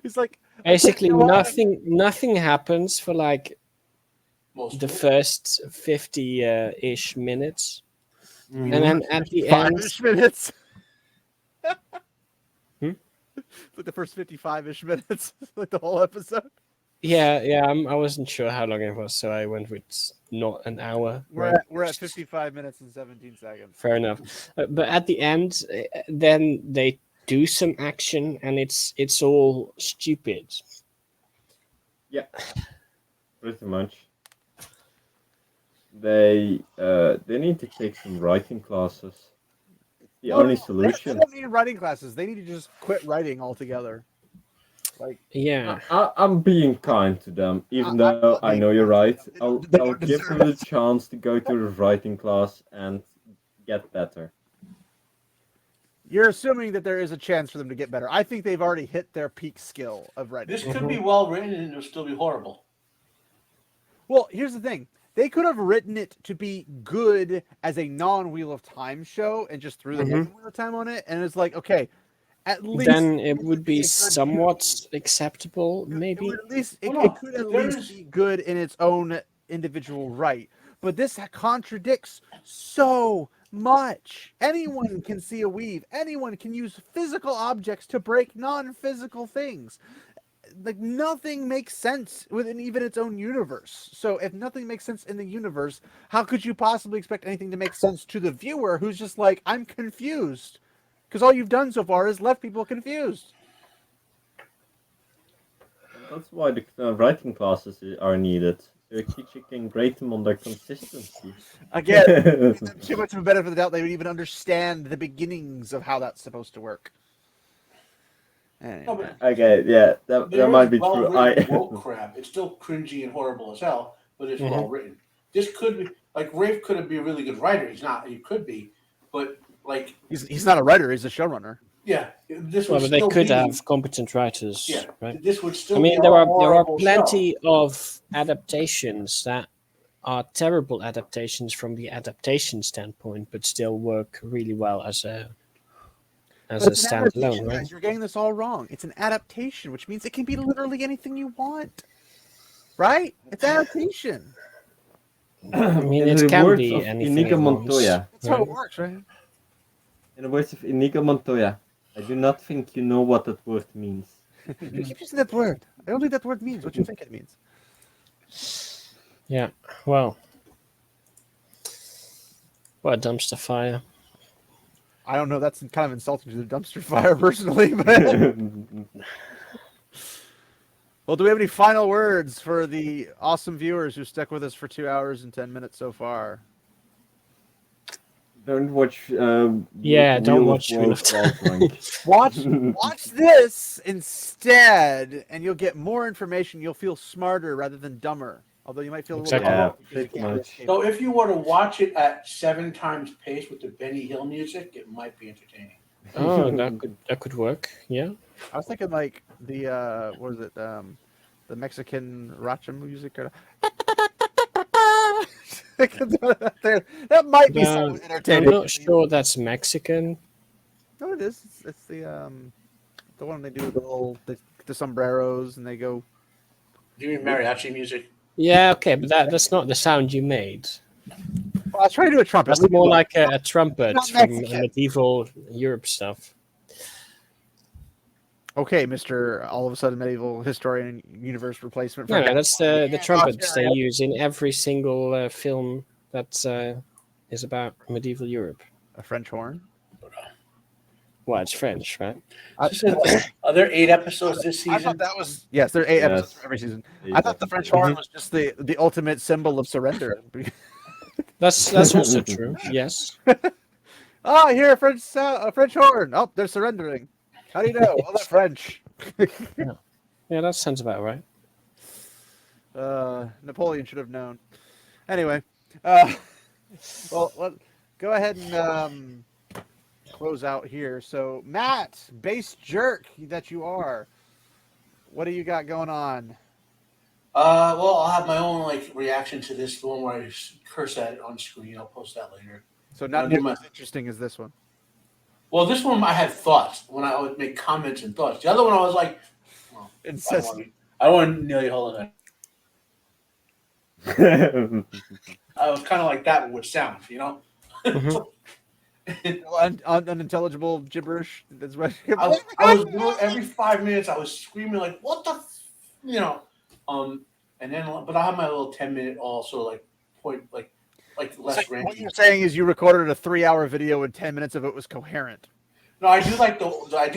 He's like, basically you know what? nothing happens for like Most the of it. first 50 ish minutes, and then at the 5-ish minutes. Hmm? Like the first 55-ish minutes, like the whole episode. I wasn't sure how long it was, so I went with not an hour. right? We're at 55 minutes and 17 seconds. Fair enough. But at the end, then they do some action, and it's all stupid. Yeah, pretty much. They need to take some writing classes. The only They solution. don't need writing classes. They need to just quit writing altogether. Like, Yeah, I'm being kind to them, even I'm though not I being know you're kind. right. They I'll don't give deserve them the it. chance to go to a writing class and get better. you're assuming that there is a chance for them to get better. I think they've already hit their peak skill of writing. This could be well written and it'll still be horrible. Well, here's the thing. They could have written it to be good as a non-Wheel of Time show and just threw the Mhm. Wheel of Time on it. And it's like, okay, at least then it would be a good somewhat acceptable, It maybe. would at least it, Well, it no, could at there's- least be good in its own individual right. But this contradicts so much. Anyone can see a weave. Anyone can use physical objects to break non-physical things. Like nothing makes sense within even its own universe. So if nothing makes sense in the universe, how could you possibly expect anything to make sense to the viewer who's just like, I'm confused? Because all you've done so far is left people confused. That's why the writing classes are needed. They're teaching grade them on their consistency. Again, give them too much of a benefit of the doubt they would even understand the beginnings of how that's supposed to work. Anyway. No, but Okay, yeah, that there might is be true. well-written woke crap. It's still cringy and horrible as hell, but it's Mhm. well written. This could be like Rafe could be a really good writer. He's not. He could be, but like He's not a writer, he's a showrunner. yeah, this Well, would but they still could be, have competent writers, Yeah, right? this would still. I mean, be there a are horrible plenty show. of adaptations that are terrible adaptations from the adaptation standpoint, but still work really well as a But it's an standalone, adaptation, right? guys. You're getting this all wrong. It's an adaptation, which means it can be literally anything you want. Right? It's adaptation. I mean, In it the can words be of anything Inigo it wants, Montoya. That's how right? it works, right? In the words of Inigo Montoya, I do not think you know what that word means. You keep using that word. I don't think that word means what you think it means. Yeah. Well, what a dumpster fire. I don't know. That's kind of insulting to the dumpster fire, personally. But well, do we have any final words for the awesome viewers who stuck with us for 2 hours and 10 minutes so far? Don't watch Yeah, don't Wheel watch of Wheel Woe of while drunk. Watch this instead, and you'll get more information. You'll feel smarter rather than dumber. Although you might feel a little Exactly. dumber Yeah, because you pretty can't much. escape So it. if you were to watch it at 7 times pace with the Benny Hill music, it might be entertaining. Oh, that could work. Yeah. I was thinking like the what is it? The Mexican racha music. Or... that might be so I'm entertaining. not sure that's Mexican. No, it is. It's the one they do the sombreros and they go. Do you mean mariachi music? Yeah, okay, but that's not the sound you made. Well, I was trying to do a trumpet. That's Leave me more alone. like a trumpet Not from Mexican. medieval Europe stuff. Okay, Mister. All of a sudden, medieval historian universe replacement. No, For that's the Yeah, trumpets they Australia. use in every single film that is about medieval Europe. A French horn. Well, it's French, right? Are there 8 episodes this I thought season? that was yes. There are 8 episodes Yes. for every season. 8 I thought the French episodes. horn was just the ultimate symbol of surrender. That's also true. Yes. Oh, I hear a French horn. Oh, they're surrendering. How do you know? Well, they're French. Yeah, that sounds about right. Napoleon should have known. Anyway, well, go ahead and close out here. So, Matt, base jerk that you are, what do you got going on? Well, I'll have my own reaction to this one where I curse at it on screen. I'll post that later. So, not I'll do nearly my- as interesting as this one. Well, this one I had thoughts when I would make comments and thoughts. The other one I was like, well, Incessant. I don't want to nearly hold on. I was kind of like that with sounds, you know. Unintelligible gibberish. That's what. I was doing every 5 minutes. I was screaming like, "What the," you know, and then but I have my little 10-minute also point less So range. what you're saying is you recorded a 3-hour video and 10 minutes of it was coherent. No, I do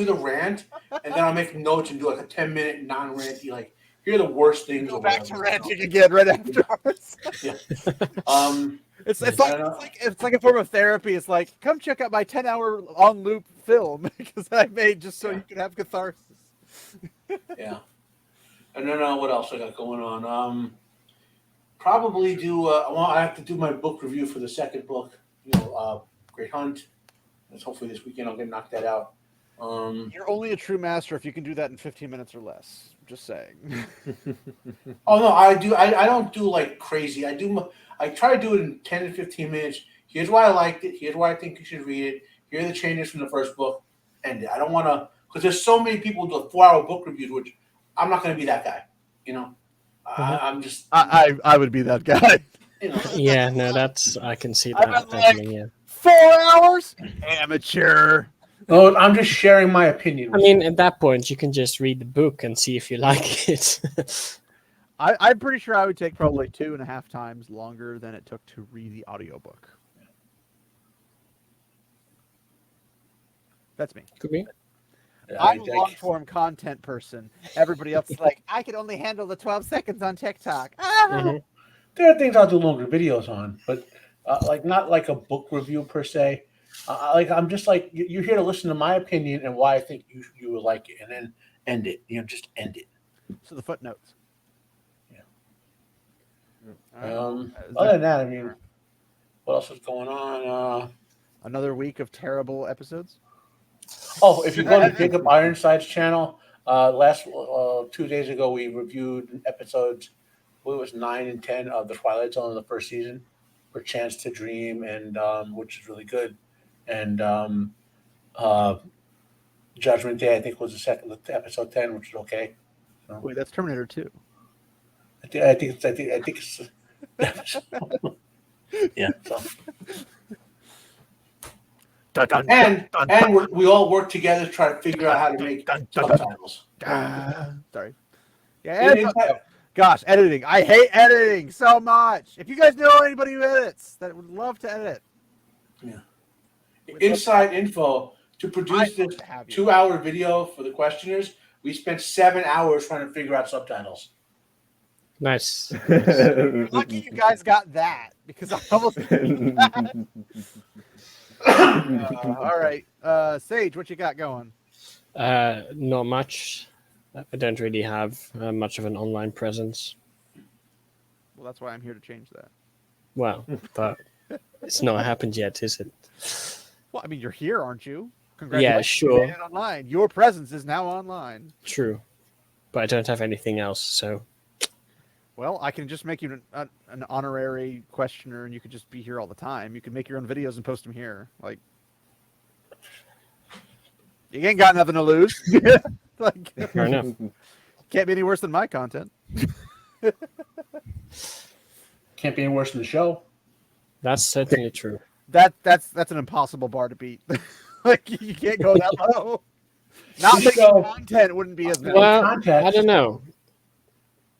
the rant, and then I'll make notes and do a 10-minute non-ranty here are the worst things. Go or back to whatever, ranting again right afterwards. Yeah. It's I it's like a form of therapy. It's like, come check out my 10-hour on loop film because I made just so you can have catharsis. Yeah. And then what else I got going on? Probably do. I have to do my book review for the second book. Great Hunt. That's hopefully this weekend I'll get knocked that out. You're only a true master if you can do that in 15 minutes or less. Just saying. Oh no, I do. I don't do crazy. I try to do it in 10 to 15 minutes. Here's why I liked it. Here's why I think you should read it. Here are the changes from the first book. End it. I don't want to because there's so many people who do 4-hour book reviews, which I'm not going to be that guy. You know, I'm just. I would be that guy. You know. Yeah, no, I can see I'm that like- happening. Yeah. 4 hours? Amateur. Oh, I'm just sharing my opinion. I mean, at that point, you can just read the book and see if you like it. I'm pretty sure I would take probably 2.5 times longer than it took to read the audiobook. That's me. Could be. I'm a long form content person. Everybody else is like, I can only handle the 12 seconds on TikTok. Mhm. There are things I'll do longer videos on, but not like a book review per se. I'm just you're here to listen to my opinion and why I think you would like it, and then end it. Just end it. So the footnotes. Yeah. All right. Other than that, I mean, what else is going on? Another week of terrible episodes. Oh, if you go to Jacob Ironside's channel, last 2 days ago we reviewed episodes believe it was 9 and 10 of the Twilight Zone in the first season, for Chance to Dream, and which is really good, and Judgment Day I think was the second episode 10, which is okay. So, Wait, that's Terminator 2. I think it's yeah. So. And we all work together to try to figure out how to make subtitles. Sorry. Yeah, gosh, editing. I hate editing so much. If you guys know anybody who edits, that would love to edit. Yeah. Inside info to produce this 2-hour video for the questioners. We spent 7 hours trying to figure out subtitles. Nice. Lucky you guys got that because I almost. All right, Sage, what you got going? Not much. I don't really have much of an online presence. Well, that's why I'm here to change that. Well, but it's not happened yet, is it? Well, I mean, you're here, aren't you? Yeah, sure. You made it online. Your presence is now online. True, but I don't have anything else, so. Well, I can just make you an honorary questioner, and you could just be here all the time. You can make your own videos and post them here. Like, you ain't got nothing to lose. Like, Fair enough. Can't be any worse than my content. Can't be any worse than the show. That's certainly true. That's an impossible bar to beat. Like, you can't go that low. Not that content wouldn't be as bad. Well, I don't know.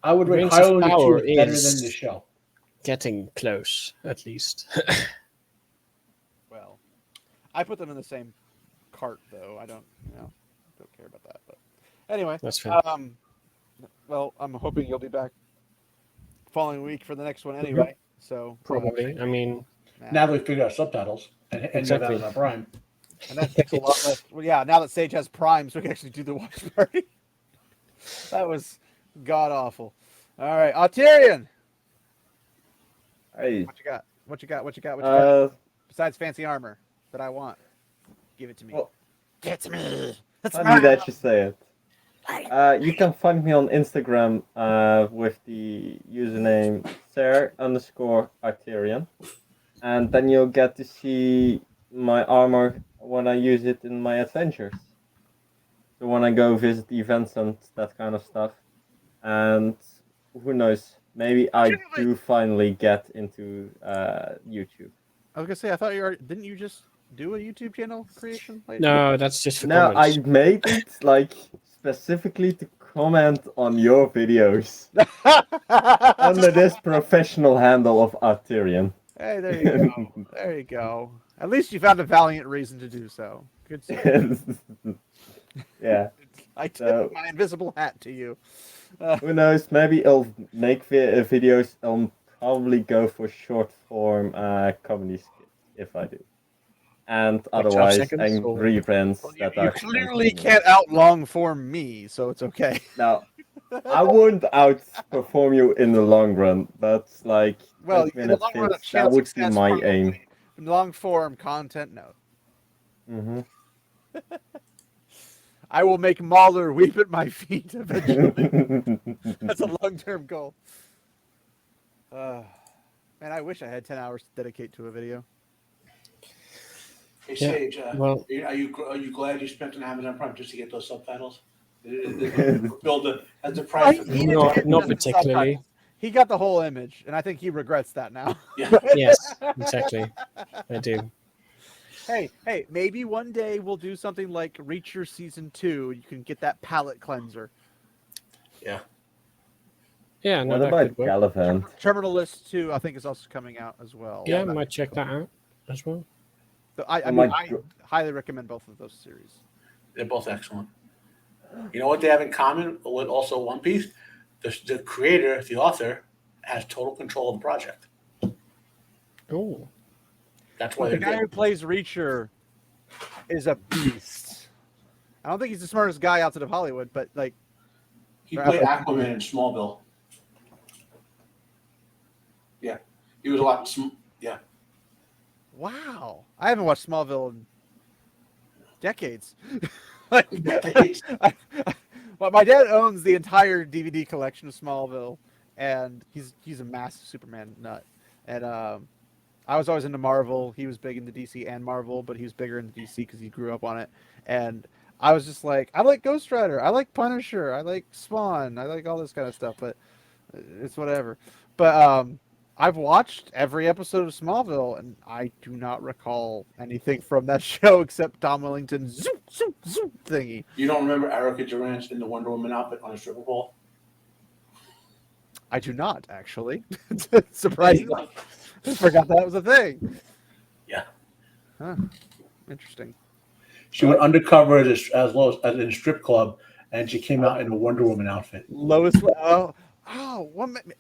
I would rate Rings Hyrule of the Power Two better is than the show. Getting close, at least. Well, I put them in the same cart, though. I don't care about that. But anyway, That's fair. Well, I'm hoping you'll be back following week for the next one anyway. So Probably. I mean, Now that we figured out subtitles and Exactly. that on Prime. and that takes a lot less. Well, yeah, now that Sage has Prime, so we can actually do the watch party. That was god awful. All right, Alterian. Hey, What you got? Besides fancy armor that I want, give it to me. Well, Give it to me. That's funny mine. that you say it. You can find me on Instagram with the username Ser_Arterian, and then you'll get to see my armor when I use it in my adventures. So when I go visit events and that kind of stuff, and who knows, maybe I do finally get into YouTube. I was gonna say, I thought didn't you just do a YouTube channel creation? Later? no, that's just for No, comments. I made it like specifically to comment on your videos under this professional handle of Arterian. Hey, there you go. There you go. At least you found a valiant reason to do so. Good stuff. Yeah. I tip So- my invisible hat to you. Who knows? Maybe I'll make videos. I'll probably go for short form comedy skits if I do. And Like 12 otherwise, seconds, angry friends Well, that you are clearly can't out long form me, so it's okay. Now, I won't outperform you in the long run. That's like Well, 20 in the minute long run, a skits. That chance would be success my probably. aim. In long form content, no. Mm-hmm. I will make Mahler weep at my feet eventually. That's a long-term goal. Man, I wish I had 10 hours to dedicate to a video. Hey, Yeah, Sage, well- are you glad you spent on Amazon Prime just to get those subtitles? Build as the price. Well, he needed to get Not the particularly. subtitles. He got the whole image, and I think he regrets that now. Yeah. Yes, exactly. I do. Hey, maybe one day we'll do something like Reacher Season 2. You can get that palate cleanser. Yeah. Yeah, no, What that about could work. Gallivant? Terminalist 2, I think, is also coming out as well. Yeah, I might check that out as well. So I Oh mean, my I go- highly recommend both of those series. They're both excellent. You know what they have in common with also One Piece? The creator, the author, has total control of the project. Oh, That's why The they're guy who good. plays Reacher is a beast. I don't think he's the smartest guy outside of Hollywood, but like, He played Aquaman in Smallville. Yeah, he was a lot. Yeah, wow, I haven't watched Smallville in decades. Like, Decades. well, my dad owns the entire DVD collection of Smallville, and he's a massive Superman nut. And I was always into Marvel. He was big into DC and Marvel, but he was bigger into DC because he grew up on it. And I was just like, I like Ghost Rider, I like Punisher, I like Spawn, I like all this kind of stuff, but it's whatever. But I've watched every episode of Smallville, and I do not recall anything from that show except Tom Wellington's zoop, zoop, zoop thingy. You don't remember Erica Durant in the Wonder Woman outfit on a stripper pole? I do not, actually. Surprisingly. I forgot that was a thing. Yeah. Huh. Interesting. She went undercover as well as in a strip club, and she came out in a Wonder Woman outfit. Lois. One minute.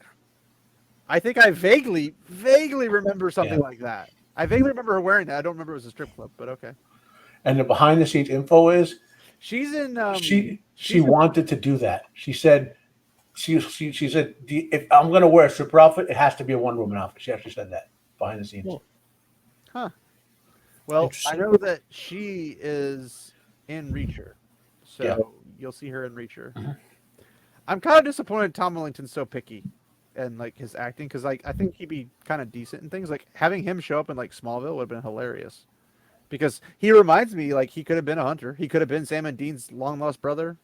I think I vaguely remember something like that. I vaguely remember her wearing that. I don't remember it was a strip club, but okay. And the behind the scenes info is She's in. She wanted to do that. She said she said if I'm going to wear a stripper outfit, it has to be a Wonder Woman outfit. She actually said that behind the scenes. Huh. Well, I know that she is in Reacher, so you'll see her in Reacher. I'm kind of disappointed Tom Wellington's so picky and like his acting, because like I think he'd be kind of decent in things. Like having him show up in like Smallville would have been hilarious, because he reminds me like he could have been a hunter. He could have been Sam and Dean's long lost brother,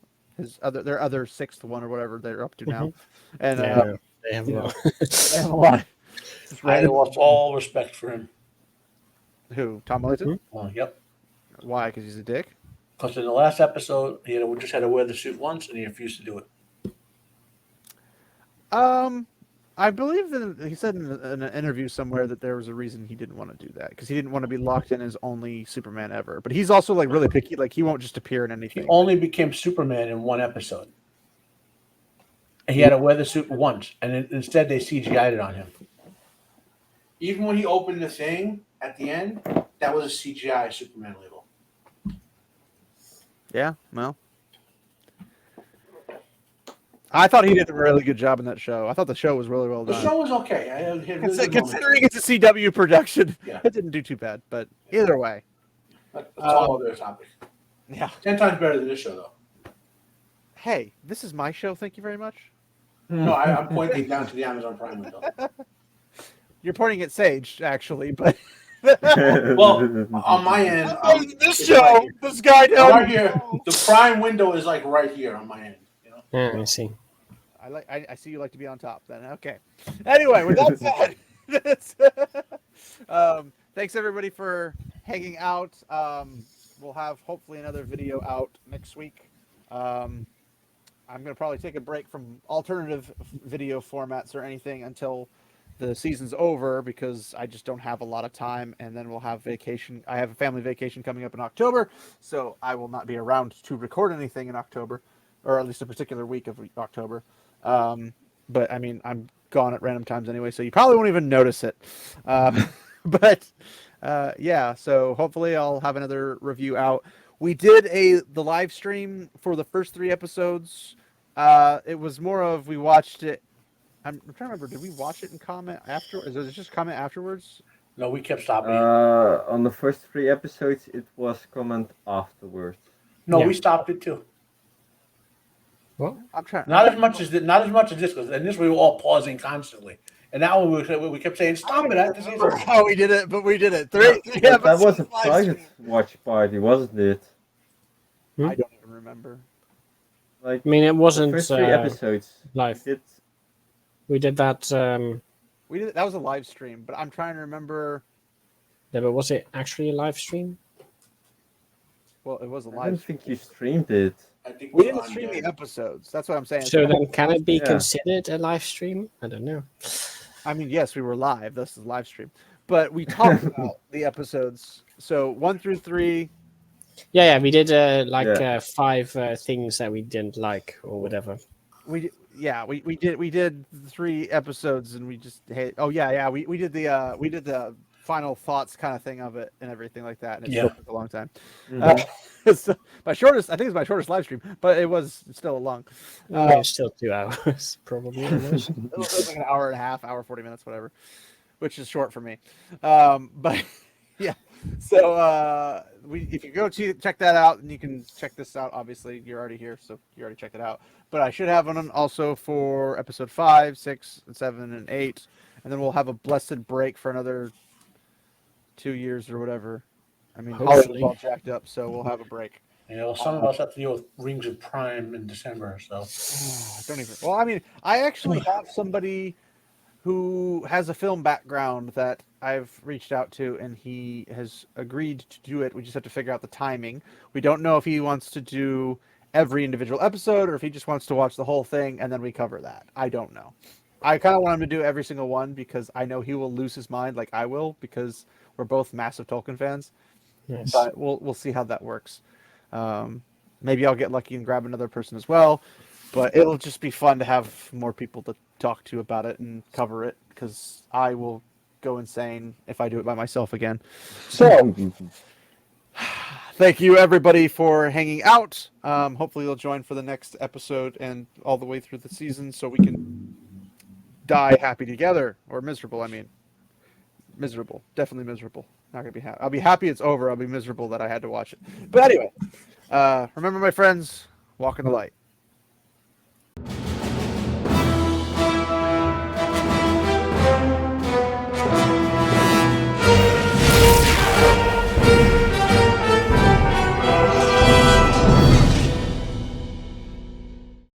their other sixth one or whatever they're up to now. And they have a lot. they have a lot. I lost all respect for him. Who? Tom Wellington? Oh, yep. Why? Because he's a dick? Because in the last episode, he just had to wear the suit once, and he refused to do it. I believe that he said in an interview somewhere that there was a reason he didn't want to do that, because he didn't want to be locked in as only Superman ever. But he's also like really picky; like he won't just appear in anything. He only became Superman in one episode. And he had to wear the suit once, and instead they CGI'd it on him. Even when he opened the thing at the end, that was a CGI Superman label. Yeah, well, I thought he did a really good job in that show. I thought the show was really well The done. show was okay. Considering it's a CW production, Yeah. it didn't do too bad. But either way, That's all other topic. yeah. 10 times better than this show, though. Hey, this is my show. Thank you very much. No, I'm pointing down to the Amazon Prime window. You're pointing at Sage, actually, but Well, on my end, this it's show, like- this guy down right here, the Prime window is like right here on my end. You know? Yeah, I see. I see you like to be on top. Then okay. Anyway, with that said, thanks everybody for hanging out. We'll have hopefully another video out next week. I'm gonna probably take a break from alternative video formats or anything until the season's over, because I just don't have a lot of time, and then we'll have vacation. I have a family vacation coming up in October, so I will not be around to record anything in October, or at least a particular week of October. But I mean, I'm gone at random times anyway, so you probably won't even notice it. But yeah, so hopefully I'll have another review out. We did the live stream for the first 3 episodes. It was more of, we watched it. I'm trying to remember. Did we watch it and comment after? Is it just comment afterwards? No, we kept stopping. On the first 3 episodes, it was comment afterwards. No, Yeah. we stopped it too. What? I'm trying. Not as much as this, because in this we were all pausing constantly, and that one we kept saying stop it. This is How we did it, but we did it. But that was a episodes live private stream. watch party, wasn't it? I don't even remember. Like I mean, it the wasn't first 3 episodes. live. It, We did that. We did that was a live stream, but I'm trying to remember. Yeah, but was it actually a live stream? Well, it was a I live don't stream. think you streamed it. I think We we're didn't on stream there. the episodes. That's what I'm saying. So then, can it be Yeah. considered a live stream? I don't know. I mean, yes, we were live. This is a live stream, but we talked about the episodes. So 1 through 3. Yeah, we did Yeah. 5 things that we didn't like or whatever. We did 3 episodes, and we just we did the final thoughts kind of thing of it and everything like that, and it still took a long time. So I think it's my shortest live stream, but it was still long. It's still 2 hours, probably. almost. It was like an hour and a half, hour 40 minutes, whatever, which is short for me. But yeah, So if you go to check that out, and you can check this out. Obviously, you're already here, so you already checked it out. But I should have one also for episode 5, 6, and 7, and 8, and then we'll have a blessed break for another 2 years or whatever. I mean, Hopefully. Hollywood's all jacked up, so we'll have a break. You know, some of us have to deal with Rings of Prime in December, so Don't even. Well, I mean, I actually have somebody who has a film background that I've reached out to, and he has agreed to do it. We just have to figure out the timing. We don't know if he wants to do every individual episode or if he just wants to watch the whole thing and then we cover that. I don't know. I kind of want him to do every single one because I know he will lose his mind like I will because we're both massive Tolkien fans. Yes. But we'll see how that works. Maybe I'll get lucky and grab another person as well. But it'll just be fun to have more people to talk to about it and cover it because I will go insane if I do it by myself again. So, thank you everybody for hanging out. Hopefully you'll join for the next episode and all the way through the season so we can die happy together. Or miserable, I mean. Miserable. Definitely miserable. Not gonna be happy. I'll be happy it's over. I'll be miserable that I had to watch it. But anyway, remember my friends, walk in the light.